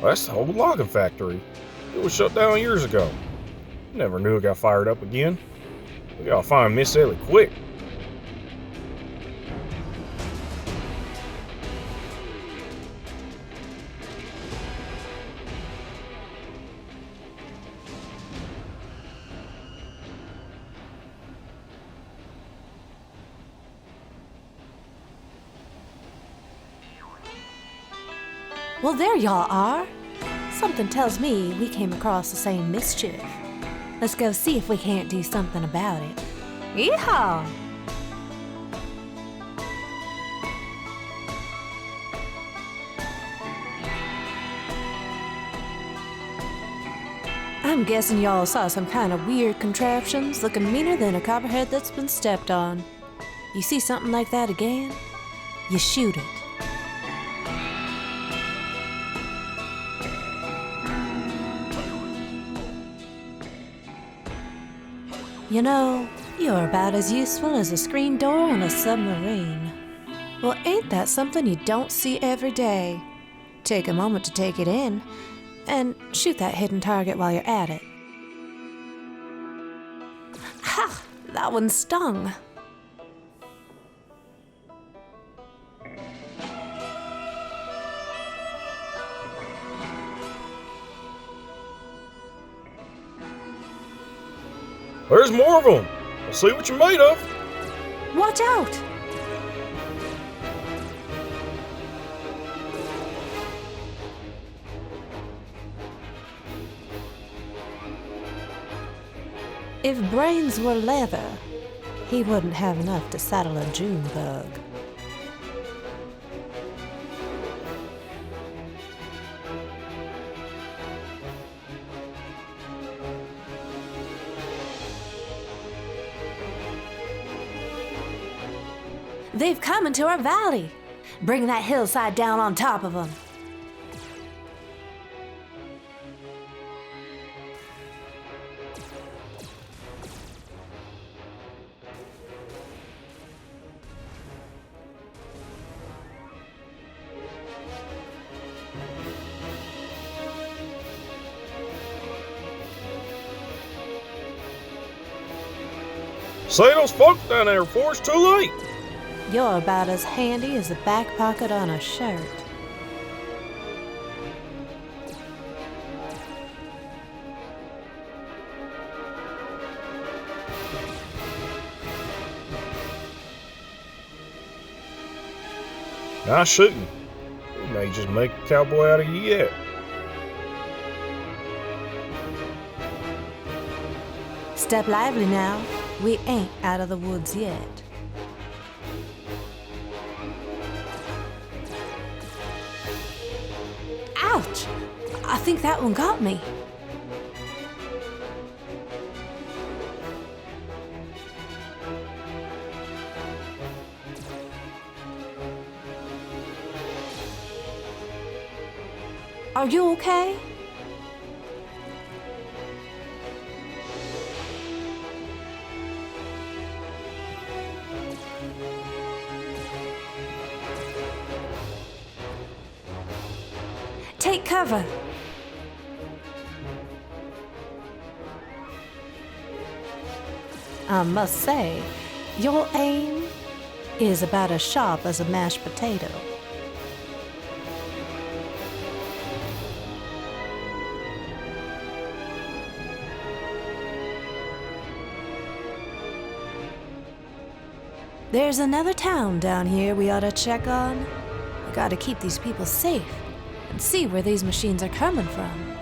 H: That's the old logging factory. It was shut down years ago. Never knew it got fired up again. We gotta find Miss Ellie quick.
I: Well, there y'all are. Something tells me we came across the same mischief. Let's go see if we can't do something about it.
B: Yeehaw!
I: I'm guessing y'all saw some kind of weird contraptions looking meaner than a copperhead that's been stepped on. You see something like that again? You shoot it. You know, you're about as useful as a screen door on a submarine. Well, ain't that something you don't see every day? Take a moment to take it in, and shoot that hidden target while you're at it. Ha! That one stung.
H: There's more of them. Let's see what you're made of.
I: Watch out! If brains were leather, he wouldn't have enough to saddle a June bug. They've come into our valley. Bring that hillside down on top of them.
H: Say those folks down there before it's too late.
I: You're about as handy as the back pocket on a shirt.
H: Nice shooting. We may just make a cowboy out of you yet.
I: Step lively now. We ain't out of the woods yet. Ouch! I think that one got me. Are you okay? Take cover. I must say, your aim is about as sharp as a mashed potato. There's another town down here we ought to check on. We gotta keep these people safe and see where these machines are coming from.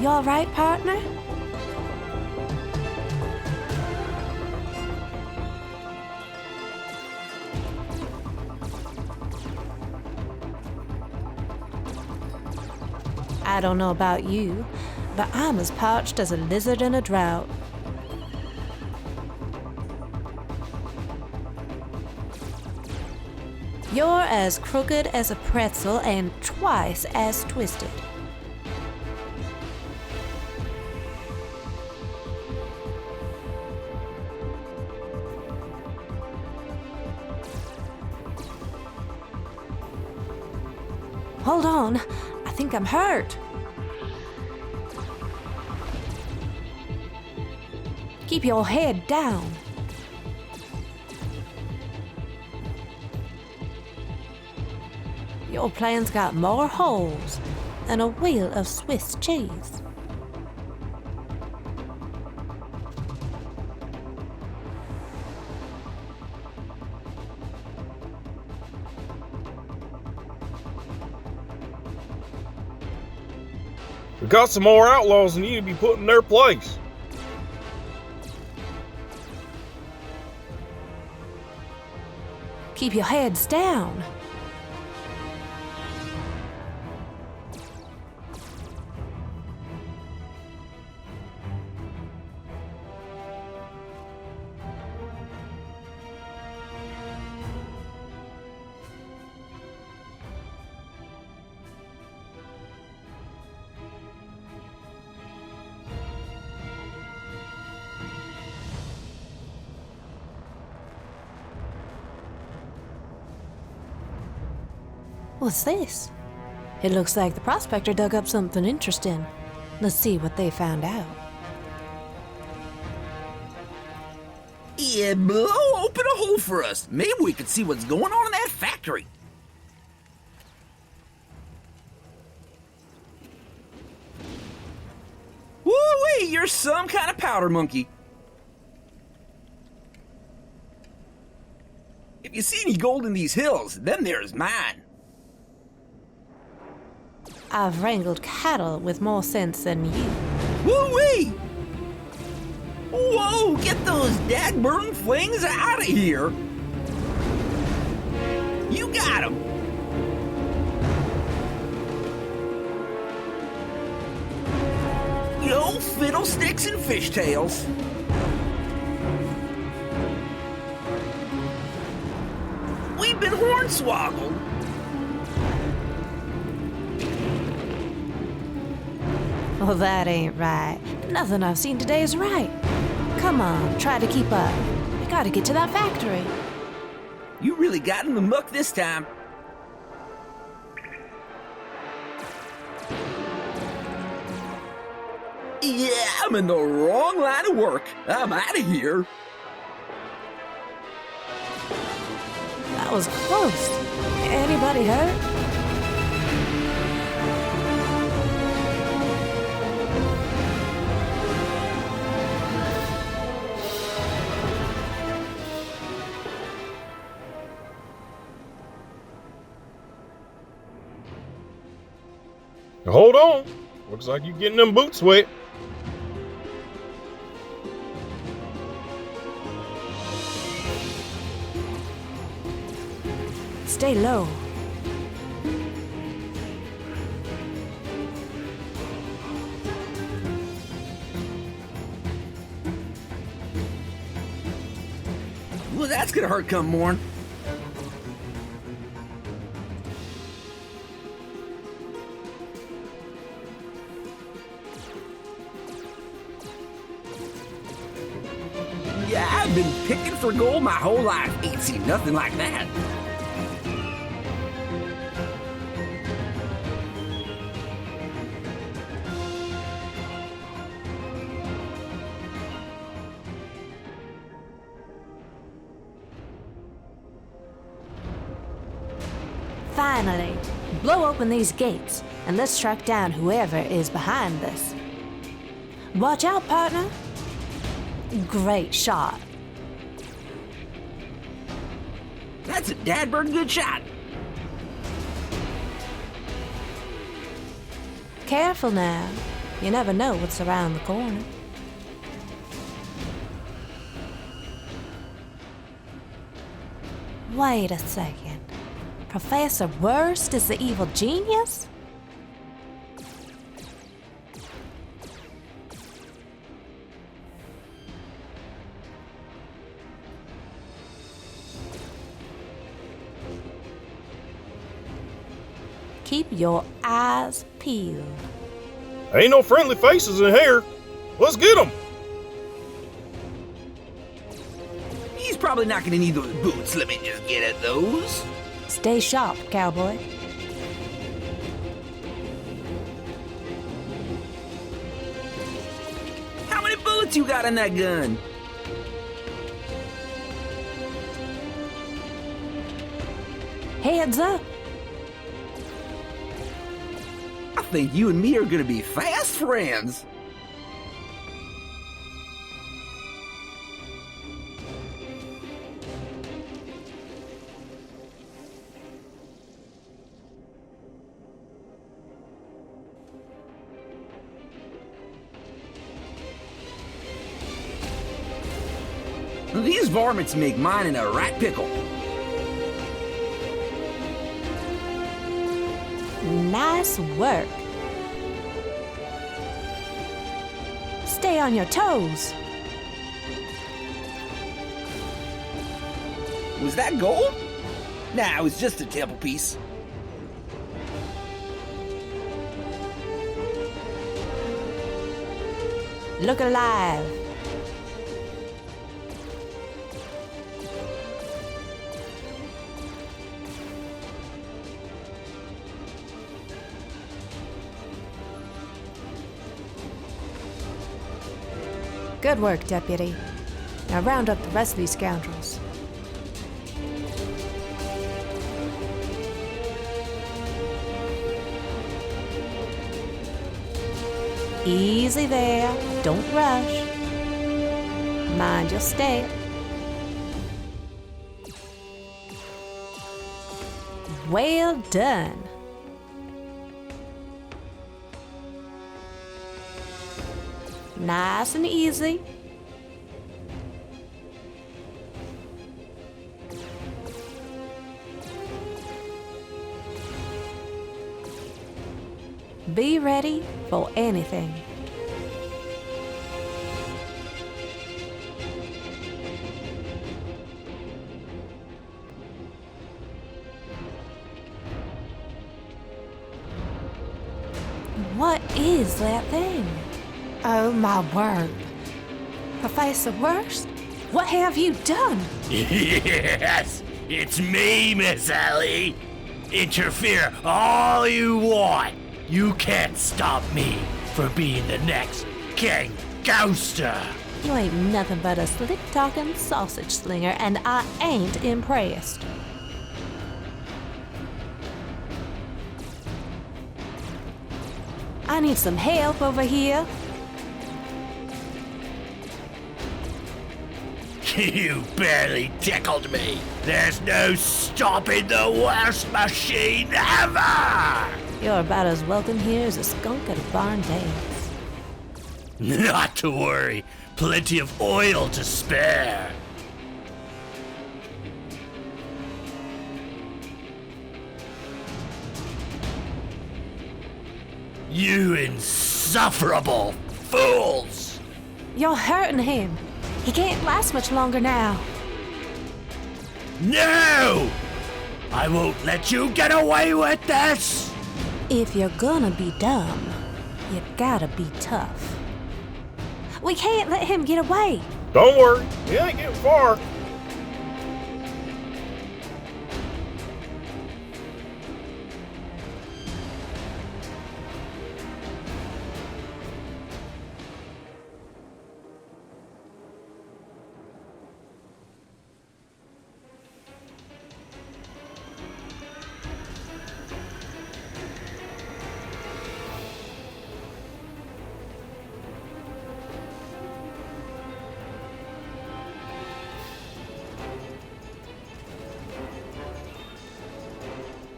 I: You all right, partner? I don't know about you, but I'm as parched as a lizard in a drought. You're as crooked as a pretzel and twice as twisted. Hold on, I think I'm hurt. Keep your head down. Your plan's got more holes than a wheel of Swiss cheese.
H: We got some more outlaws than you to be put in their place.
I: Keep your heads down. What's this? It looks like the prospector dug up something interesting. Let's see what they found out.
G: Yeah, blow open a hole for us. Maybe we could see what's going on in that factory. Woo-wee, you're some kind of powder monkey. If you see any gold in these hills, then there's mine.
I: I've wrangled cattle with more sense than you.
G: Woo-wee! Whoa, get those dagburn flings out of here! You got 'em! Yo, fiddlesticks and fishtails! We've been hornswoggled!
I: Well, that ain't right. Nothing I've seen today is right. Come on, try to keep up. We gotta get to that factory.
G: You really got in the muck this time. Yeah, I'm in the wrong line of work. I'm out of here.
I: That was close. Anybody hurt?
H: Now hold on. Looks like you getting them boots wet.
I: Stay low.
G: Well, that's gonna hurt come morn. Yeah, I've been picking for gold my whole life. Ain't seen nothing like that.
I: Finally, blow open these gates and let's track down whoever is behind this. Watch out, partner. Great shot.
G: That's a dadbird good shot.
I: Careful now. You never know what's around the corner. Wait a second. Professor Worst is the evil genius? Keep your eyes peeled.
H: Ain't no friendly faces in here. Let's get them.
G: He's probably not gonna need those boots. Let me just get at those.
I: Stay sharp, cowboy.
G: How many bullets you got in that gun?
I: Heads up.
G: I think you and me are gonna be fast friends. These varmints make mine in a right pickle.
I: Nice work. Stay on your toes.
G: Was that gold? Nah, it was just a temple piece.
I: Look alive. Good work, Deputy. Now round up the rest of these scoundrels. Easy there. Don't rush. Mind your step. Well done. Nice and easy. Be ready for anything. What is that thing? Oh my word. Professor Worst, what have you done?
J: Yes, it's me, Miss Ellie. Interfere all you want. You can't stop me from being the next King Coaster.
I: You ain't nothing but a slick-talking sausage slinger, and I ain't impressed. I need some help over here.
J: You barely tickled me. There's no stopping the worst machine ever!
I: You're about as welcome here as a skunk at a barn dance.
J: Not to worry. Plenty of oil to spare. You insufferable fools!
I: You're hurting him. He can't last much longer now.
J: No! I won't let you get away with this!
I: If you're gonna be dumb, you gotta be tough. We can't let him get away.
H: Don't worry, he ain't getting far.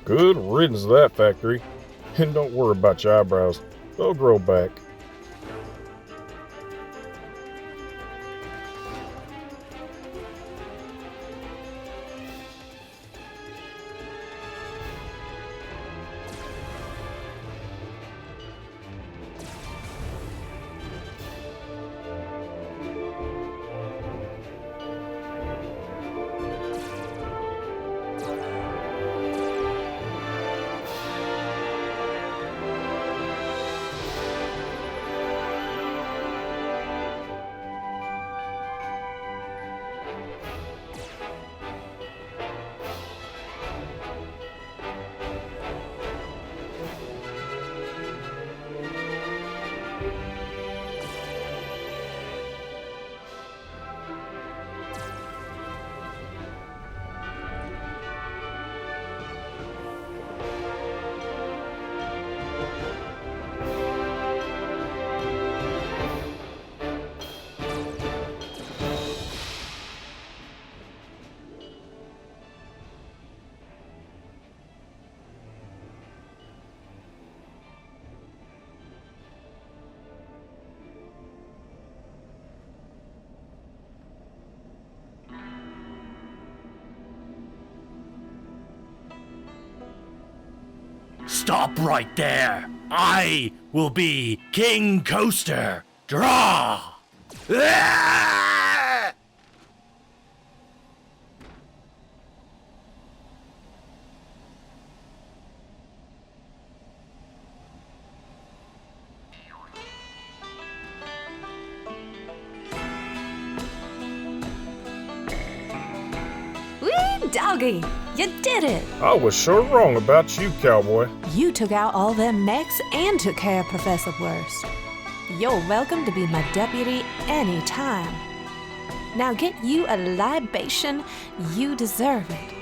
H: Good riddance to that factory. And don't worry about your eyebrows. They'll grow back.
J: Stop right there. I will be King Coaster. Draw! Ah!
I: Wee doggy, you did it.
H: I was sure wrong about you, cowboy.
I: You took out all them mechs and took care of Professor Worst. You're welcome to be my deputy anytime. Now get you a libation. You deserve it.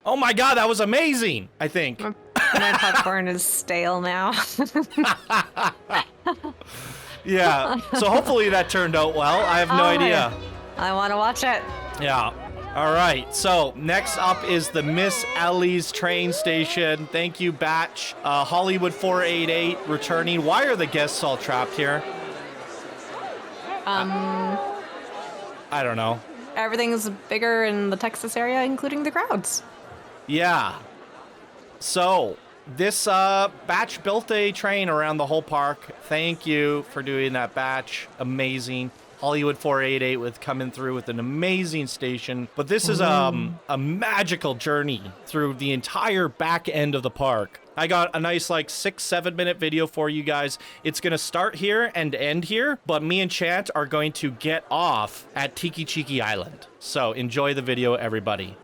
A: Oh my god, that was amazing, I think.
B: My popcorn is stale now.
A: Yeah, so hopefully that turned out well. I have no idea.
B: I want to watch it.
A: Yeah. All right, so next up is the Miss Ellie's train station. Thank you, Batch. Hollywood 488 returning. Why are the guests all trapped here? I don't know.
B: Everything's bigger in the Texas area, including the crowds.
A: Yeah. So, this Batch built a train around the whole park. Thank you for doing that, Batch. Amazing. Hollywood 488 with coming through with an amazing station. But this is a magical journey through the entire back end of the park. I got a nice like 6-7 minute video for you guys. It's gonna start here and end here, but me and Chant are going to get off at Cheeki Island. So enjoy the video, everybody.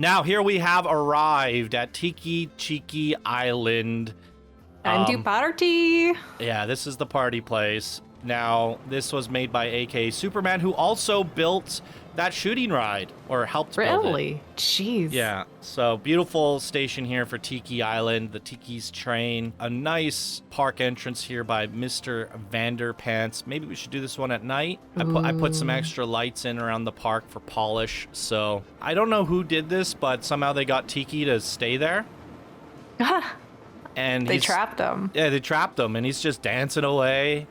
A: Now, here we have arrived at Tiki Island.
B: And do party.
A: Yeah, this is the party place. Now, this was made by AK Superman, who also built that shooting ride, or helped build it.
B: Really? Jeez.
A: Yeah, so beautiful station here for Tiki Island, the Tiki's Train. A nice park entrance here by Mr. Vanderpants. Maybe we should do this one at night. I put some extra lights in around the park for polish. So I don't know who did this, but somehow they got Tiki to stay there. And
B: They trapped him.
A: Yeah, they trapped him, and he's just dancing away.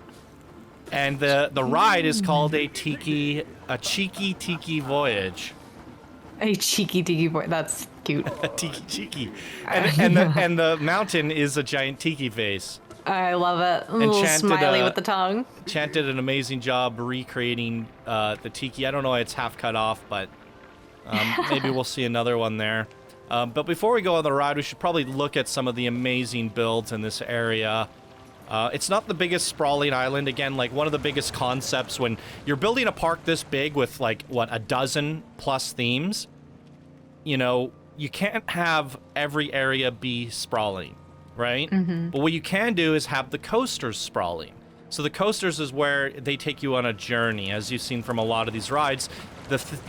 A: And the ride is called a Cheeki Tiki Voyage.
B: A cheeky tiki boy. That's cute.
A: A Cheeki. And the mountain is a giant tiki face.
B: I love it. A little smiley with the tongue.
A: Chant did an amazing job recreating the tiki. I don't know why it's half cut off, but maybe we'll see another one there. But before we go on the ride, we should probably look at some of the amazing builds in this area. It's not the biggest sprawling island. Again, like one of the biggest concepts when you're building a park this big with like, what, a dozen plus themes, you know, you can't have every area be sprawling, right? But what you can do is have the coasters sprawling. So the coasters is where they take you on a journey. As you've seen from a lot of these rides,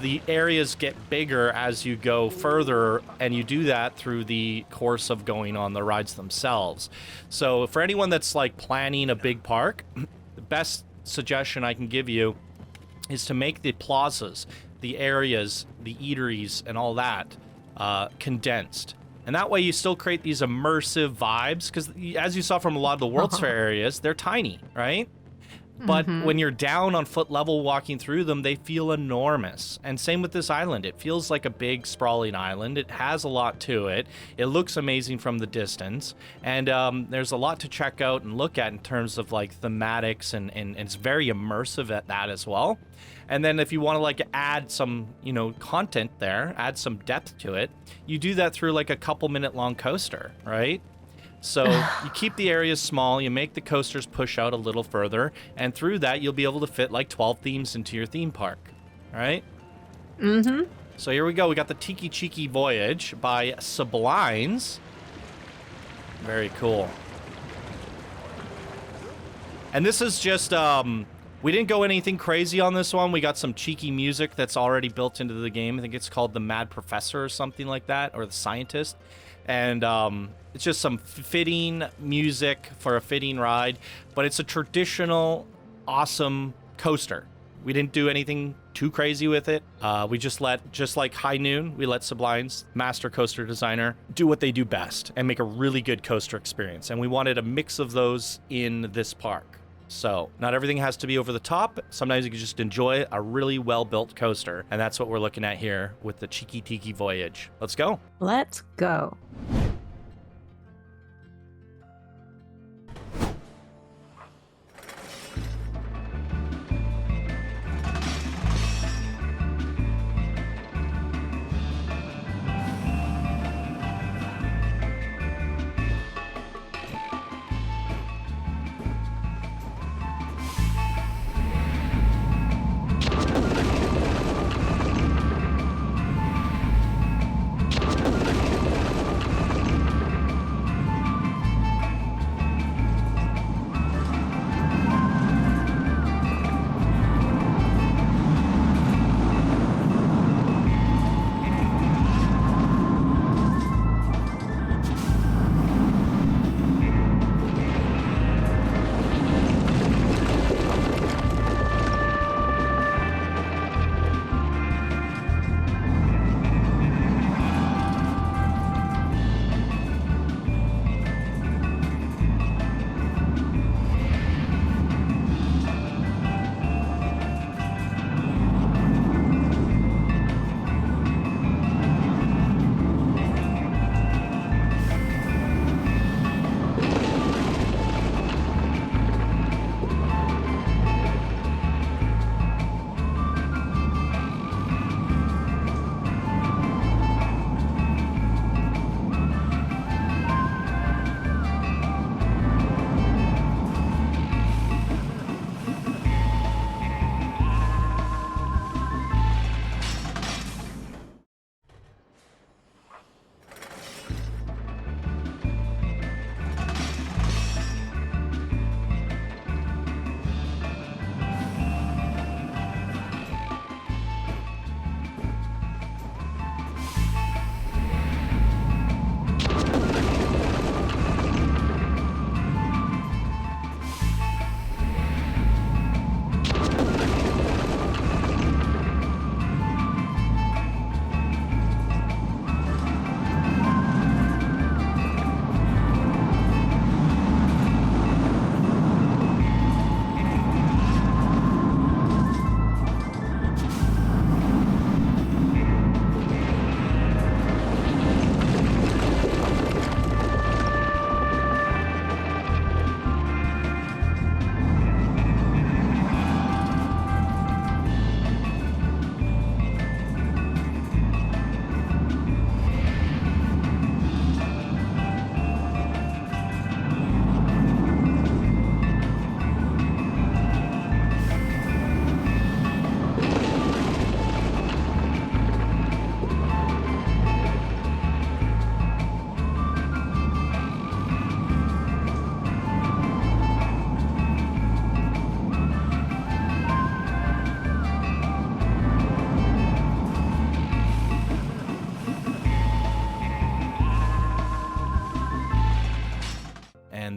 A: the areas get bigger as you go further, and you do that through the course of going on the rides themselves. So for anyone that's like planning a big park, the best suggestion I can give you is to make the plazas, the areas, the eateries, and all that condensed. And that way you still create these immersive vibes, because as you saw from a lot of the World's Fair areas, they're tiny, right? But when you're down on foot level walking through them, they feel enormous. And same with this island. It feels like a big sprawling island. It has a lot to it. It looks amazing from the distance. And there's a lot to check out and look at in terms of like thematics, and it's very immersive at that as well. And then if you want to like add some, you know, content there, add some depth to it, you do that through like a couple minute long coaster, right? So you keep the areas small, you make the coasters push out a little further, and through that you'll be able to fit like 12 themes into your theme park, right? So here we go. We got the Tiki Cheeki Voyage by Sublimes. Very cool. And this is just, we didn't go anything crazy on this one. We got some cheeky music that's already built into the game. I think it's called the Mad Professor or something like that, or the Scientist. And it's just some fitting music for a fitting ride, but it's a traditional, awesome coaster. We didn't do anything too crazy with it. We just like High Noon, we let Sublime's master coaster designer do what they do best and make a really good coaster experience. And we wanted a mix of those in this park. So not everything has to be over the top. Sometimes you can just enjoy a really well-built coaster. And that's what we're looking at here with the Cheeki Tiki Voyage. Let's go.
B: Let's go.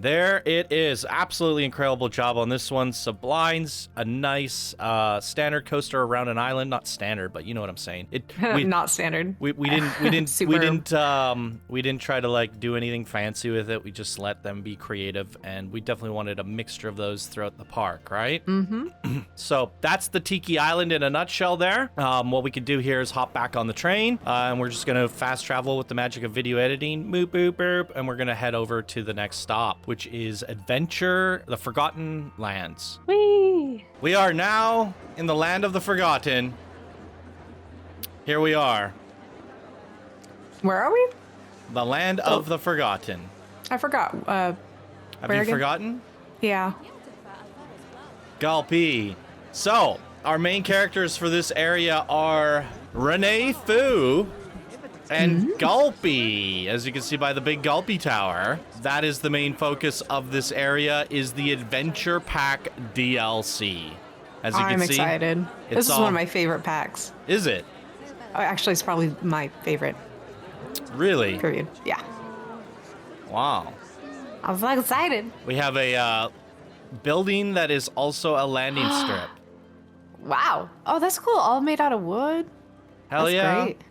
A: there it is. Absolutely incredible job on this one. Sublimes a nice standard coaster around an island. Not standard, but you know what I'm saying.
B: Not standard.
A: We didn't
B: Superb.
A: we didn't try to like do anything fancy with it. We just let them be creative, and we definitely wanted a mixture of those throughout the park, right? Mm-hmm. So that's the Tiki Island in a nutshell there. What we could do here is hop back on the train, and we're just gonna fast travel with the magic of video editing, boop, boop, boop, and we're gonna head over to the next stop, which is Adventure, the Forgotten Lands.
B: Whee!
A: We are now in the land of the Forgotten. Here we are.
B: Where are we?
A: The land of the Forgotten.
B: I forgot.
A: Have
B: where
A: you
B: again?
A: forgotten?
B: Yeah.
A: Gulpee. So, our main characters for this area are Renee Fu and Gulpee. As you can see by the big Gulpee tower, that is the main focus of this area, is the Adventure Pack DLC. As you
B: I'm
A: can see,
B: excited. This is
A: all-
B: one of my favorite packs.
A: Is it?
B: Actually, it's probably my favorite,
A: Really?
B: period. Yeah.
A: Wow.
B: I'm so excited.
A: We have a building that is also a landing strip.
B: Wow. Oh, that's cool. All made out of wood.
A: Hell
B: That's
A: yeah.
B: great.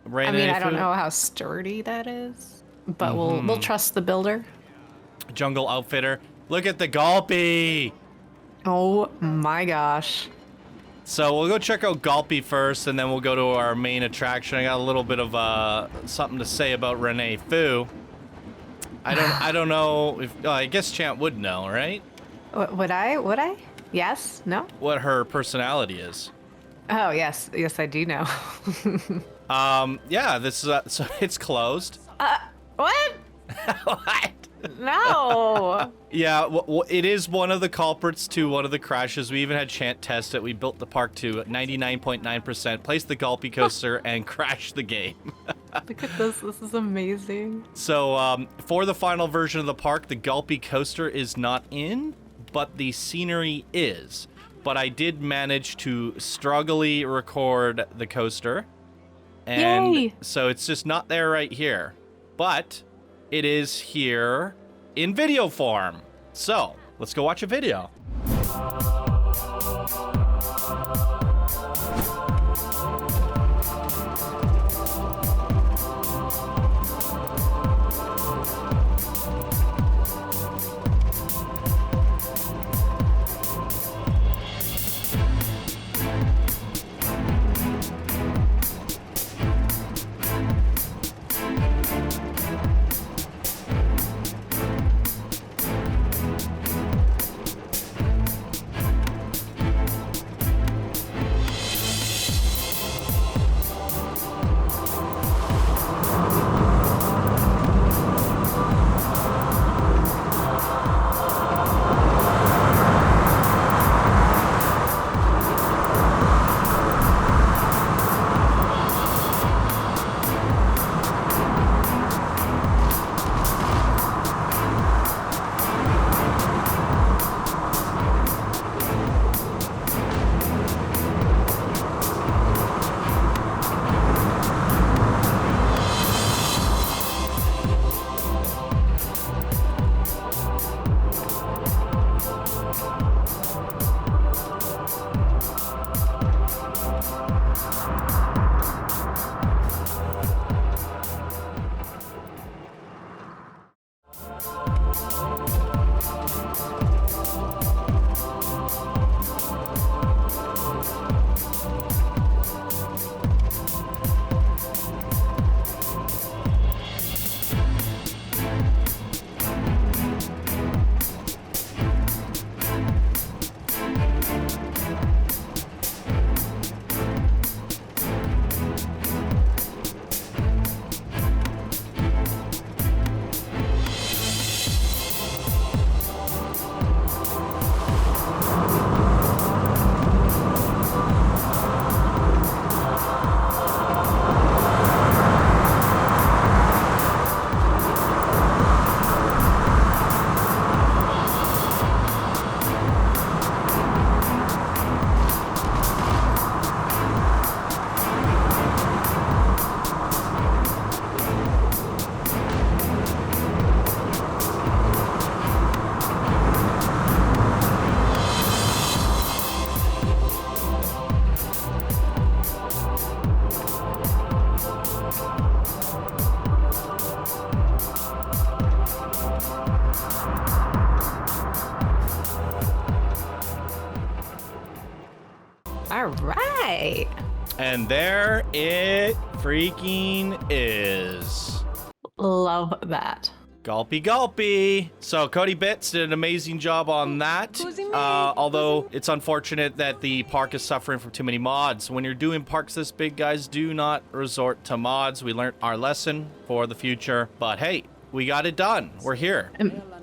A: Renee
B: I mean, I don't
A: Fu,
B: know how sturdy that is, but we'll trust the builder.
A: Jungle Outfitter. Look at the Gulpee.
B: Oh my gosh.
A: So we'll go check out Gulpee first, and then we'll go to our main attraction. I got a little bit of something to say about Renee Fu. I don't know if I guess Champ would know, right?
B: Would I? Yes? No?
A: What her personality is.
B: Oh, yes. Yes, I do know.
A: Yeah, this is so it's closed.
B: What?
A: What?
B: No.
A: Yeah, it is one of the culprits to one of the crashes. We even had Chant test it. We built the park to 99.9%, placed the Gulpee coaster, and crashed the game.
B: Look at this. This is amazing.
A: So for the final version of the park, the Gulpee coaster is not in, but the scenery is. But I did manage to struggly record the coaster. And
B: Yay.
A: so it's just not there right here. But it is here in video form. So let's go watch a video.
B: right.
A: And there it freaking is.
B: Love that.
A: Gulpee, Gulpee. So Cody Bits did an amazing job on that. Although it's unfortunate that the park is suffering from too many mods. When you're doing parks this big, guys, do not resort to mods. We learned our lesson for the future. But hey, we got it done. We're here.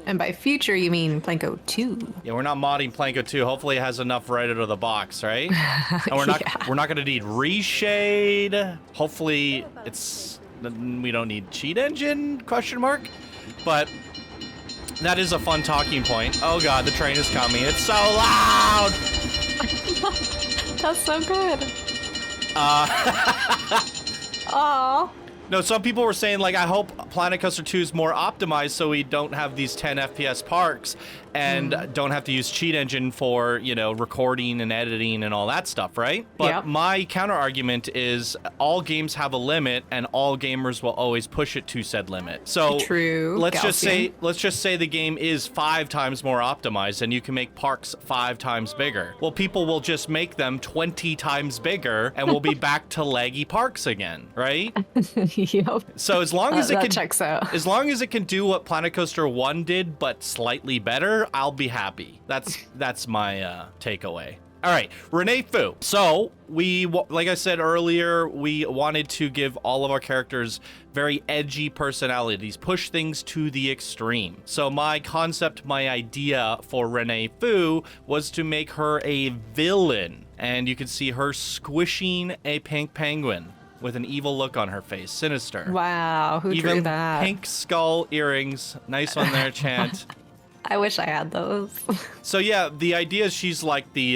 B: And by future, you mean PlanCo 2.
A: Yeah, we're not modding PlanCo 2. Hopefully it has enough right out of the box, right? And we're not going to need reshade. Hopefully we don't need cheat engine, question mark. But that is a fun talking point. Oh god, the train is coming. It's so loud.
B: That's so good. Aww.
A: No, some people were saying, like, I hope Planet Coaster 2 is more optimized so we don't have these 10 FPS parks and don't have to use cheat engine for, you know, recording and editing and all that stuff, right? But my counter argument is all games have a limit and all gamers will always push it to said limit. So
B: true.
A: let's just say the game is 5 times more optimized and you can make parks 5 times bigger. Well, people will just make them 20 times bigger and we'll be back to laggy parks again, right?
B: Yep.
A: So as long as it
B: checks out.
A: As long as it can do what Planet Coaster 1 did, but slightly better, I'll be happy. That's my takeaway. All right, Renee Fu. So like I said earlier, we wanted to give all of our characters very edgy personalities, push things to the extreme. So my idea for Renee Fu was to make her a villain. And you can see her squishing a pink penguin with an evil look on her face. Sinister.
B: Wow, who drew that?
A: Pink skull earrings. Nice one there, Chant.
B: I wish I had those.
A: So yeah, the idea is she's like the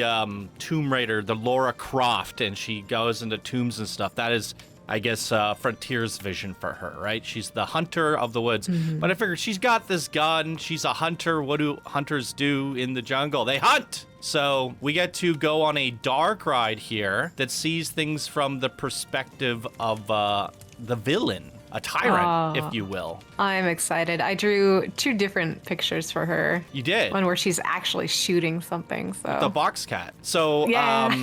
A: Tomb Raider, the Lara Croft, and she goes into tombs and stuff. That is, I guess, Frontier's vision for her, right? She's the hunter of the woods. But I figured she's got this gun. She's a hunter. What do hunters do in the jungle? They hunt! So we get to go on a dark ride here that sees things from the perspective of the villain. A tyrant, if you will.
B: I'm excited. I drew 2 different pictures for her.
A: You did?
B: One where she's actually shooting something, so.
A: The box cat. So,
B: yeah.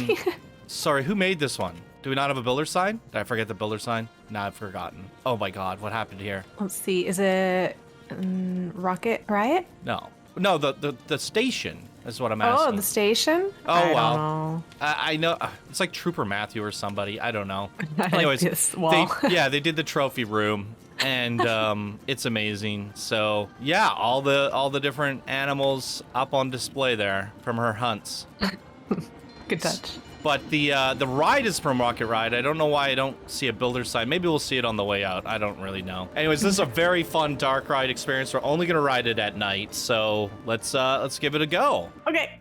A: Sorry, who made this one? Do we not have a builder sign? Did I forget the builder sign? No, I've forgotten. Oh my god, what happened here?
B: Let's see, is it Rocket Riot?
A: No, the station is what I'm asking.
B: Oh, the station?
A: Oh, wow.
B: Don't know.
A: I know. It's like Trooper Matthew or somebody. I don't know.
B: Anyways, like this wall.
A: They did the trophy room, and it's amazing. So yeah, all the different animals up on display there from her hunts.
B: Good touch.
A: But the ride is from Rocket Ride. I don't know why I don't see a builder sign. Maybe we'll see it on the way out. I don't really know. Anyways, this is a very fun dark ride experience. We're only gonna ride it at night, so let's give it a go.
B: Okay.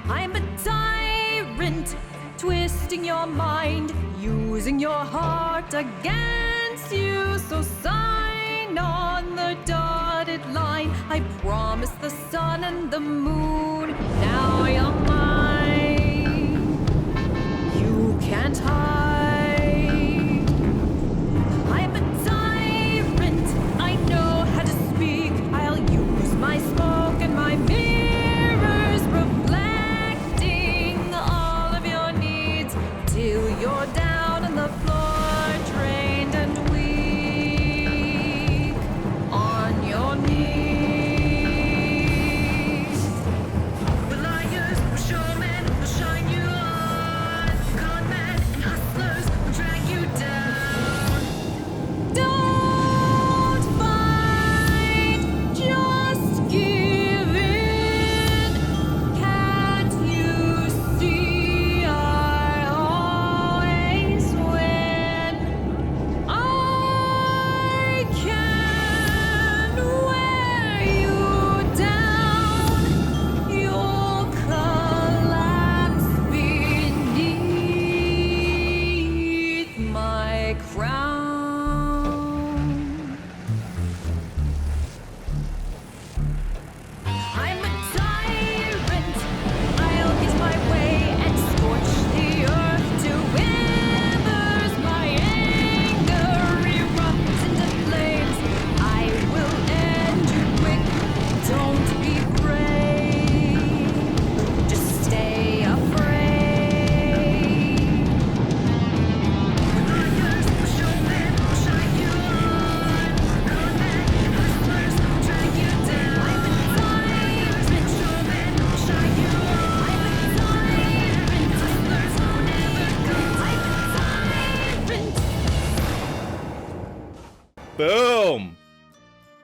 C: I'm a tyrant, twisting your mind, using your heart against you. So sign on the dotted line. I promise the sun and the moon. Now you're mine. You can't hide. I'm a tyrant. I know how to speak. I'll use my smoke and my mirrors, reflecting all of your needs till you're down on the floor, drained and weak on your knees. We're liars, we're showmen, we'll shine you on. Con man and hustle.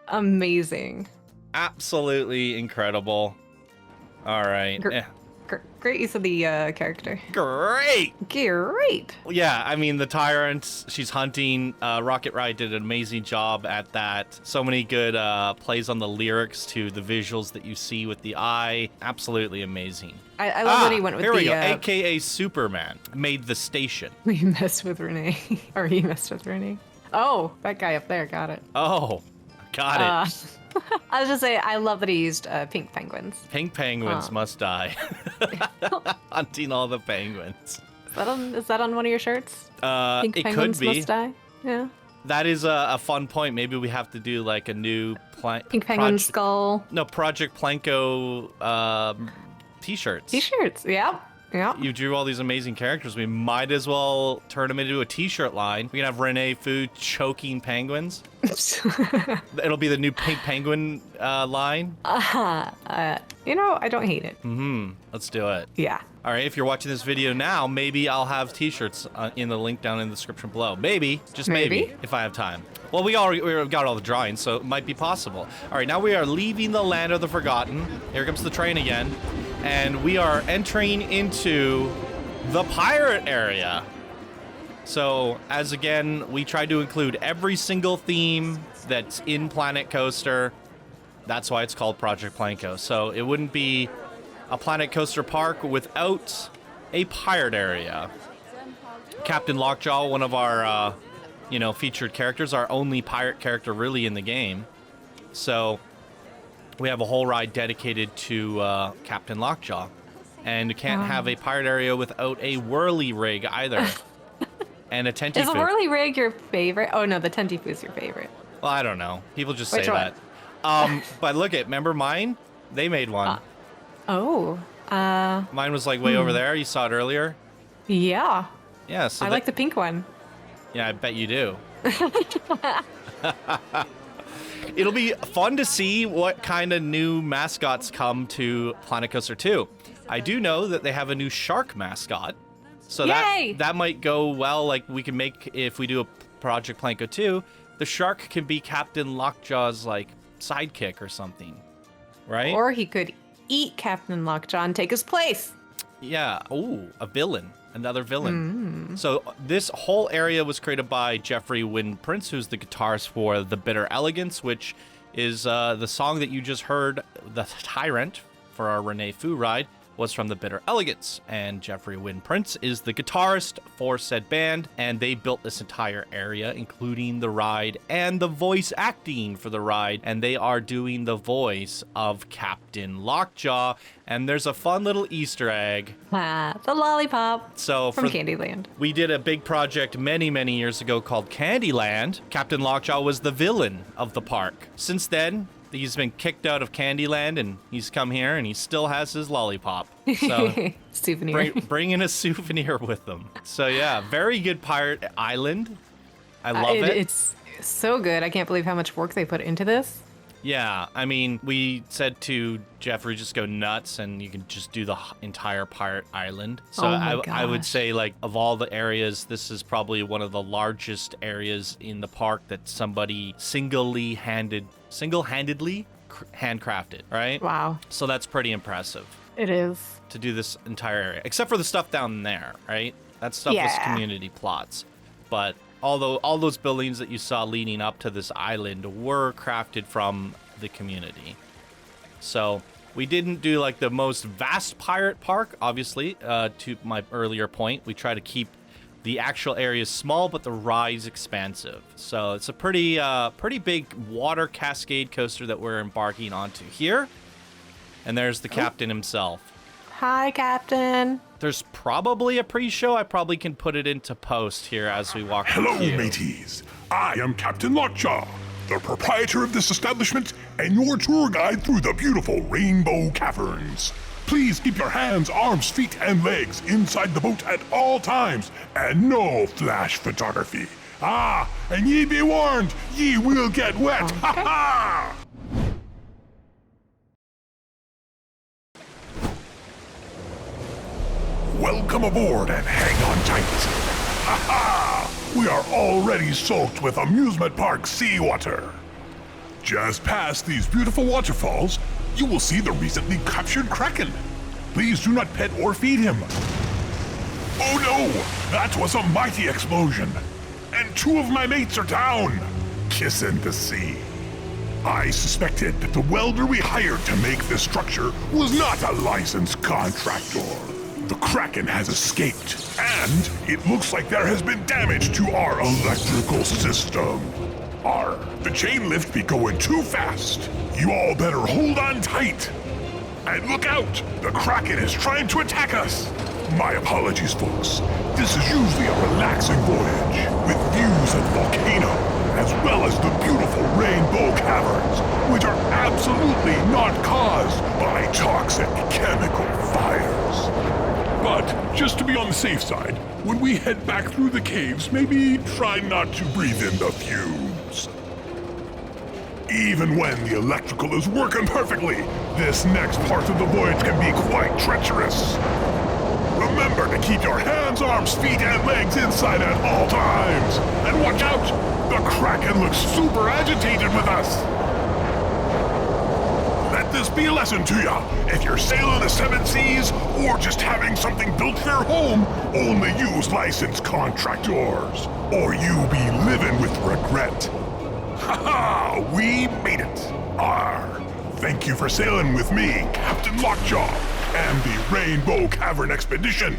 B: Amazing.
A: Absolutely incredible. All right.
B: Great use of the character.
A: Great.
B: Great.
A: Yeah, I mean, the Tyrant, she's hunting. Rocket Ride did an amazing job at that. So many good plays on the lyrics to the visuals that you see with the eye. Absolutely amazing.
B: I love that he went with
A: here
B: the...
A: we go. AKA Superman made the station.
B: We messed with Renee. Or he messed with Renee. Oh, that guy up there got it.
A: Oh, got it.
B: I was just saying, I love that he used pink penguins.
A: Pink penguins must die. Hunting all the penguins.
B: Is that on one of your shirts? Pink
A: it
B: penguins
A: could be.
B: must die? Yeah.
A: That is a fun point. Maybe we have to do like a new
B: Pink penguin skull.
A: No, Project PlanCo t-shirts.
B: T-shirts, yeah. Yeah.
A: You drew all these amazing characters. We might as well turn them into a t-shirt line. We can have Renee Fu choking penguins. It'll be the new pink penguin line.
B: I don't hate it.
A: Let's do it.
B: Yeah.
A: All right, if you're watching this video now, maybe I'll have t-shirts in the link down in the description below. Maybe, just maybe, if I have time. Well, we got all the drawings, so it might be possible. All right, now we are leaving the land of the forgotten. Here comes the train again. And we are entering into the pirate area. So, as again, we try to include every single theme that's in Planet Coaster. That's why it's called Project PlanCo. So, it wouldn't be a Planet Coaster park without a pirate area. Captain Lockjaw, one of our, featured characters, our only pirate character really in the game. So, we have a whole ride dedicated to Captain Lockjaw. And you can't have a pirate area without a whirly rig either. And a tenty
B: Is a whirly rig your favorite? Oh, no, the tenty is your favorite.
A: Well, I don't know. People just
B: Which
A: say
B: one?
A: that. But look remember mine? They made one. Mine was like way over there. You saw it earlier.
B: Yeah.
A: Yeah, so
B: I like the pink one.
A: Yeah, I bet you do. It'll be fun to see what kind of new mascots come to Planet Coaster 2. I do know that they have a new shark mascot. So that might go well. Like we can make, if we do a Project PlanCo 2, the shark can be Captain Lockjaw's like sidekick or something. Right?
B: Or he could eat Captain Lockjaw and take his place.
A: Yeah. Ooh, a villain. Another villain. So this whole area was created by Jeffry-Wynn Prince, who's the guitarist for The Bitter Elegance, which is the song that you just heard, The Tyrant, for our Renee Fu ride, was from The Bitter Elegance. And Jeffry-Wynn Prince is the guitarist for said band, and they built this entire area, including the ride and the voice acting for the ride. And they are doing the voice of Captain Lockjaw. And there's a fun little Easter egg.
B: The lollipop.
A: So
B: from Candyland.
A: We did a big project many, many years ago called Candyland. Captain Lockjaw was the villain of the park. Since then, he's been kicked out of Candyland, and he's come here, and he still has his lollipop. So
B: souvenir.
A: Bringing a souvenir with them. So yeah, very good pirate island. I love it.
B: It's so good. I can't believe how much work they put into this.
A: Yeah, I mean, we said to Jeffrey, just go nuts, and you can just do the entire pirate island. So I would say, like, of all the areas, this is probably one of the largest areas in the park that somebody single-handedly handcrafted, right?
B: Wow.
A: So that's pretty impressive.
B: It is.
A: To do this entire area, except for the stuff down there, right? That stuff was community plots. But all those buildings that you saw leading up to this island were crafted from the community. So we didn't do like the most vast pirate park, obviously, to my earlier point. We try to keep the actual areas small, but the rides expansive. So it's a pretty big water cascade coaster that we're embarking onto here. And there's the captain himself.
B: Hi, Captain.
A: There's probably a pre-show. I probably can put it into post here as we walk through.
K: Hello, mateys. I am Captain Lockjaw, the proprietor of this establishment and your tour guide through the beautiful Rainbow Caverns. Please keep your hands, arms, feet, and legs inside the boat at all times, and no flash photography. And ye be warned, ye will get wet.
B: Okay.
K: Ha ha! Welcome aboard and hang on tight. Ha ha! We are already soaked with amusement park seawater. Just past these beautiful waterfalls, you will see the recently captured Kraken. Please do not pet or feed him. Oh no! That was a mighty explosion. And 2 of my mates are down. Kissing the sea. I suspected that the welder we hired to make this structure was not a licensed contractor. The Kraken has escaped, and it looks like there has been damage to our electrical system. The chain lift be going too fast. You all better hold on tight. And look out! The Kraken is trying to attack us! My apologies, folks. This is usually a relaxing voyage, with views of the volcano, as well as the beautiful rainbow caverns, which are absolutely not caused by toxic chemical fires. But, just to be on the safe side, when we head back through the caves, maybe try not to breathe in the fumes. Even when the electrical is working perfectly, this next part of the voyage can be quite treacherous. Remember to keep your hands, arms, feet, and legs inside at all times. And watch out! The Kraken looks super agitated with us. Let this be a lesson to ya. If you're sailing the 7 seas, or just having something built for your home, only use licensed contractors, or you be living with regret. Haha, we made it. Thank you for sailing with me, Captain Lockjaw, and the Rainbow Cavern Expedition.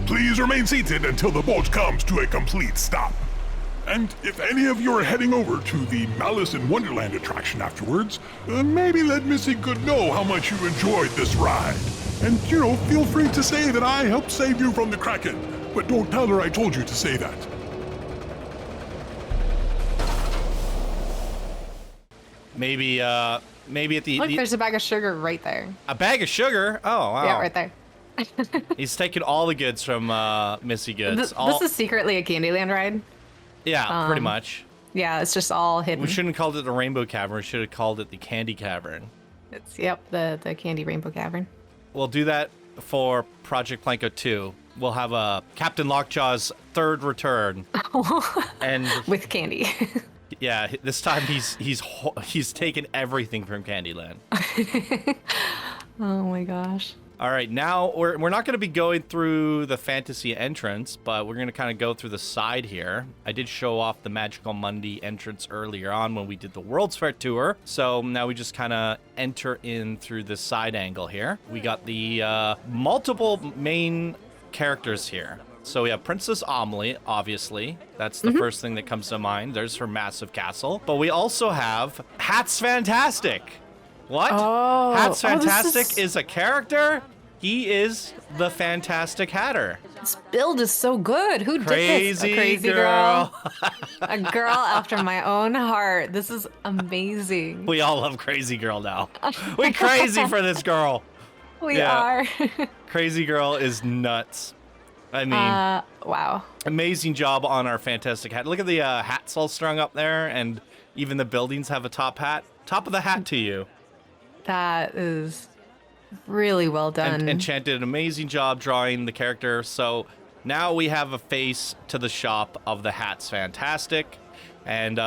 K: Please remain seated until the boat comes to a complete stop. And if any of you are heading over to the Malice in Wonderland attraction afterwards, maybe let Missy Good know how much you enjoyed this ride. And, feel free to say that I helped save you from the Kraken, but don't tell her I told you to say that.
A: Maybe at the...
B: Look, there's a bag of sugar right there.
A: A bag of sugar? Oh, wow.
B: Yeah, right there.
A: He's taking all the goods from Missy Goods.
B: This is secretly a Candyland ride.
A: Yeah, pretty much.
B: Yeah, it's just all hidden.
A: We shouldn't have called it the Rainbow Cavern. We should have called it the Candy Cavern.
B: It's, the Candy Rainbow Cavern.
A: We'll do that for Project PlanCo 2. We'll have a Captain Lockjaw's 3rd return. And
B: with candy.
A: Yeah, this time he's taken everything from Candyland.
B: Oh my gosh.
A: All right, now we're not going to be going through the fantasy entrance, but we're going to kind of go through the side here. I did show off the Magical Mundi entrance earlier on when we did the World's Fair tour. So now we just kind of enter in through the side angle here. We got the multiple main characters here. So we have Princess Amelie, obviously. That's the first thing that comes to mind. There's her massive castle. But we also have Hat's Fantastic. What?
B: Oh,
A: Hat's Fantastic is a character? He is the Fantastic Hatter.
B: This build is so good. Who did this? A crazy
A: girl.
B: A girl after my own heart. This is amazing.
A: We all love Crazy Girl now. We crazy for this girl.
B: We are.
A: Crazy Girl is nuts. I mean,
B: wow.
A: Amazing job on our Fantastic Hat. Look at the hats all strung up there, and even the buildings have a top hat. Top of the hat to you.
B: That is really well done.
A: Enchanted did an amazing job drawing the character. So now we have a face to the shop of the Hat's Fantastic. And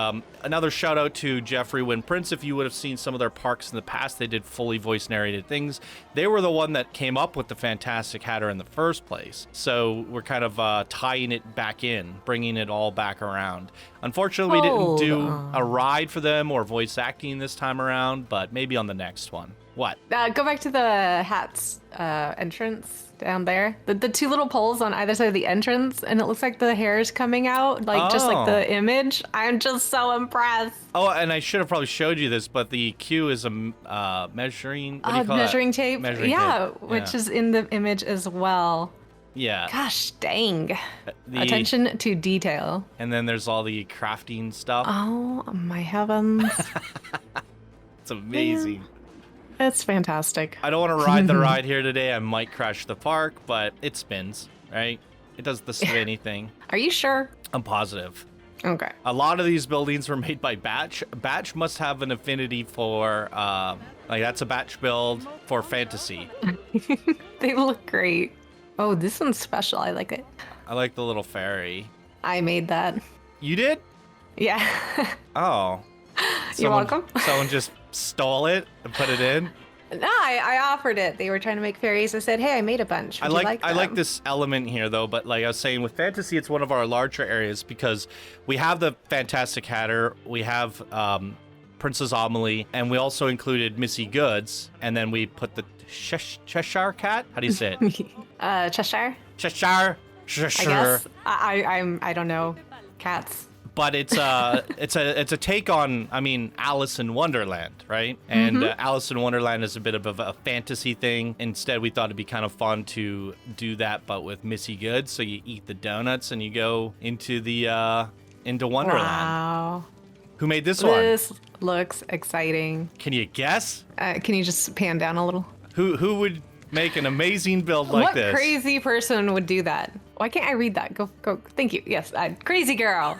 A: another shout out to Jeffry-Wynn Prince. If you would have seen some of their parks in the past, they did fully voice narrated things. They were the one that came up with the Fantastic Hatter in the first place. So we're kind of tying it back in, bringing it all back around. Unfortunately, we didn't do a ride for them or voice acting this time around, but maybe on the next one. What?
B: Go back to the Hat's entrance down there. The 2 little poles on either side of the entrance, and it looks like the hair is coming out, just like the image. I'm just so impressed.
A: Oh, and I should have probably showed you this, but the Q is a measuring... What do you call
B: measuring
A: it?
B: tape.
A: Measuring tape.
B: Which is in the image as well.
A: Yeah.
B: Gosh, dang. Attention to detail.
A: And then there's all the crafting stuff.
B: Oh, my heavens.
A: It's amazing.
B: It's fantastic.
A: I don't want to ride the ride here today. I might crash the park, but it spins, right? It does the spinny thing.
B: Are you sure?
A: I'm positive.
B: Okay.
A: A lot of these buildings were made by Batch. Batch must have an affinity for, that's a Batch build for fantasy.
B: They look great. Oh, this one's special. I like it.
A: I like the little fairy.
B: I made that.
A: You did?
B: Yeah.
A: Oh.
B: You're welcome.
A: Someone just stole it and put it in.
B: No, I offered it. They were trying to make fairies. I said, hey, I made a bunch. Would you like
A: I like
B: them?
A: this element here though, but like I was saying with fantasy, it's one of our larger areas because we have the Fantastic Hatter, we have Princess Amelie, and we also included Missy Goods, and then we put the Cheshire Cat. How do you say it?
B: Cheshire.
A: Cheshire.
B: I guess. I don't know. Cats.
A: But it's a take on, I mean, Alice in Wonderland, right? And Alice in Wonderland is a bit of a fantasy thing. Instead, we thought it'd be kind of fun to do that, but with Missy Goods. So you eat the donuts and you go into the into Wonderland.
B: Wow.
A: Who made this one?
B: This looks exciting.
A: Can you guess?
B: Can you just pan down a little?
A: Who would make an amazing build like this?
B: What crazy person would do that? Why can't I read that? Go. Thank you. Yes, crazy girl.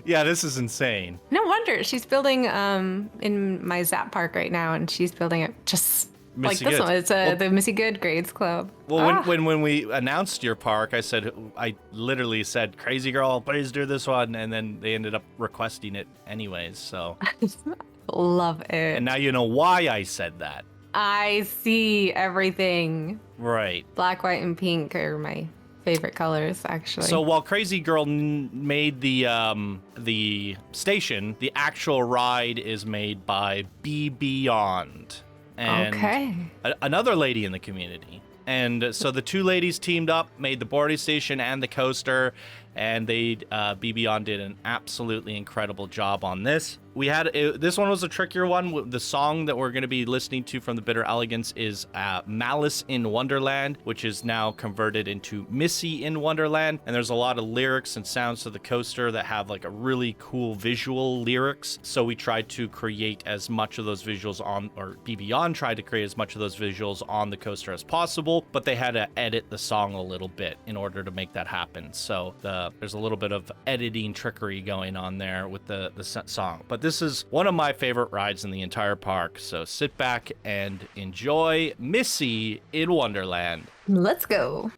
A: Yeah, this is insane.
B: No wonder she's building in my Zap Park right now, and she's building it just
A: Missy
B: like this
A: Goods.
B: one. It's the Missy Good Grades Club.
A: Well, when we announced your park, I literally said, "Crazy girl, please do this one," and then they ended up requesting it anyways. So
B: Love it.
A: and now you know why I said that.
B: I see everything.
A: Right.
B: Black, white, and pink are my favorite colors, actually.
A: So while Crazy Girl made the station, the actual ride is made by Be Beyond, and
B: Okay.
A: Another lady in the community. And so the two ladies teamed up, made the boarding station and the coaster, and they Be Beyond did an absolutely incredible job on this. We had this one was a trickier one. The song that we're going to be listening to from the Bitter Elegance is Malice in Wonderland, which is now converted into Missy in Wonderland. And there's a lot of lyrics and sounds to the coaster that have like a really cool visual lyrics. So we tried to create as much of those visuals on, or Be Beyond tried to create as much of those visuals on the coaster as possible, but they had to edit the song a little bit in order to make that happen. So there's a little bit of editing trickery going on there with the song. But this is one of my favorite rides in the entire park. So sit back and enjoy Missy in Wonderland.
B: Let's go.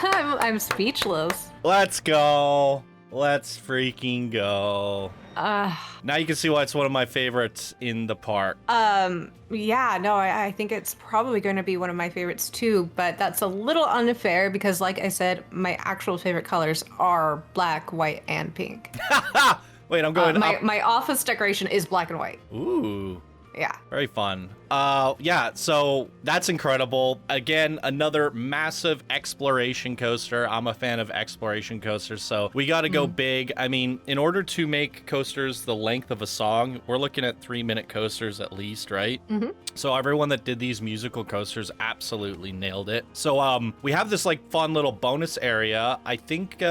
B: I'm speechless.
A: Let's go. Let's freaking go. Now you can see why it's one of my favorites in the park.
B: Yeah, no, I think it's probably going to be one of my favorites too, but that's a little unfair because, like I said, my actual favorite colors are black, white, and pink.
A: Wait, I'm going up.
B: My office decoration is black and white.
A: Ooh.
B: Yeah.
A: Very fun. Yeah, so that's incredible. Again, another massive exploration coaster. I'm a fan of exploration coasters, so we got to go big. I mean, in order to make coasters the length of a song, we're looking at 3-minute coasters at least, right?
B: Mm-hmm.
A: So everyone that did these musical coasters absolutely nailed it. So we have this like fun little bonus area. I think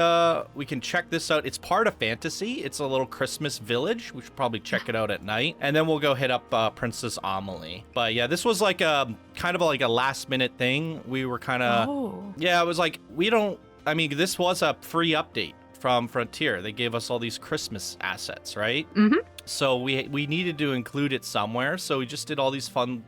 A: we can check this out. It's part of Fantasy. It's a little Christmas village. We should probably check it out at night. And then we'll go hit up Princess Amelie. But yeah, this was like a kind of like a last minute thing. We were kind of, yeah, it was like, this was a free update from Frontier. They gave us all these Christmas assets, right?
B: Mm-hmm.
A: So we needed to include it somewhere. So we just did all these fun,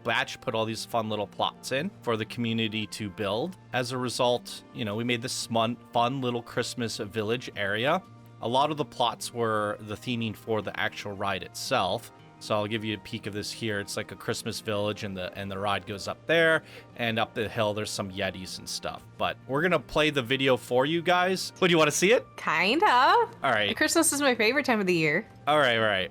A: Batch put all these fun little plots in for the community to build. As a result, we made this fun little Christmas village area. A lot of the plots were the theming for the actual ride itself. So I'll give you a peek of this here. It's like a Christmas village, and the ride goes up there, and up the hill there's some Yetis and stuff. But we're gonna play the video for you guys. What, do you want to see it?
B: Kinda.
A: All right.
B: Christmas is my favorite time of the year.
A: All right.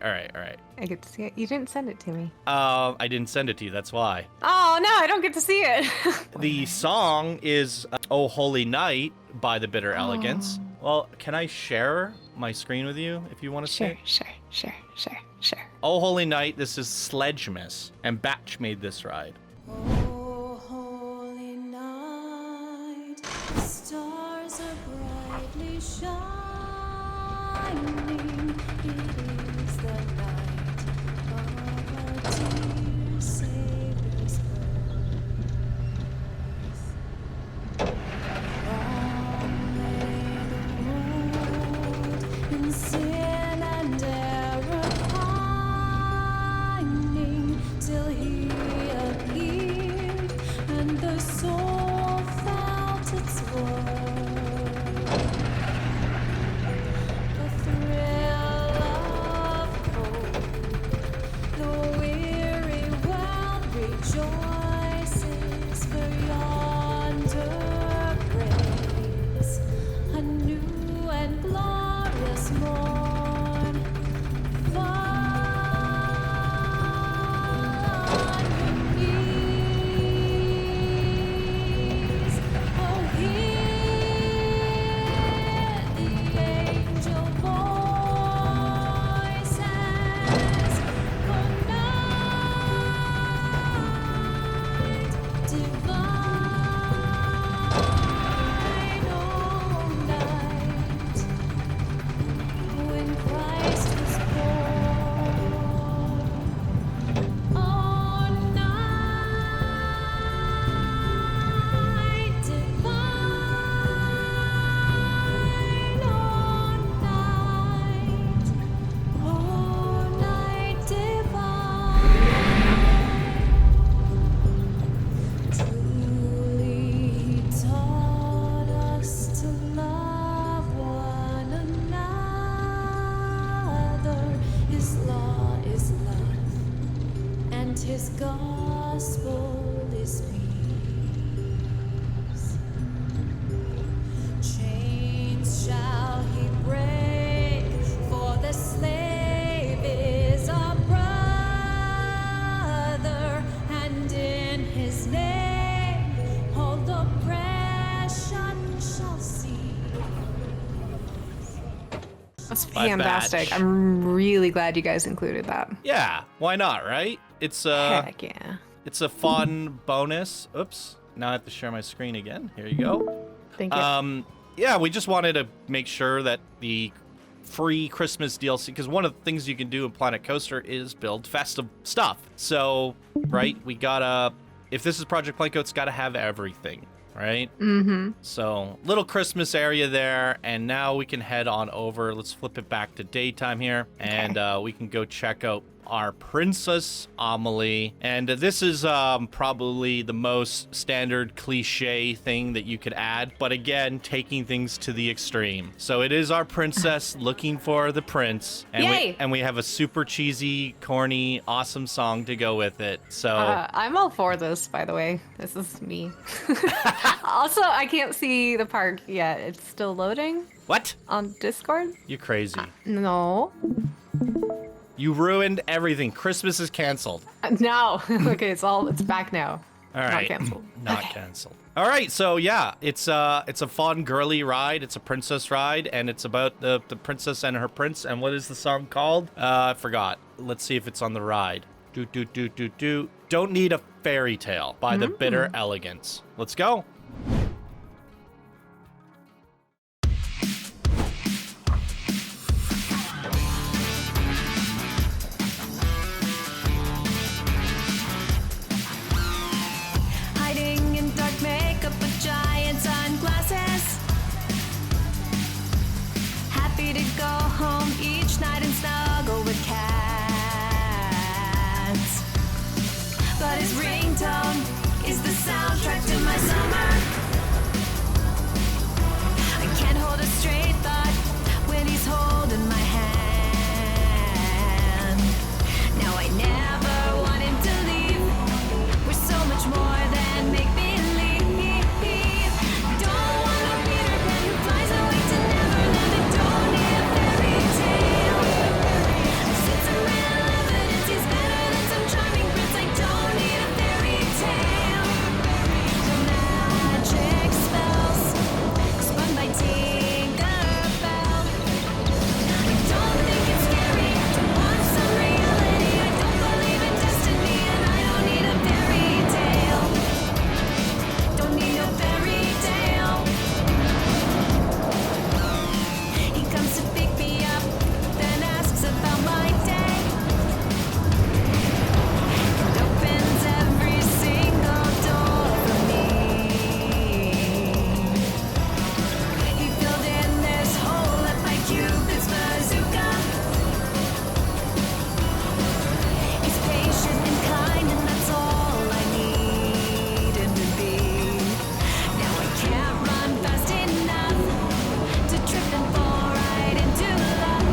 B: I get to see it. You didn't send it to me.
A: I didn't send it to you. That's why.
B: Oh no, I don't get to see it.
A: The song is "Oh Holy Night" by the Bitter Elegance. Well, can I share my screen with you if you want to see it?
B: Sure.
A: Oh Holy Night, this is Sledgemas, and Batch made this ride.
I: Oh, holy night, the stars are brightly shining. It is the night of our dear Savior's birth. Long lay the road in sin and error pining, till he appeared and the soul felt its worth. The thrill of hope, the weary world rejoices, for yonder breaks a new and glorious morn. Fall on your knees, oh hear the angel voices, for night divine, oh night, when Christ was born. Oh night divine, oh night divine. Truly he taught us to love one another. His law is love, and his gospel is peace. Chains shall he break, for the slave is our brother, and in his name all oppression shall cease.
B: That's
A: By
B: fantastic.
A: Batch.
B: I'm really glad you guys included that.
A: Yeah, why not, right? It's
B: Heck yeah.
A: it's a fun bonus. Oops. Now I have to share my screen again. Here you go.
B: Thank you.
A: Yeah, we just wanted to make sure that the free Christmas DLC, because one of the things you can do in Planet Coaster is build festive stuff. So, right, we gotta, if this is Project PlanCo, it's gotta have everything, right?
B: Mm-hmm.
A: So, little Christmas area there, and now we can head on over. Let's flip it back to daytime here, and we can go check out our Princess Amelie. And this is probably the most standard cliche thing that you could add, but again, taking things to the extreme. So it is our princess looking for the prince. And
B: Yay!
A: we have a super cheesy, corny, awesome song to go with it. So
B: I'm all for this, by the way. This is me. Also, I can't see the park yet. It's still loading
A: what?
B: on Discord.
A: You crazy.
B: No.
A: You ruined everything. Christmas is canceled.
B: No. Okay, it's back now.
A: All right.
B: Not canceled.
A: Not canceled. All right, so yeah, it's a fun girly ride. It's a princess ride, and it's about the princess and her prince. And what is the song called? I forgot. Let's see if it's on the ride. Do. Don't Need a Fairy Tale by the Bitter Elegance. Let's go.
C: Hiding in dark makeup with giant sunglasses. Happy to go home each night and snuggle with cats. But his ringtone is the soundtrack to my summer. I can't hold a straight thought when he's holding my hand. Now I never want him to leave. We're so much more than make believe. Don't want a Peter Pan who flies away to Neverland. I don't need a fairy tale. I've seen some real evidence he's better than some charming prince. I don't need a fairy tale. The magic spells spun by Tinkerbell. I don't think it's scary to want some reality. I don't believe in destiny, and I don't need a fairy tale. Don't need a fairy tale. He comes to pick me up, then asks about my day. And opens every single door for me. He filled in this hole at my Cupid's bazooka. He's patient and kind, and that's all I need him to be. Now I can't run fast enough to trip and fall right into love.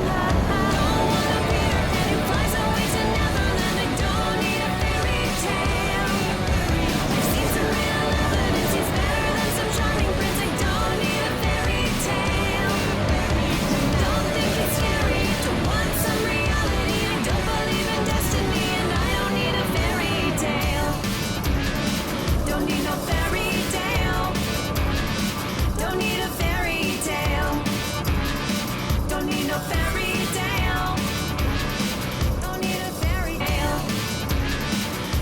C: Don't want a Peter Pan who flies away to Neverland. I don't need a fairy tale. I've seen some real evidence he's better than some charming prince. I don't need a fairy tale. Don't think it's scary to want some reality. I don't believe in destiny, and I don't need a fairy tale. Don't need no fairy tale. Don't need a fairy tale. Don't need no fairy tale. Don't need a fairy tale.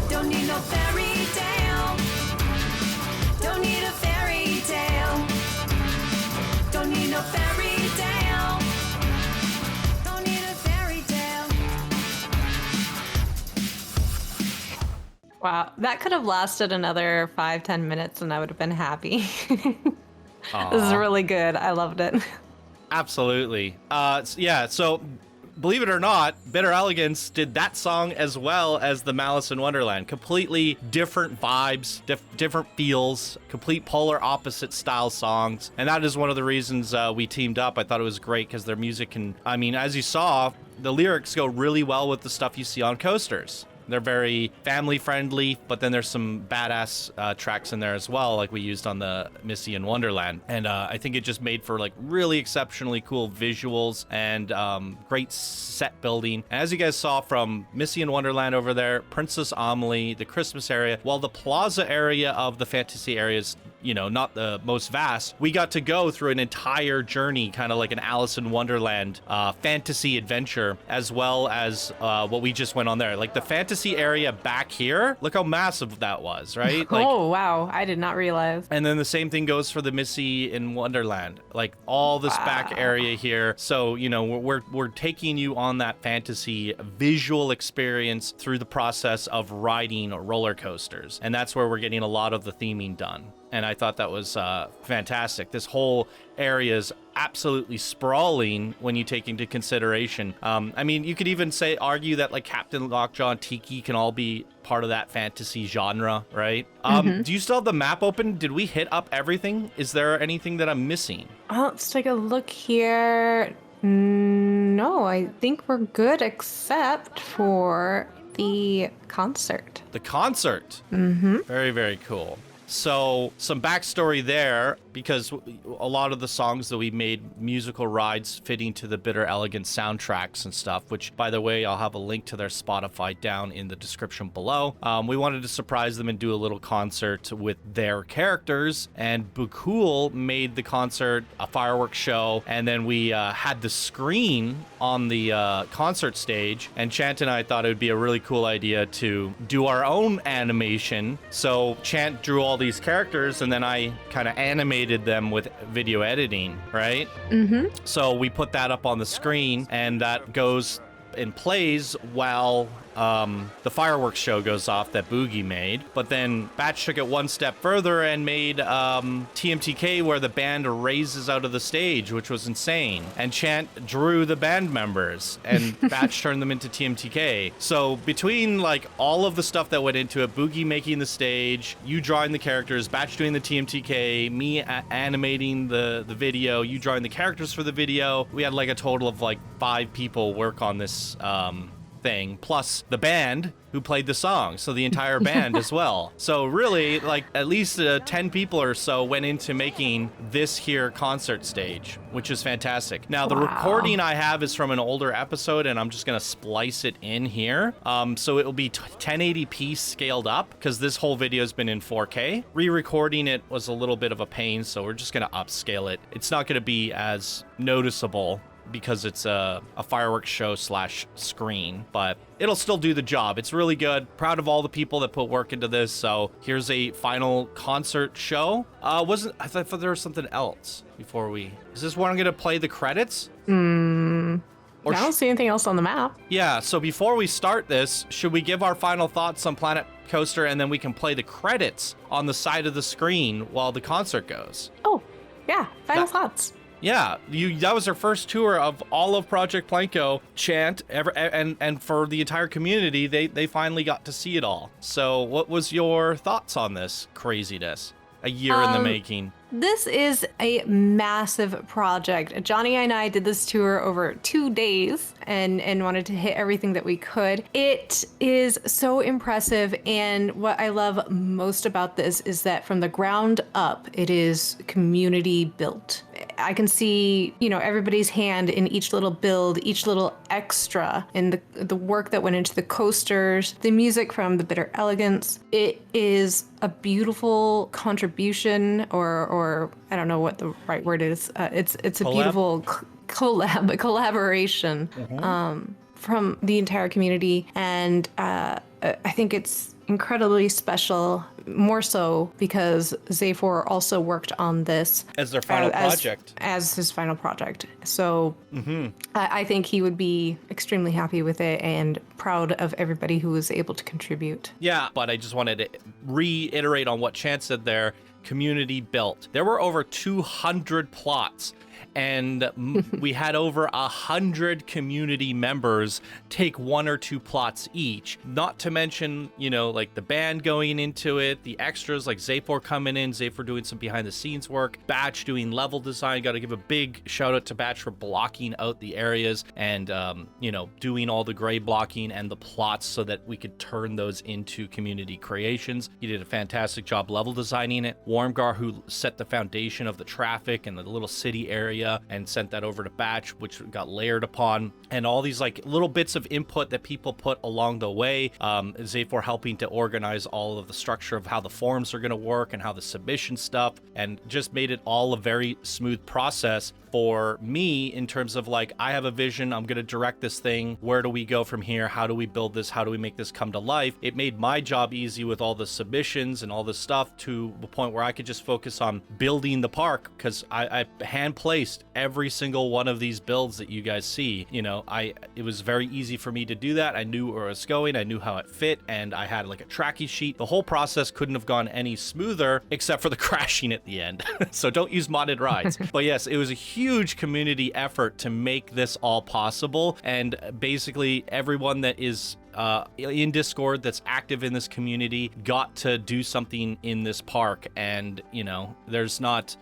C: Don't need no fairy tale. Don't need a fairy tale. Don't need no fairy tale. Don't need a fairy tale.
B: Wow, that could have lasted another 5-10 minutes, and I would have been happy. This is really good. I loved it.
A: Absolutely. Yeah, so believe it or not, Bitter Elegance did that song as well as the Malice in Wonderland. Completely different vibes, different feels, complete polar opposite style songs. And that is one of the reasons we teamed up. I thought it was great because their music can, I mean, as you saw, the lyrics go really well with the stuff you see on coasters. They're very family friendly, but then there's some badass tracks in there as well, like we used on the Missy in Wonderland. And I think it just made for like really exceptionally cool visuals and great set building. And as you guys saw from Missy in Wonderland over there, Princess Amelie, the Christmas area, while the plaza area of the fantasy area is, you know, not the most vast, we got to go through an entire journey, kind of like an Alice in Wonderland fantasy adventure, as well as what we just went on there. Like the fantasy area back here, look how massive that was, right? Like,
B: Oh, wow. I did not realize.
A: and then the same thing goes for the Missy in Wonderland, like all this back area here. So, you know, we're taking you on that fantasy visual experience through the process of riding roller coasters. And that's where we're getting a lot of the theming done. And I thought that was fantastic. This whole area is absolutely sprawling when you take into consideration. I mean, you could even argue that like Captain Lockjaw and Tiki can all be part of that fantasy genre, right? Do you still have the map open? Did we hit up everything? Is there anything that I'm missing?
B: Let's take a look here. No, I think we're good except for the concert.
A: The concert. Very, very cool. So some backstory there, because a lot of the songs that we made musical rides fitting to the Bitter Elegant soundtracks and stuff, which, by the way, I'll have a link to their Spotify down in the description below. We wanted to surprise them and do a little concert with their characters, and Bukul made the concert a fireworks show, and then we had the screen on the concert stage, and Chant and I thought it would be a really cool idea to do our own animation. So Chant drew all these characters, and then I kind of animated them with video editing, right? So we put that up on the screen, and that goes and plays while the fireworks show goes off that Boogie made. But then Batch took it one step further and made TMTK, where the band raises out of the stage, which was insane. And Chant drew the band members, and Batch turned them into TMTK. So between like all of the stuff that went into it, Boogie making the stage, you drawing the characters, Batch doing the TMTK, me animating the video, you drawing the characters for the video, we had like a total of like 5 people work on this thing, plus the band who played the song, so the entire band as well. So really, like, at least 10 people or so went into making this here concert stage, which is fantastic. Now, the recording I have is from an older episode, and I'm just gonna splice it in here. So it will be 1080p scaled up, because this whole video has been in 4K. Re-recording it was a little bit of a pain, so we're just gonna upscale it. It's not gonna be as noticeable because it's a fireworks show / screen, but it'll still do the job. It's really good. Proud of all the people that put work into this. So here's a final concert show. I thought there was something else before is this where I'm gonna play the credits?
B: I don't see anything else on the map.
A: Yeah, so before we start this, should we give our final thoughts on Planet Coaster, and then we can play the credits on the side of the screen while the concert goes?
B: Oh, yeah, final thoughts.
A: Yeah, that was our first tour of all of Project PlanCo. Chant, and for the entire community, they finally got to see it all. So what was your thoughts on this craziness? A year in the making.
B: This is a massive project. Johnny and I did this tour over 2 days and wanted to hit everything that we could. It is so impressive, and what I love most about this is that from the ground up, it is community built. I can see, everybody's hand in each little build, each little extra, and the work that went into the coasters, the music from the Bitter Elegance. It is a beautiful contribution, or I don't know what the right word is. It's a beautiful collaboration from the entire community, and I think it's incredibly special, more so because Zayfor also worked on this
A: as their final project,
B: as his final project. So I think he would be extremely happy with it and proud of everybody who was able to contribute.
A: Yeah, but I just wanted to reiterate on what Chance said there. Community built. There were over 200 plots, and we had over 100 community members take 1 or 2 plots each, not to mention, like the band going into it, the extras like Zayfor coming in, Zayfor doing some behind the scenes work, Batch doing level design. Got to give a big shout out to Batch for blocking out the areas and doing all the gray blocking and the plots so that we could turn those into community creations. He did a fantastic job level designing it. Warmgar, who set the foundation of the traffic and the little city area and sent that over to Batch, which got layered upon, and all these like little bits of input that people put along the way. Zayfor helping to organize all of the structure of how the forums are going to work and how the submission stuff, and just made it all a very smooth process for me in terms of like, I have a vision, I'm going to direct this thing. Where do we go from here? How do we build this? How do we make this come to life? It made my job easy with all the submissions and all this stuff, to the point where I could just focus on building the park, because I hand played placed every single one of these builds that you guys see. You know, it was very easy for me to do that. I knew where it was going, I knew how it fit, and I had like a tracking sheet. The whole process couldn't have gone any smoother except for the crashing at the end. So don't use modded rides. But yes, it was a huge community effort to make this all possible, and basically everyone that is in Discord that's active in this community got to do something in this park. And you know, there's not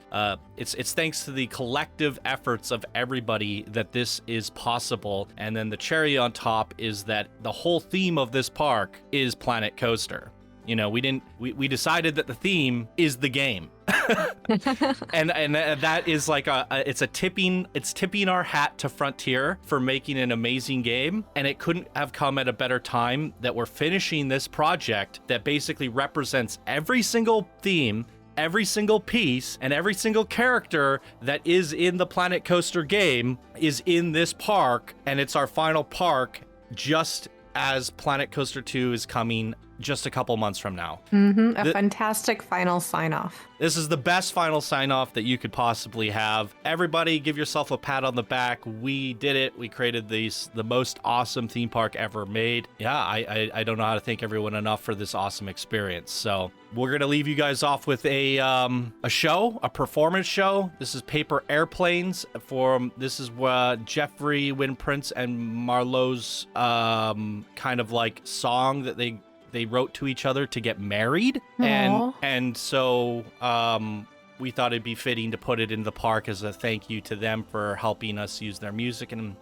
A: it's thanks to the collective efforts of everybody that this is possible. And then the cherry on top is that the whole theme of this park is Planet Coaster. You know, we decided that the theme is the game. and that is like it's tipping our hat to Frontier for making an amazing game, and it couldn't have come at a better time that we're finishing this project that basically represents every single theme, every single piece, and every single character that is in the Planet Coaster game is in this park, and it's our final park just as Planet Coaster 2 is coming just a couple months from now.
B: A fantastic final sign-off.
A: This is the best final sign-off that you could possibly have. Everybody give yourself a pat on the back. We did it. We created the most awesome theme park ever made. Yeah, I don't know how to thank everyone enough for this awesome experience. So we're going to leave you guys off with a show, a performance show. This is Paper Airplanes. This is Jeffry-Wynn Prince and Marlowe's kind of like song that they wrote to each other to get married. And so we thought it'd be fitting to put it in the park as a thank you to them for helping us use their music and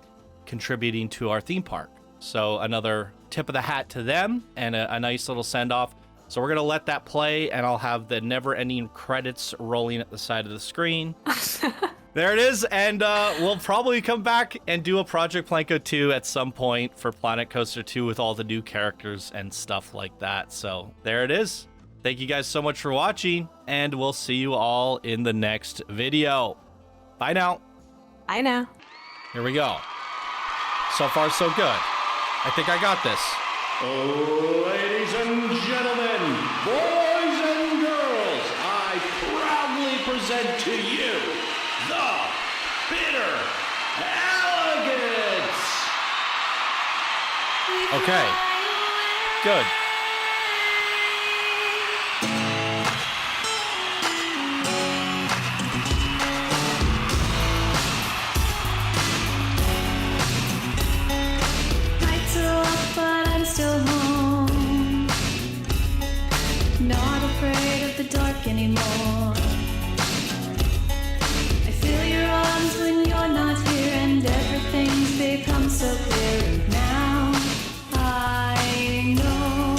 A: contributing to our theme park. So another tip of the hat to them and a nice little send off. So we're going to let that play, and I'll have the never ending credits rolling at the side of the screen. There it is, and we'll probably come back and do a Project PlanCo 2 at some point for Planet Coaster 2 with all the new characters and stuff like that. So there it is. Thank you guys so much for watching, and we'll see you all in the next video. Bye now.
B: Bye now.
A: Here we go. So far, so good. I think I got this.
L: Ladies and gentlemen, boys and girls, I proudly present to you the Bitter Elegance.
A: Okay. Good.
C: Nights are off, but I'm still home. Not afraid of the dark anymore. I feel your arms when you're not here, and everything's become so clear. And now I know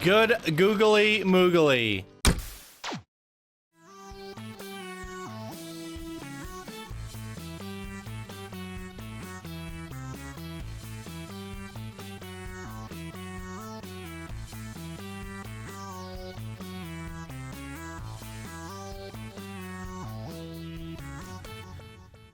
A: Good googly moogly.